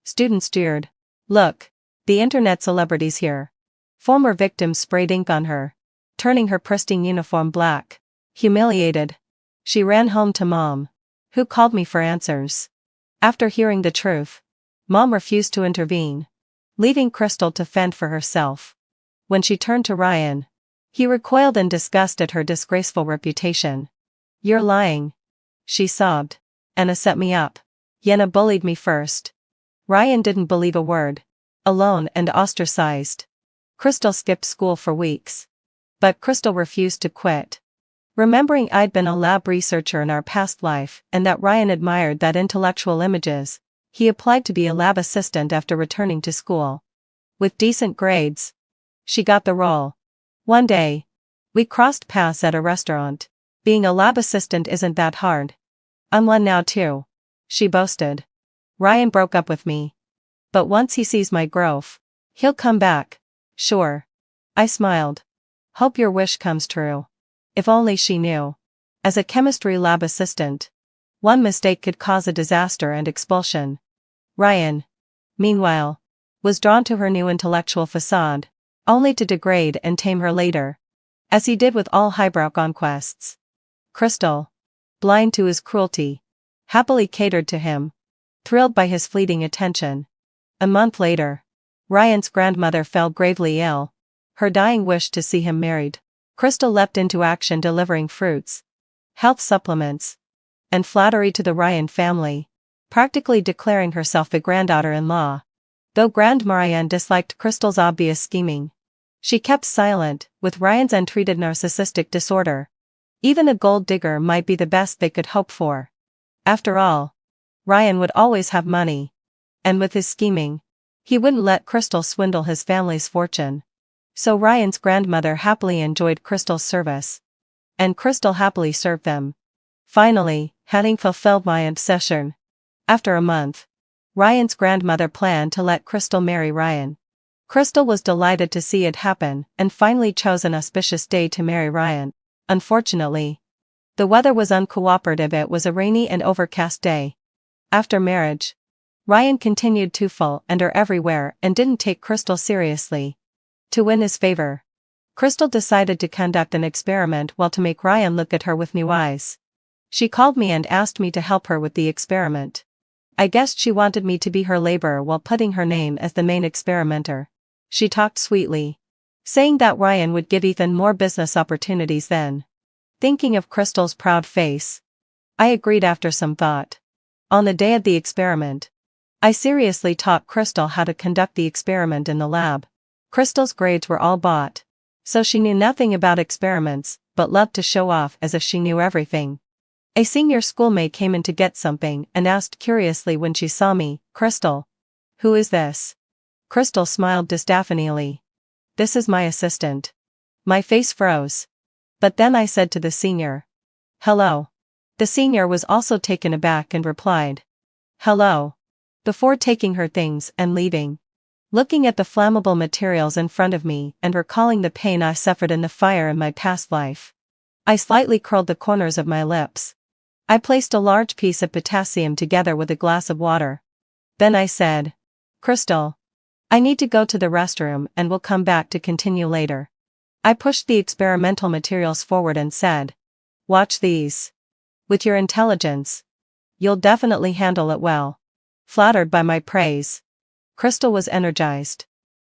students jeered. "Look, the internet celebrity's here." Former victims sprayed ink on her, turning her pristine uniform black. Humiliated, she ran home to Mom, who called me for answers. After hearing the truth, Mom refused to intervene, leaving Crystal to fend for herself. When she turned to Ryan, he recoiled in disgust at her disgraceful reputation. "You're lying," she sobbed. "Anna set me up. Yana bullied me first." Ryan didn't believe a word. Alone and ostracized, Crystal skipped school for weeks. But Crystal refused to quit. Remembering I'd been a lab researcher in our past life and that Ryan admired that intellectual images, he applied to be a lab assistant after returning to school. With decent grades, she got the role. One day, we crossed paths at a restaurant. "Being a lab assistant isn't that hard. I'm one now too," she boasted. "Ryan broke up with me. But once he sees my growth, he'll come back, sure." I smiled. "Hope your wish comes true." If only she knew. As a chemistry lab assistant, one mistake could cause a disaster and expulsion. Ryan, meanwhile, was drawn to her new intellectual facade, only to degrade and tame her later, as he did with all highbrow conquests. Crystal, blind to his cruelty, happily catered to him, thrilled by his fleeting attention. A month later, Ryan's grandmother fell gravely ill, her dying wish to see him married. Crystal leapt into action, delivering fruits, health supplements, and flattery to the Ryan family, practically declaring herself the granddaughter-in-law. Though Grandma Ryan disliked Crystal's obvious scheming, she kept silent. With Ryan's untreated narcissistic disorder, even a gold digger might be the best they could hope for. After all, Ryan would always have money, and with his scheming, he wouldn't let Crystal swindle his family's fortune. So Ryan's grandmother happily enjoyed Crystal's service, and Crystal happily served them. Finally, having fulfilled my obsession, after a month, Ryan's grandmother planned to let Crystal marry Ryan. Crystal was delighted to see it happen and finally chose an auspicious day to marry Ryan. Unfortunately, the weather was uncooperative. It was a rainy and overcast day. After marriage, Ryan continued to fall under everywhere and didn't take Crystal seriously. To win his favor, Crystal decided to conduct an experiment to make Ryan look at her with new eyes. She called me and asked me to help her with the experiment. I guessed she wanted me to be her laborer while putting her name as the main experimenter. She talked sweetly, saying that Ryan would give Ethan more business opportunities then. Thinking of Crystal's proud face, I agreed after some thought. On the day of the experiment, I seriously taught Crystal how to conduct the experiment in the lab. Crystal's grades were all bought, so she knew nothing about experiments, but loved to show off as if she knew everything. A senior schoolmate came in to get something and asked curiously when she saw me, "Crystal, who is this?" Crystal smiled disapprovingly. "This is my assistant." My face froze. But then I said to the senior, "Hello." The senior was also taken aback and replied, "Hello," before taking her things and leaving. Looking at the flammable materials in front of me and recalling the pain I suffered in the fire in my past life, I slightly curled the corners of my lips. I placed a large piece of potassium together with a glass of water. Then I said, "Crystal, I need to go to the restroom and will come back to continue later." I pushed the experimental materials forward and said, "Watch these. With your intelligence, you'll definitely handle it well." Flattered by my praise, Crystal was energized.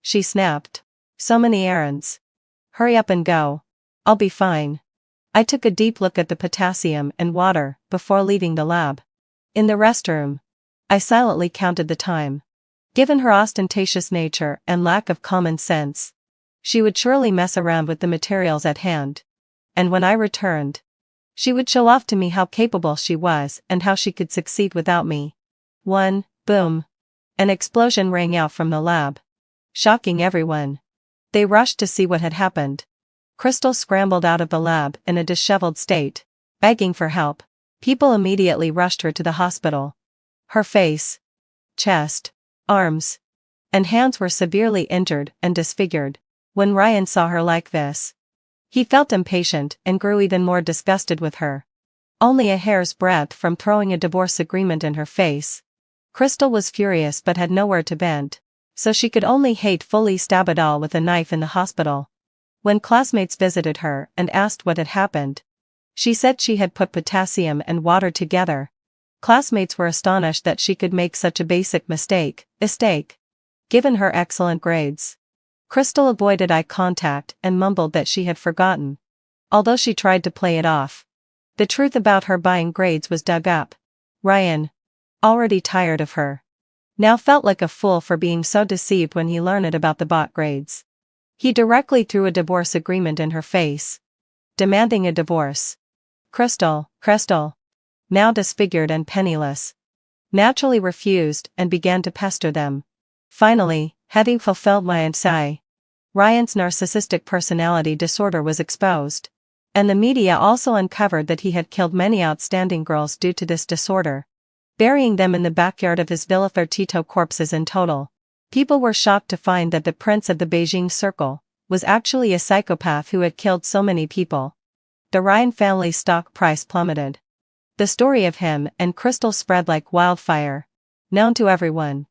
She snapped, "So many errands. Hurry up and go. I'll be fine." I took a deep look at the potassium and water before leaving the lab. In the restroom, I silently counted the time. Given her ostentatious nature and lack of common sense, she would surely mess around with the materials at hand. And when I returned, she would show off to me how capable she was and how she could succeed without me. Boom. An explosion rang out from the lab, shocking everyone. They rushed to see what had happened. Crystal scrambled out of the lab in a disheveled state, begging for help. People immediately rushed her to the hospital. Her face, chest, arms, and hands were severely injured and disfigured. When Ryan saw her like this, he felt impatient and grew even more disgusted with her. Only a hair's breadth from throwing a divorce agreement in her face. Crystal was furious but had nowhere to vent, so she could only hatefully stab it all with a knife in the hospital. When classmates visited her and asked what had happened, she said she had put potassium and water together. Classmates were astonished that she could make such a basic mistake, given her excellent grades. Crystal avoided eye contact and mumbled that she had forgotten, although she tried to play it off. The truth about her buying grades was dug up. Ryan, already tired of her, now felt like a fool for being so deceived when he learned about the bought grades. He directly threw a divorce agreement in her face, demanding a divorce. Crystal, now disfigured and penniless, naturally refused and began to pester them. Finally, having fulfilled me.I, Ryan's narcissistic personality disorder was exposed, and the media also uncovered that he had killed many outstanding girls due to this disorder, burying them in the backyard of his villa. 32 corpses in total. People were shocked to find that the prince of the Beijing circle was actually a psychopath who had killed so many people. The Ryan family's stock price plummeted. The story of him and Crystal spread like wildfire, known to everyone.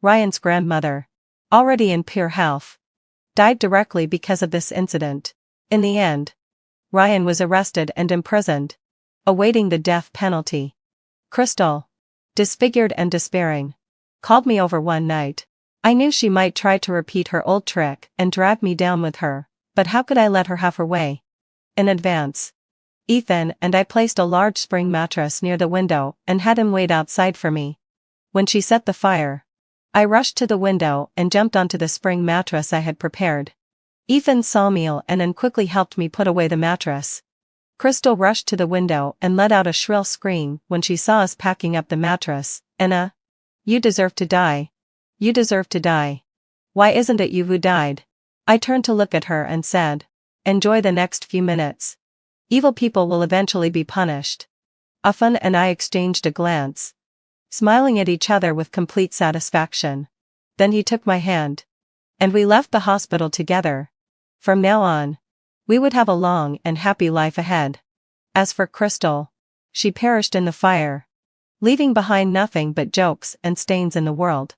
Ryan's grandmother, already in poor health, died directly because of this incident. In the end, Ryan was arrested and imprisoned, awaiting the death penalty. Crystal, disfigured and despairing, called me over one night. I knew she might try to repeat her old trick and drag me down with her, but how could I let her have her way? In advance, Ethan and I placed a large spring mattress near the window and had him wait outside for me. When she set the fire, I rushed to the window and jumped onto the spring mattress I had prepared. Ethan saw me and quickly helped me put away the mattress. Crystal rushed to the window and let out a shrill scream when she saw us packing up the mattress. Anna, you deserve to die. You deserve to die. Why isn't it you who died? I turned to look at her and said, enjoy the next few minutes. Evil people will eventually be punished. Ethan and I exchanged a glance, smiling at each other with complete satisfaction. Then he took my hand, and we left the hospital together. From now on, we would have a long and happy life ahead. As for Crystal, she perished in the fire, leaving behind nothing but jokes and stains in the world.